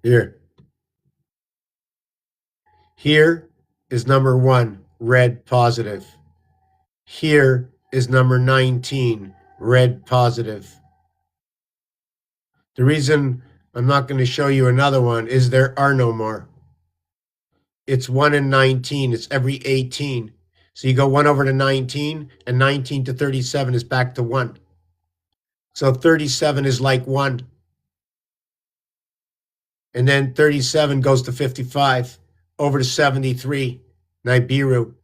S1: Here. Here is number 1, red positive. Here is number 19, red positive. The reason I'm not going to show you another one is there are no more. It's 1 and 19. It's every 18. So you go 1 over to 19, and 19 to 37 is back to 1. So 37 is like 1. And then 37 goes to 55, over to 73, Nibiru,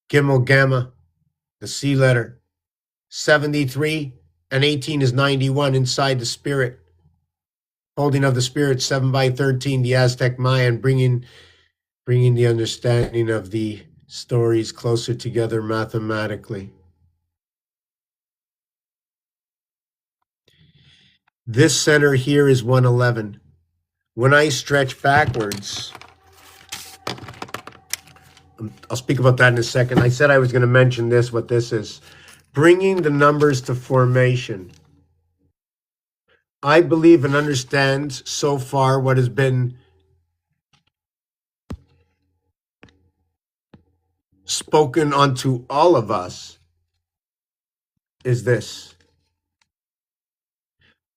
S1: Gimel Gamma, the C letter. 73 and 18 is 91 inside the spirit. Holding of the spirit, 7 by 13, the Aztec Mayan, bringing the understanding of the stories closer together mathematically. This center here is 111. When I stretch backwards, I'll speak about that in a second. I said I was going to mention this, what this is. Bringing the numbers to formation. I believe and understand so far what has been spoken unto all of us is this.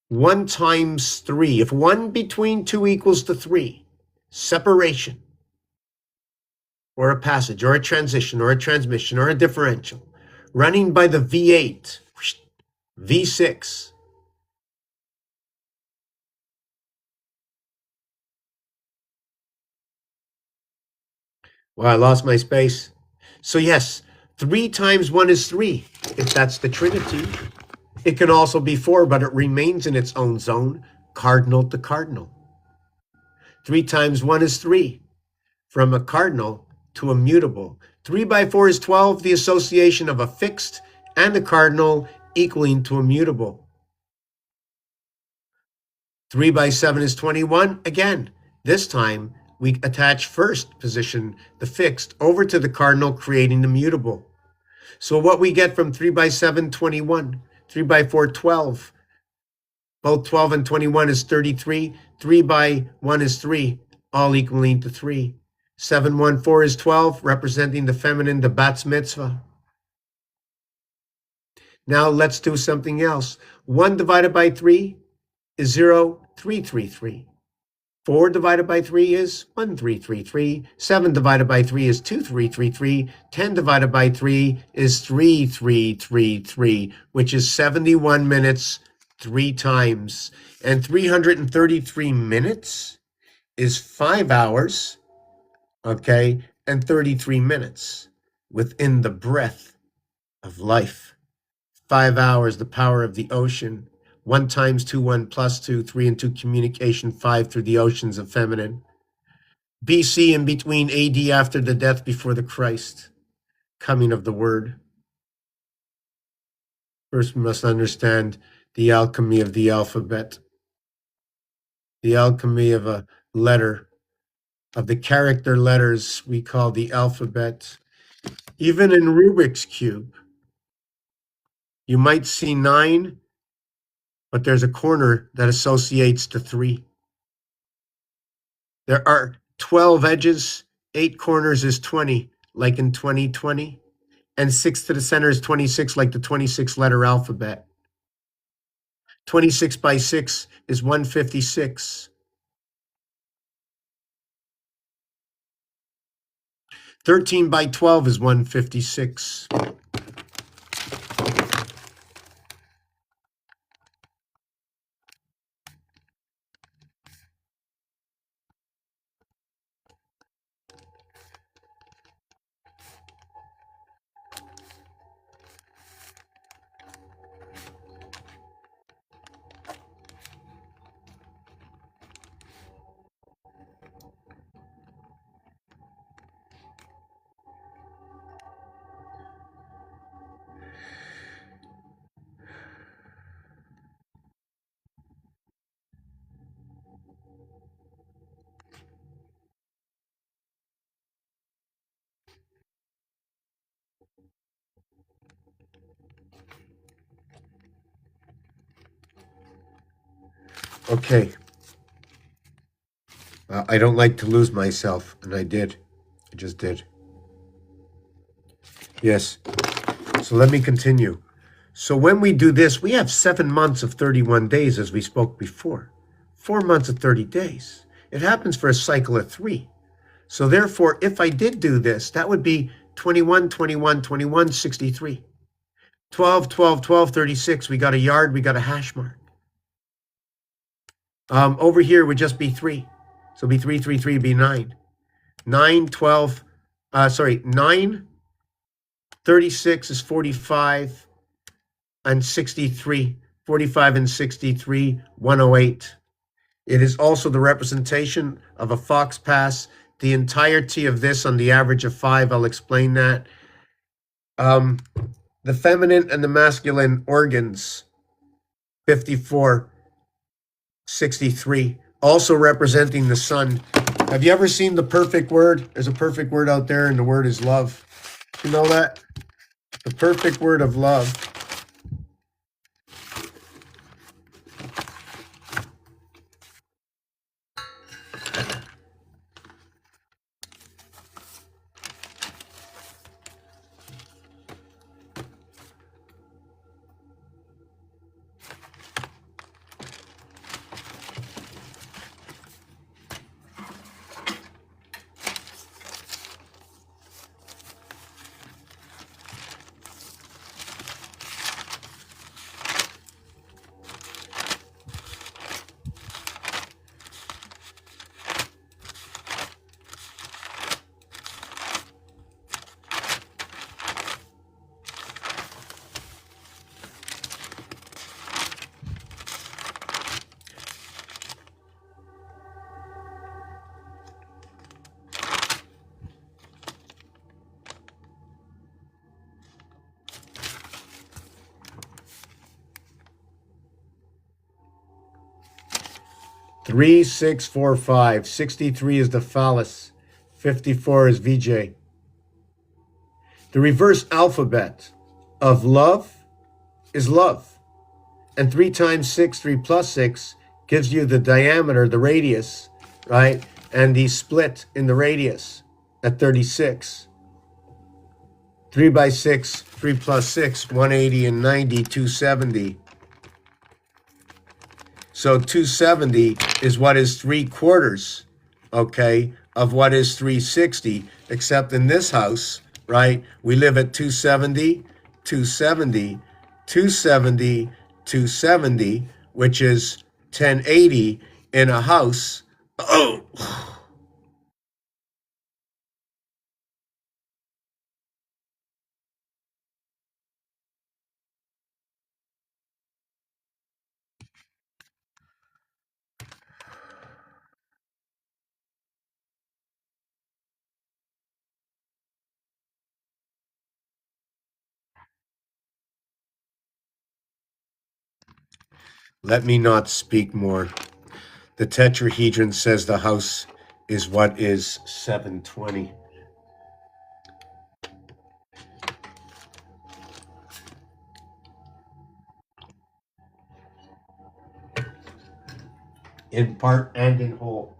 S1: 1 times 3. If 1 between 2 equals to 3, separation, or a passage, or a transition, or a transmission, or a differential, running by the V8, V6, well, I lost my space. So yes, 3 times 1 is 3, if that's the trinity. It can also be 4, but it remains in its own zone, cardinal to cardinal. 3 times 1 is 3, from a cardinal to a mutable. 3 by 4 is 12, the association of a fixed and a cardinal equaling to a mutable. 3 by 7 is 21. Again, this time we attach first position, the fixed, over to the cardinal, creating the mutable. So what we get from 3 by 7, 21. 3 by 4, 12. Both 12 and 21 is 33. 3 by 1 is 3, all equaling to 3. 714 is 12, representing the feminine, the Bats Mitzvah. Now let's do something else. 1 divided by 3 is 0, 333. 4 divided by 3 is 1333. 7 divided by 3 is 2333. 10 divided by 3 is 3333, which is 71 minutes 3 times. And 333 minutes is 5 hours, okay, and 33 minutes within the breath of life. 5 hours, the power of the ocean. 1 times 2, 1 plus 2, 3 and 2 communication, 5 through the oceans of feminine. BC in between, AD after the death before the Christ, coming of the word. First, we must understand the alchemy of the alphabet, the alchemy of a letter, of the character letters we call the alphabet. Even in Rubik's Cube, you might see 9, but there's a corner that associates to 3. There are 12 edges, 8 corners is 20, like in 2020, and 6 to the center is 26, like the 26-letter alphabet. 26 by 6 is 156. 13 by 12 is 156. Okay. I don't like to lose myself, and I did. I just did. Yes. So let me continue. So when we do this, we have 7 months of 31 days, as we spoke before. 4 months of 30 days. It happens for a cycle of 3. So therefore, if I did do this, that would be 21, 21, 21, 63. 12, 12, 12, 36. We got a yard, we got a hash mark. Over here would just be 3. So it'd be 3, 3, 3, be 9. 9, 12, 9, 36 is 45 and 63. 45 and 63, 108. It is also the representation of a fox pass. The entirety of this on the average of 5, I'll explain that. The feminine and the masculine organs, 54, 63, also representing the sun. Have you ever seen the perfect word? There's a perfect word out there, and the word is love. You know that? The perfect word of love. Three, 6, 4, 5. 63 is the phallus. 54 is VJ. The reverse alphabet of love is love. And 3 times 6, 3 plus 6, gives you the diameter, the radius, right? And the split in the radius. at 36. 3 by 6, 3 plus 6, 180 and 90, 270. So 270 is what is 3/4, okay, of what is 360, except in this house, right, we live at 270, 270, 270, 270, which is 1080 in a house. Oh, let me not speak more. The tetrahedron says the house is what is 720. In part and in whole.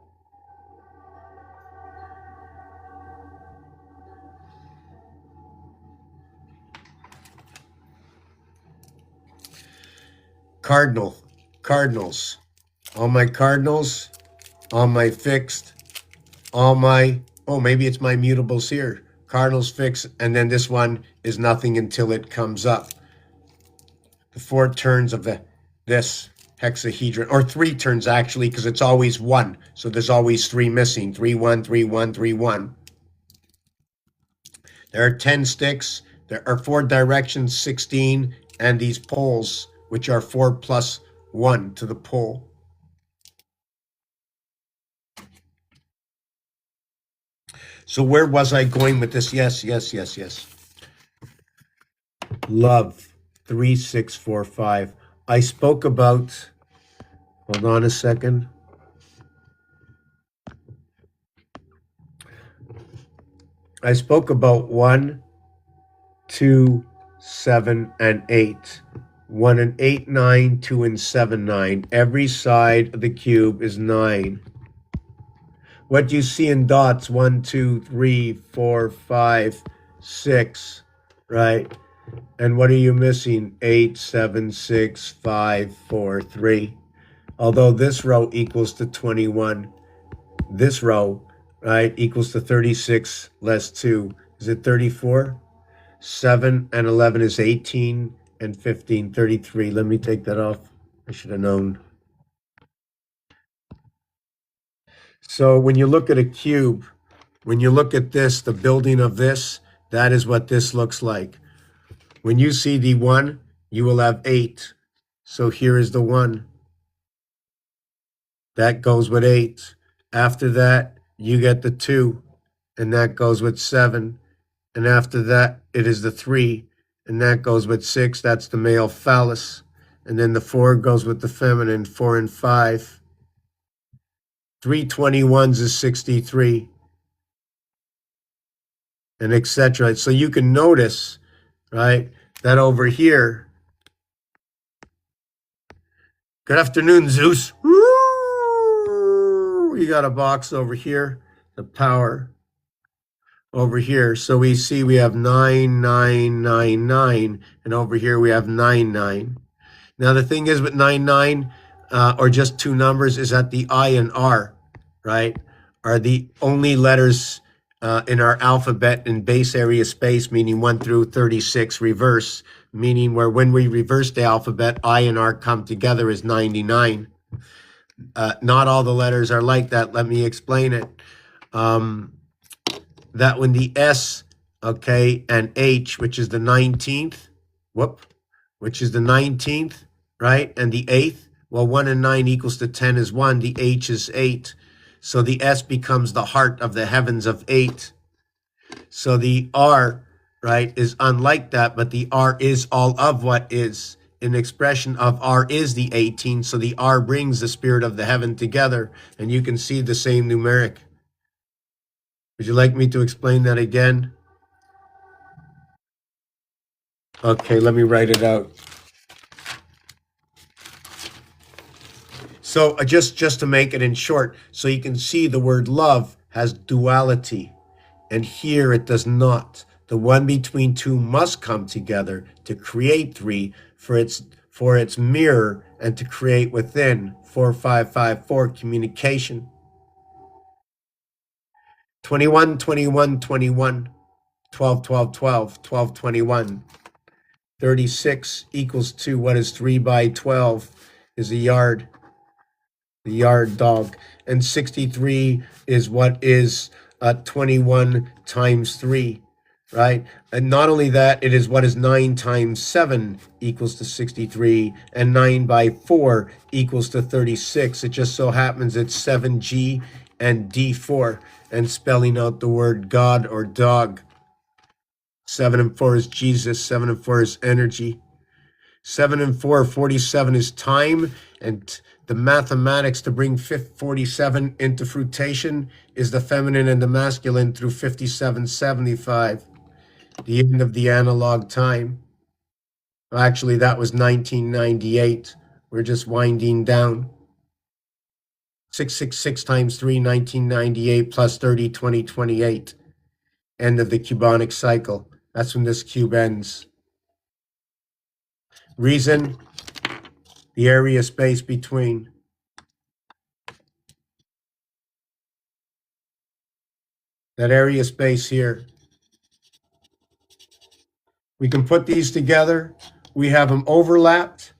S1: Cardinals. All my cardinals, all my fixed, all my, oh, maybe it's my mutables here. Cardinals fixed, and then this one is nothing until it comes up. The 4 turns of this hexahedron, or 3 turns actually, because it's always 1. So there's always 3 missing. 3, 1, 3, 1, 3, 1. There are 10 sticks. There are 4 directions, 16, and these poles, which are 4 plus 1 to the pole. So where was I going with this? Yes. Love, 3645. I spoke about, hold on a second. I spoke about 1, 2, 7, and 8. 1 and 8, 9, 2 and 7, 9. Every side of the cube is 9. What do you see in dots? 1, 2, 3, 4, 5, 6, right? And what are you missing? 8, 7, 6, 5, 4, 3. Although this row equals to 21, this row, right, equals to 36 less 2. Is it 34? 7 and 11 is 18 and 15, 33. Let me take that off. I should have known. So when you look at a cube, when you look at this, the building of this, that is what this looks like. When you see the 1, you will have 8. So here is the 1. That goes with 8. After that, you get the 2, and that goes with 7. And after that, it is the 3, and that goes with 6. That's the male phallus. And then the 4 goes with the feminine, 4 and 5. 3 21s is 63, and etc. So you can notice, right, that over here, good afternoon, Zeus. Woo! We got a box over here, the power over here. So we see we have 9, 9, 9, 9, and over here we have 9, 9. Now the thing is with 9, 9, or just 2 numbers, is that the I and R, right, are the only letters in our alphabet in base area space, meaning 1 through 36 reverse, meaning where when we reverse the alphabet, I and R come together is 99. Not all the letters are like that. Let me explain it. That when the S, okay, and H, which is the 19th, which is the 19th, right, and the 8th, well, 1 and 9 equals to 10 is 1, the H is 8. So the S becomes the heart of the heavens of 8. So the R, right, is unlike that, but the R is all of what is. An expression of R is the 18, so the R brings the spirit of the heaven together, and you can see the same numeric. Would you like me to explain that again? Okay, let me write it out. So just to make it in short, so you can see the word love has duality. And here it does not. The one between two must come together to create 3 for its mirror and to create within 4554 communication. 21, 21, 21, 12, 12, 12, 12, 21. 36 equals to what is 3 by 12 is a yard, the yard dog. And 63 is what is 21 times 3, right? And not only that, it is what is 9 times 7 equals to 63, and 9 by 4 equals to 36. It just so happens it's 7G and D4, and spelling out the word God or dog. 7 and 4 is Jesus, 7 and 4 is energy. 7 and 4, 47 is time, and the mathematics to bring 47 into fruition is the feminine and the masculine through 5775, the end of the analog time. Well, actually, that was 1998. We're just winding down. 666 times 3, 1998, plus 30, 2028. End of the cubonic cycle. That's when this cube ends. Reason, the area space between. That area space here. We can put these together. We have them overlapped,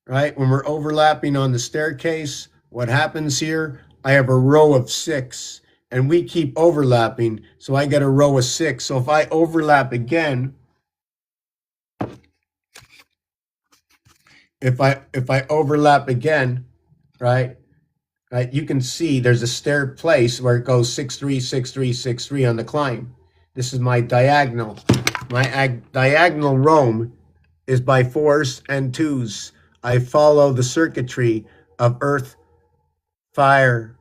S1: right? When we're overlapping on the staircase, what happens here? I have a row of 6, and we keep overlapping, so I get a row of 6. So if I overlap again, if I overlap again, right? Right, you can see there's a stair place where it goes 6 3 6 3 6 3 on the climb. This is my diagonal. My diagonal roam is by 4s and 2s. I follow the circuitry of earth, fire,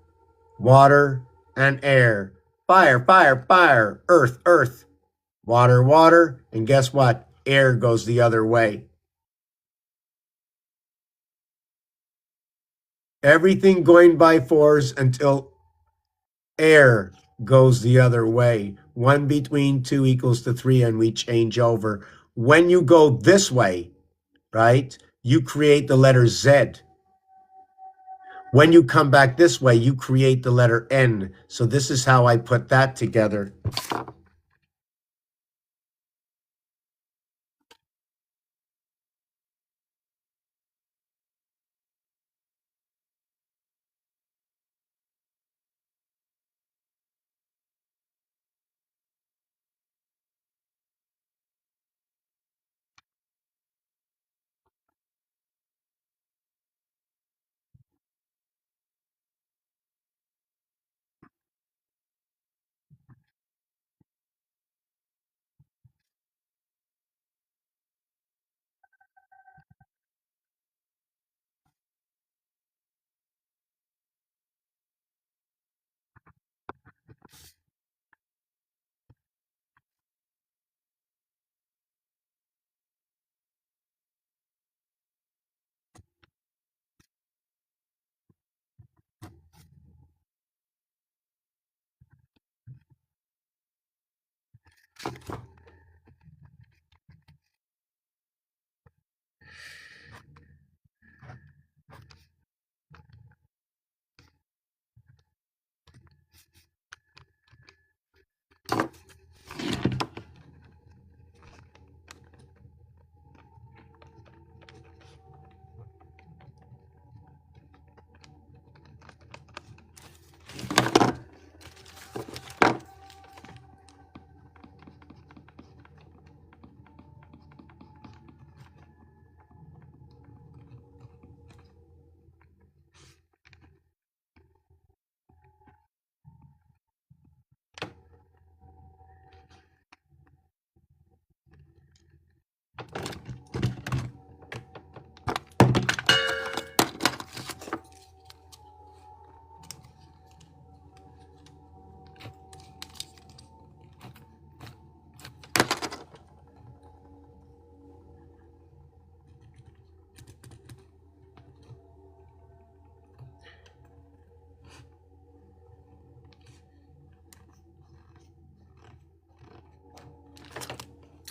S1: water, and air. Fire, fire, fire, earth, earth, water, water, and guess what? Air goes the other way. Everything going by 4s until air goes the other way. 1 between 2 equals to 3, and we change over. When you go this way, right, you create the letter Z. When you come back this way, you create the letter N. So this is how I put that together.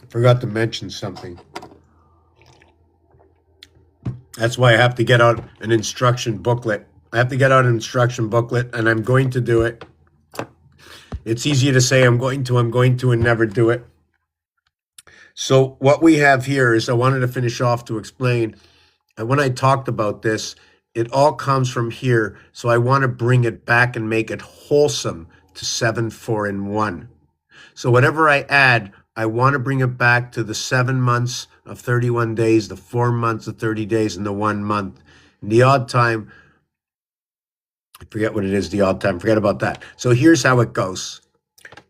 S1: Forgot to mention something. That's why I have to get out an instruction booklet. I have to get out an instruction booklet, and I'm going to do it. It's easy to say I'm going to, and never do it. So what we have here is I wanted to finish off to explain. And when I talked about this, it all comes from here. So I want to bring it back and make it wholesome to 7, 4, and 1. So whatever I add, I want to bring it back to the 7 months of 31 days, the 4 months of 30 days, and the 1 month. And the odd time, I forget what it is, the odd time, forget about that. So here's how it goes.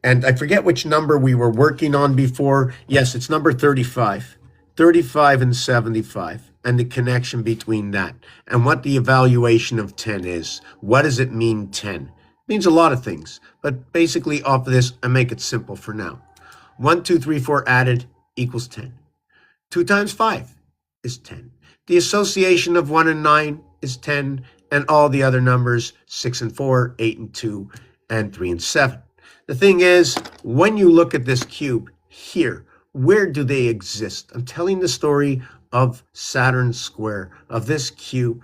S1: And I forget which number we were working on before. Yes, it's number 35. 35 and 75, and the connection between that, and what the evaluation of 10 is. What does it mean, 10? It means a lot of things, but basically off of this, I make it simple for now. 1, 2, 3, 4 added equals 10. 2 times 5 is 10. The association of 1 and 9 is 10, and all the other numbers, 6 and 4, 8 and 2, and 3 and 7. The thing is, when you look at this cube here, where do they exist? I'm telling the story of Saturn's square, of this cube,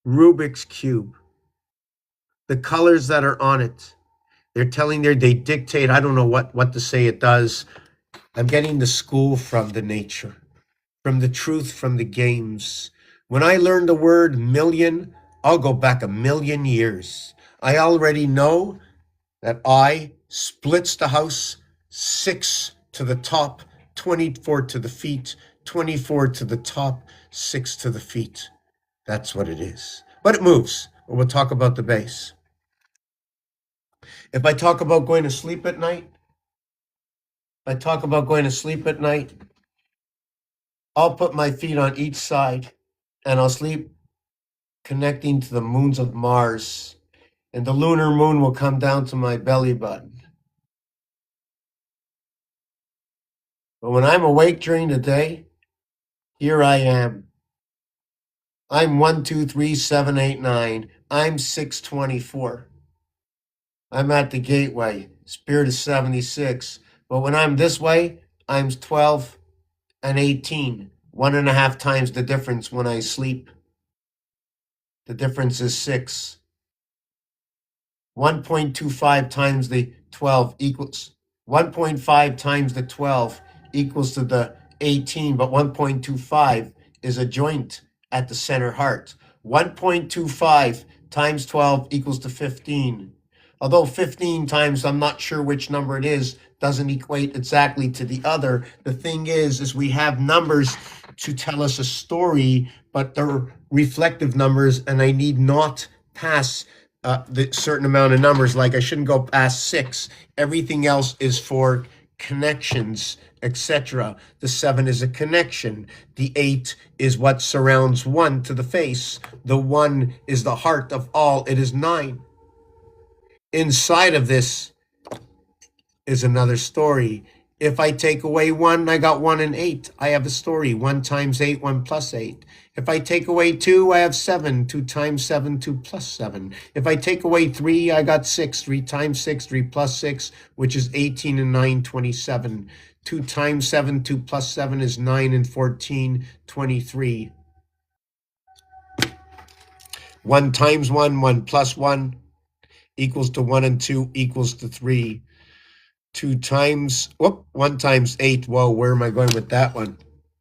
S1: Rubik's cube, the colors that are on it. They're telling there, they dictate, I don't know what to say it does. I'm getting the school from the nature, from the truth, from the games. When I learn the word million, I'll go back a million years. I already know that I splits the house 6 to the top, 24 to the feet, 24 to the top, 6 to the feet. That's what it is. But it moves. We'll talk about the base. If I talk about going to sleep at night, I'll put my feet on each side and I'll sleep connecting to the moons of Mars. And the lunar moon will come down to my belly button. But when I'm awake during the day, here I am. I'm 1, 2, 3, 7, 8, 9. I'm 624. I'm at the gateway. Spirit is 76. But when I'm this way, I'm 12 and 18. 1.5 times the difference when I sleep. The difference is 6. 1.25 times the 12 equals 1.5 times the 12 equals to the 18, but 1.25 is a joint at the center heart. 1.25 times 12 equals to 15. Although 15 times, I'm not sure which number it is, doesn't equate exactly to the other. The thing is we have numbers to tell us a story, but they're reflective numbers, and I need not pass the certain amount of numbers. Like I shouldn't go past 6. Everything else is for connections, etc. The 7 is a connection. The 8 is what surrounds 1 to the face. The 1 is the heart of all. It is 9. Inside of this is another story. If I take away 1, I got 1 and 8. I have a story. 1 times 8, 1 plus 8. If I take away 2, I have 7. 2 times 7, 2 plus 7. If I take away 3, I got 6. 3 times 6, 3 plus 6, which is 18 and 9, 27. 2 times 7, 2 plus 7 is 9 and 14, 23. 1 times 1, 1 plus 1 equals to 1 and 2 equals to 3. 1 times 8. Whoa, where am I going with that one?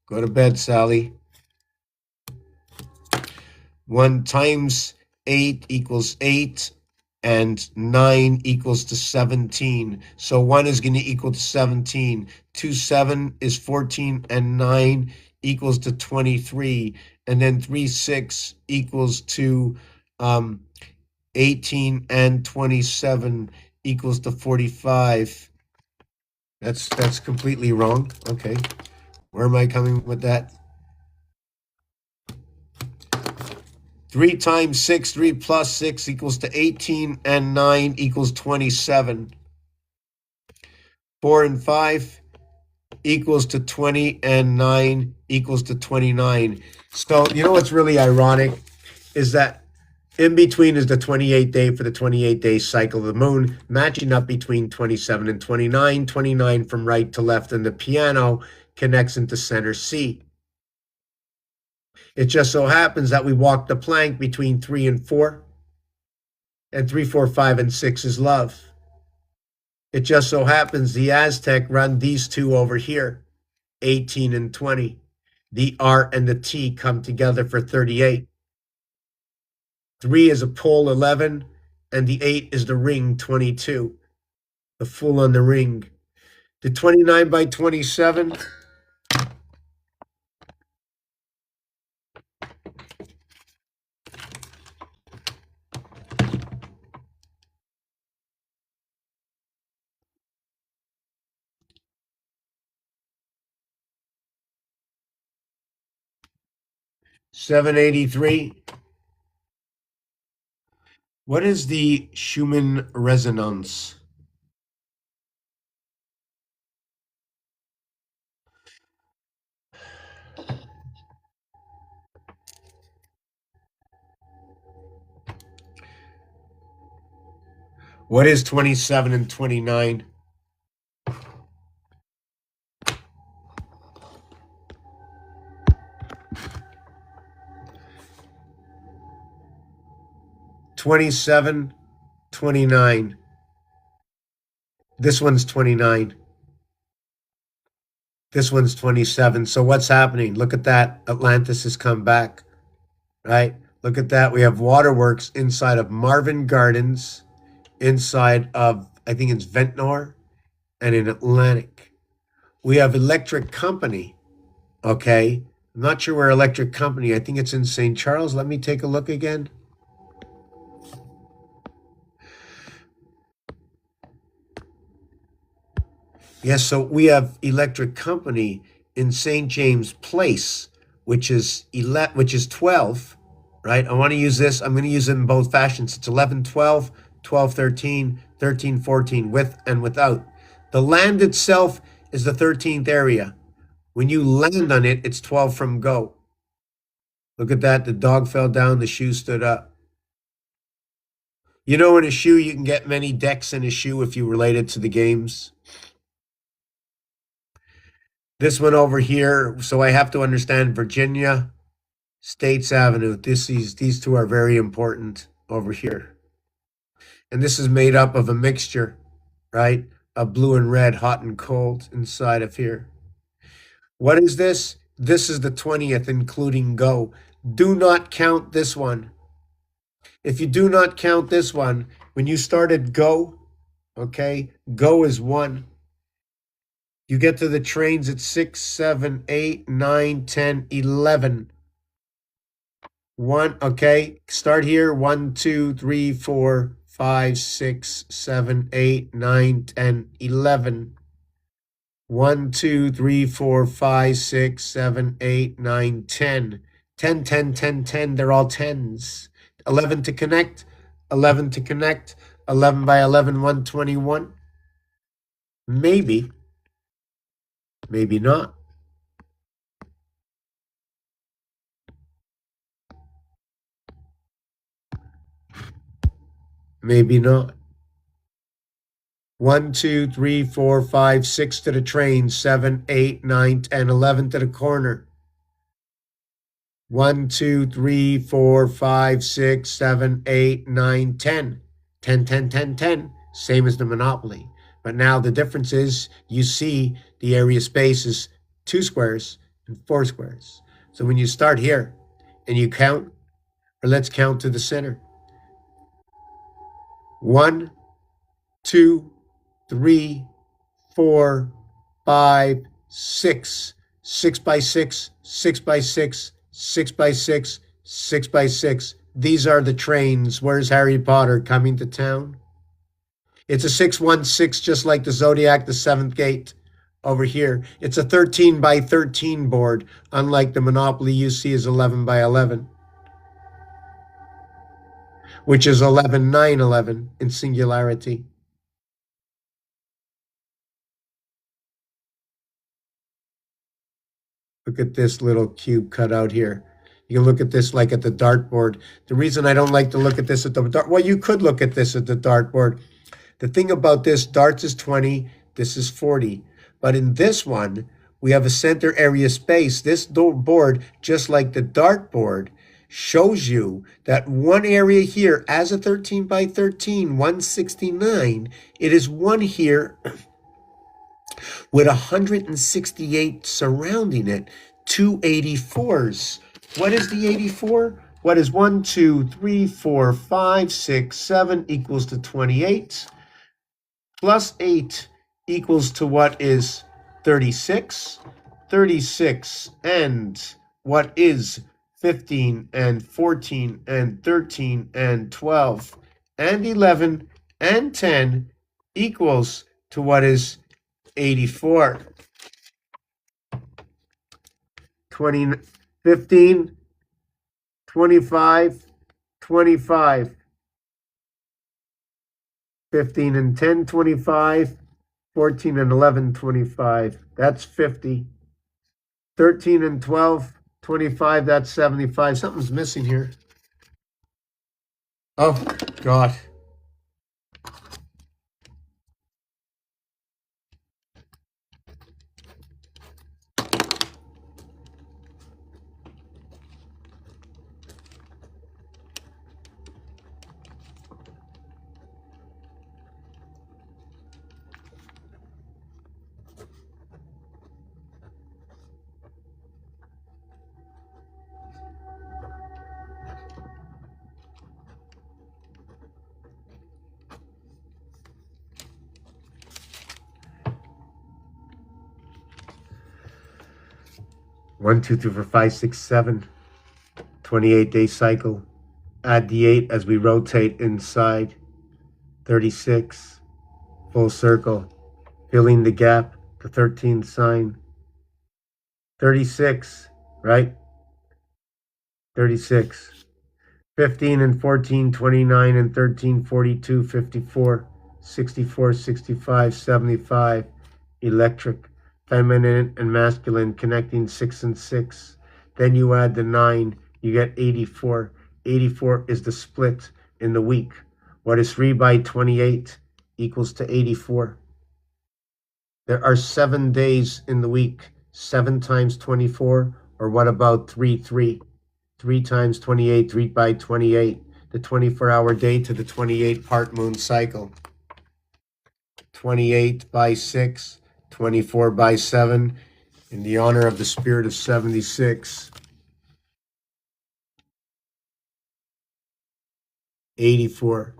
S1: Go to bed, Sally. 1 times 8 equals 8, and 9 equals to 17. So 1 is going to equal to 17. 2, 7 is 14, and 9 equals to 23. And then 3, 6 equals to 18, and 27 equals to 45. That's completely wrong. Okay. Where am I coming with that? 3 times 6, 3 plus 6 equals to 18, and 9 equals 27. 4 and 5 equals to 20, and 9 equals to 29. So, you know what's really ironic is that In between is the 28th day for the 28-day cycle of the moon, matching up between 27 and 29, 29 from right to left, and the piano connects into center C. It just so happens that we walk the plank between 3 and 4, and 3, 4, 5, and 6 is love. It just so happens the Aztec run these two over here, 18 and 20. The R and the T come together for 38. 3 is a pole, 11, and the 8 is the ring, 22. The fool on the ring. The 29 by 27. $783. What is the Schumann resonance? What is 27 and 29? $27, 29. This one's 29. This one's 27. So what's happening? Look at that. Atlantis has come back, right? Look at that. We have waterworks inside of Marvin Gardens, inside of, I think it's Ventnor, and in Atlantic. We have Electric Company, okay? I'm not sure where Electric Company, I think it's in St. Charles. Let me take a look again. Yes, so we have Electric Company in St. James Place, which is 12, right? I want to use this. I'm going to use it in both fashions. It's 11, 12, 12, 13, 13, 14, with and without. The land itself is the 13th area. When you land on it, it's 12 from go. Look at that. The dog fell down, the shoe stood up. You know, in a shoe, you can get many decks in a shoe if you relate it to the games. This one over here, so I have to understand Virginia, States Avenue. These two are very important over here. And this is made up of a mixture, right? Of blue and red, hot and cold inside of here. What is this? This is the 20th, including go. Do not count this one. If you do not count this one, when you started go, okay, go is 1. You get to the trains at 6, 7, 8, 9, 10, 11. 1, okay, start here. 1, 2, 3, 4, 5, 6, 7, 8, 9, 10, 11. 1, 2, 3, 4, 5, 6, 7, 8, 9, 10. 10, 10, 10, 10. They're all tens. 11 to connect. 11 to connect. 11 by 11, 121. Maybe. Maybe not. Maybe not. 1, 2, 3, 4, 5, 6 to the train. 7, 8, 9, 10, 11 to the corner. 1, 2, 3, 4, 5, 6, 7, 8, 9, 10. 10, 10, 10, 10. Same as the Monopoly. But now the difference is you see the area space is 2 squares and 4 squares. So when you start here and you count, or let's count to the center. 1, 2, 3, 4, 5, 6. 6 by 6, 6 by 6, 6 by 6, 6 by 6. These are the trains. Where's Harry Potter coming to town? It's a 616, just like the Zodiac, the seventh gate over here. It's a 13 by 13 board, unlike the Monopoly you see is 11 by 11, which is 11, 9, 11 in singularity. Look at this little cube cut out here. You can look at this like at the dartboard. The reason I don't like to look at this at the dart, well, you could look at this at the dartboard. The thing about this, darts is 20, this is 40. But in this one, we have a center area space. This board, just like the dartboard, shows you that one area here, as a 13 by 13, 169, it is one here with 168 surrounding it, two 84s. What is the 84? What is 1, 2, 3, 4, 5, 6, 7 equals to 28? Plus 8 equals to what is 36? 36 and what is 15 and 14 and 13 and 12 and 11 and 10 equals to what is 84. 20, 15, 25, 25. 15 and 10, 25. 14 and 11, 25. That's 50. 13 and 12, 25. That's 75. Something's missing here. Oh, God. One, two, three, four, five, six, 7. 28-day cycle. Add the 8 as we rotate inside. 36. Full circle. Filling the gap. The 13th sign. 36, right? 36. 15 and 14, 29 and 13, 42, 54, 64, 65, 75. Electric. Feminine and masculine connecting 6 and 6. Then you add the 9, you get 84. 84 is the split in the week. What is 3 by 28 equals to 84. There are 7 days in the week. 7 times 24, or what about 3, 3? 3 times 28, 3 by 28. The 24-hour day to the 28-part moon cycle. 28 by 6. 24 by 7, in the honor of the spirit of 76. 84.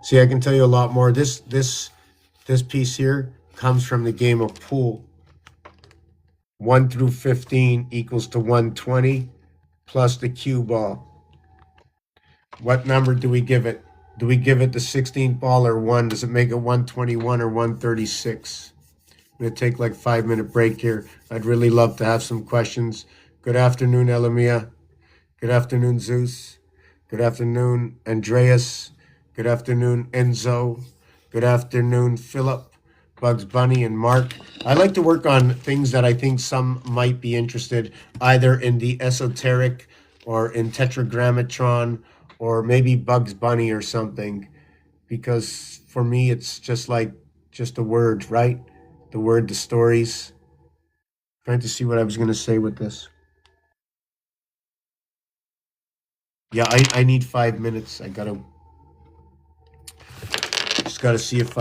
S1: See, I can tell you a lot more. This piece here comes from the game of pool. 1 through 15 equals to 120 plus the cue ball. What number do we give it? Do we give it the 16th ball or 1? Does it make it 121 or 136? I'm going to take like 5-minute break here. I'd really love to have some questions. Good afternoon, Elamia. Good afternoon, Zeus. Good afternoon, Andreas. Good afternoon, Enzo. Good afternoon, Philip, Bugs Bunny, and Mark. I like to work on things that I think some might be interested, either in the esoteric or in Tetragrammatron or maybe Bugs Bunny or something, because for me it's just a word, right? The word, the stories. Trying to see what I was going to say with this. Yeah, I need 5 minutes. Just gotta see if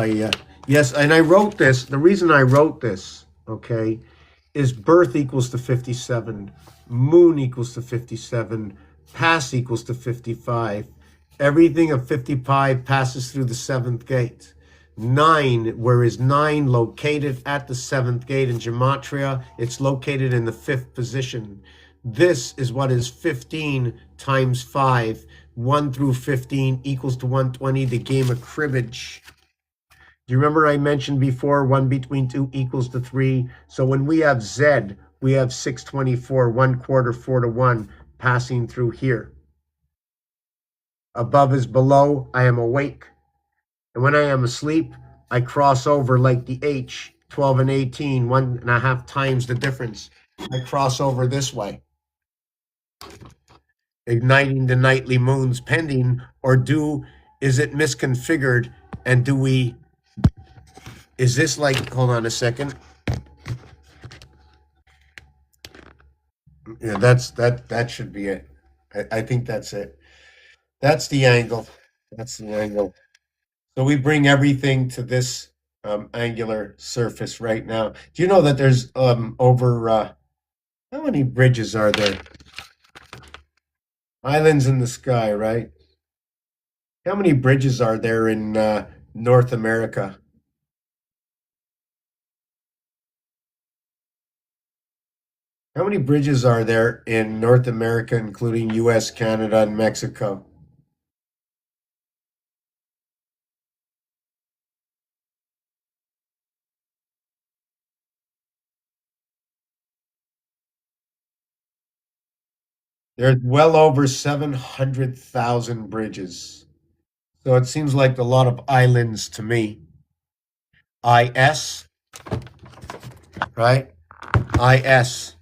S1: yes, and I wrote this. The reason I wrote this, okay, is birth equals to 57, moon equals to 57, pass equals to 55. Everything of 55 passes through the 7th gate. 9, where is 9 located at the 7th gate in Gematria? It's located in the 5th position. This is what is 15 times 5. 1 through 15 equals to 120, the game of cribbage. Do you remember I mentioned before 1 between 2 equals to 3? So when we have Z, we have 624, 1/4, 4 to 1, passing through here. Above is below, I am awake. And when I am asleep, I cross over like the H, 12 and 18, 1.5 times the difference. I cross over this way. igniting the nightly moons pending, or is it misconfigured, and is this like, hold on a second. Yeah, that should be it. I think that's it. That's the angle. That's the angle. So we bring everything to this angular surface right now. Do you know that there's over how many bridges are there? Islands in the sky, right? How many bridges are there in North America? How many bridges are there in North America, including US, Canada, and Mexico? There's well over 700,000 bridges. So it seems like a lot of islands to me. IS, right? IS.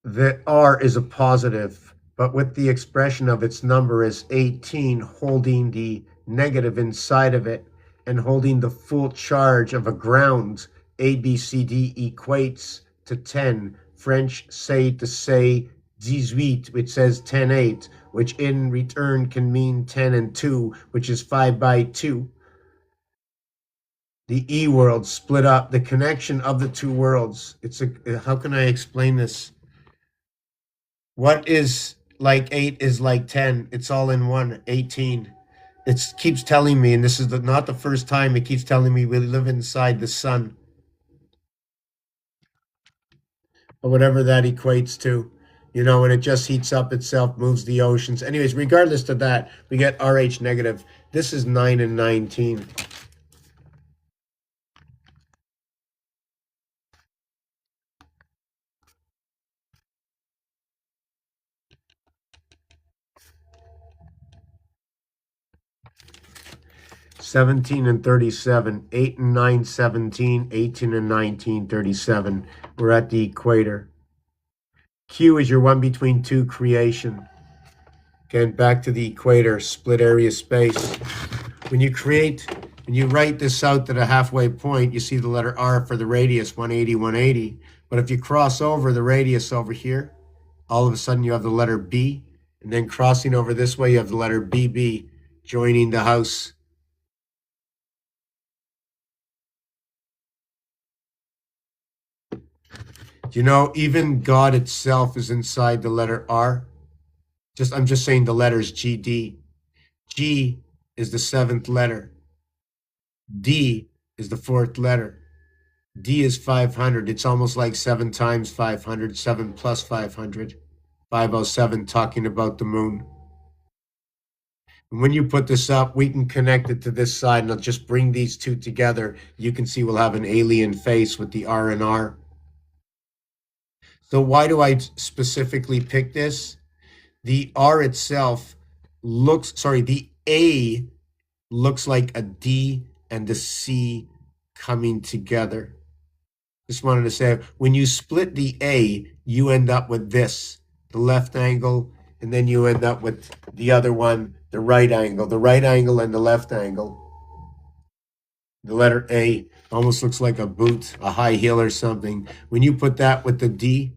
S1: The R is a positive, but with the expression of its number as 18 holding the negative inside of it and holding the full charge of a ground, ABCD equates to 10. French say to say 18, which says 10-8, which in return can mean 10 and 2, which is 5 by 2. The E world split up, the connection of the two worlds. How can I explain this? What is like 8 is like 10. It's all in one, 18. It keeps telling me, and this is not the first time, it keeps telling me we live inside the sun, or whatever that equates to. And it just heats up itself, moves the oceans. Anyways, regardless of that, we get RH negative. This is 9 and 19. 17 and 37, 8 and 9, 17, 18 and 19, 37. We're at the equator. Q is your one between two creation. Again, back to the equator, split area space. When you write this out to the halfway point, you see the letter R for the radius, 180, 180. But if you cross over the radius over here, all of a sudden you have the letter B. And then crossing over this way, you have the letter BB joining the house. Do you know even God itself is inside the letter R? I'm just saying the letters GD. G is the seventh letter. D is the fourth letter. D is 500. It's almost like 7 times 500, 7 plus 500. 507, talking about the moon. And when you put this up, we can connect it to this side, and I'll just bring these two together. You can see we'll have an alien face with the R and R. So why do I specifically pick this? The R itself the A looks like a D and a C coming together. Just wanted to say, when you split the A, you end up with this, the left angle, and then you end up with the other one, the right angle. The right angle and the left angle. The letter A almost looks like a boot, a high heel or something. When you put that with the D,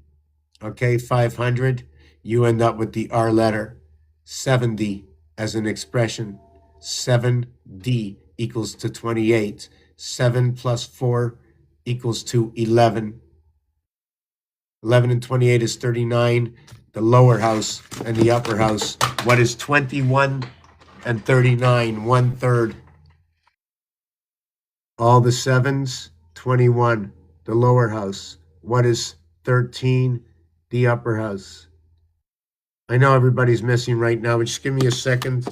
S1: okay, 500, you end up with the R letter. 70 as an expression. 7D equals to 28. 7 plus 4 equals to 11. 11 and 28 is 39. The lower house and the upper house. What is 21 and 39? 1/3. All the sevens, 21. The lower house. What is 13? The upper house. I know everybody's missing right now, but just give me a second.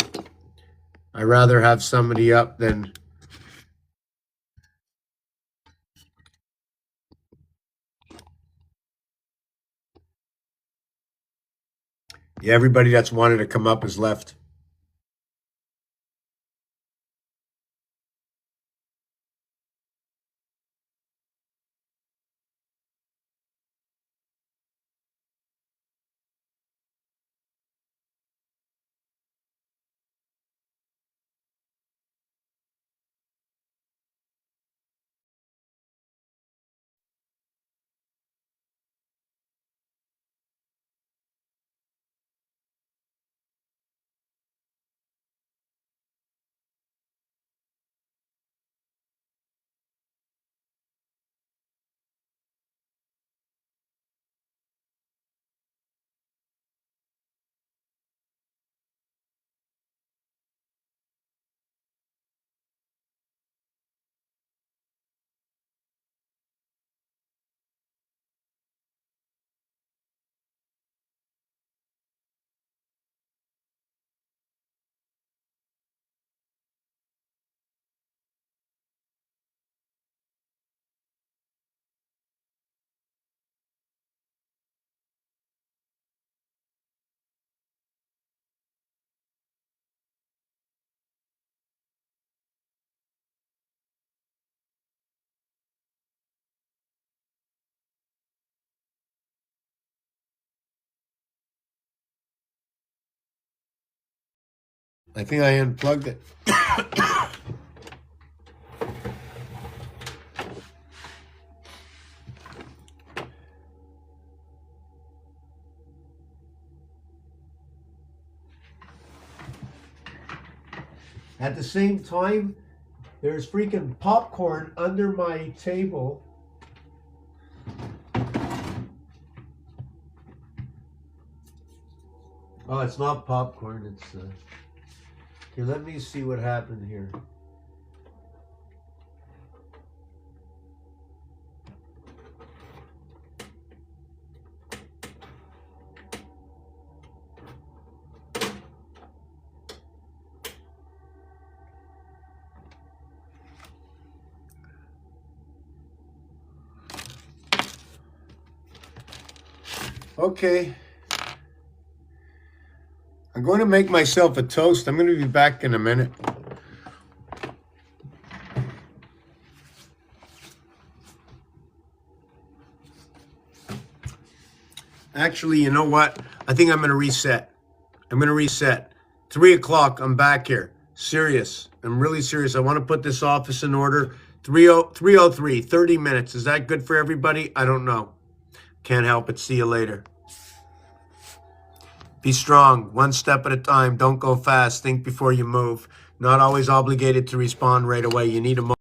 S1: I'd rather have somebody up than Yeah, everybody that's wanted to come up has left. I think I unplugged it. At the same time, there's freaking popcorn under my table. Oh, it's not popcorn. It's here. Let me see what happened here. Okay. I'm going to make myself a toast. I'm going to be back in a minute. Actually, you know what? I think I'm going to reset. I'm going to reset. 3 o'clock, I'm back here. Serious. I'm really serious. I want to put this office in order. 3:03, 30 minutes. Is that good for everybody? I don't know. Can't help it. See you later. Be strong, one step at a time. Don't go fast. Think before you move. Not always obligated to respond right away. You need a moment.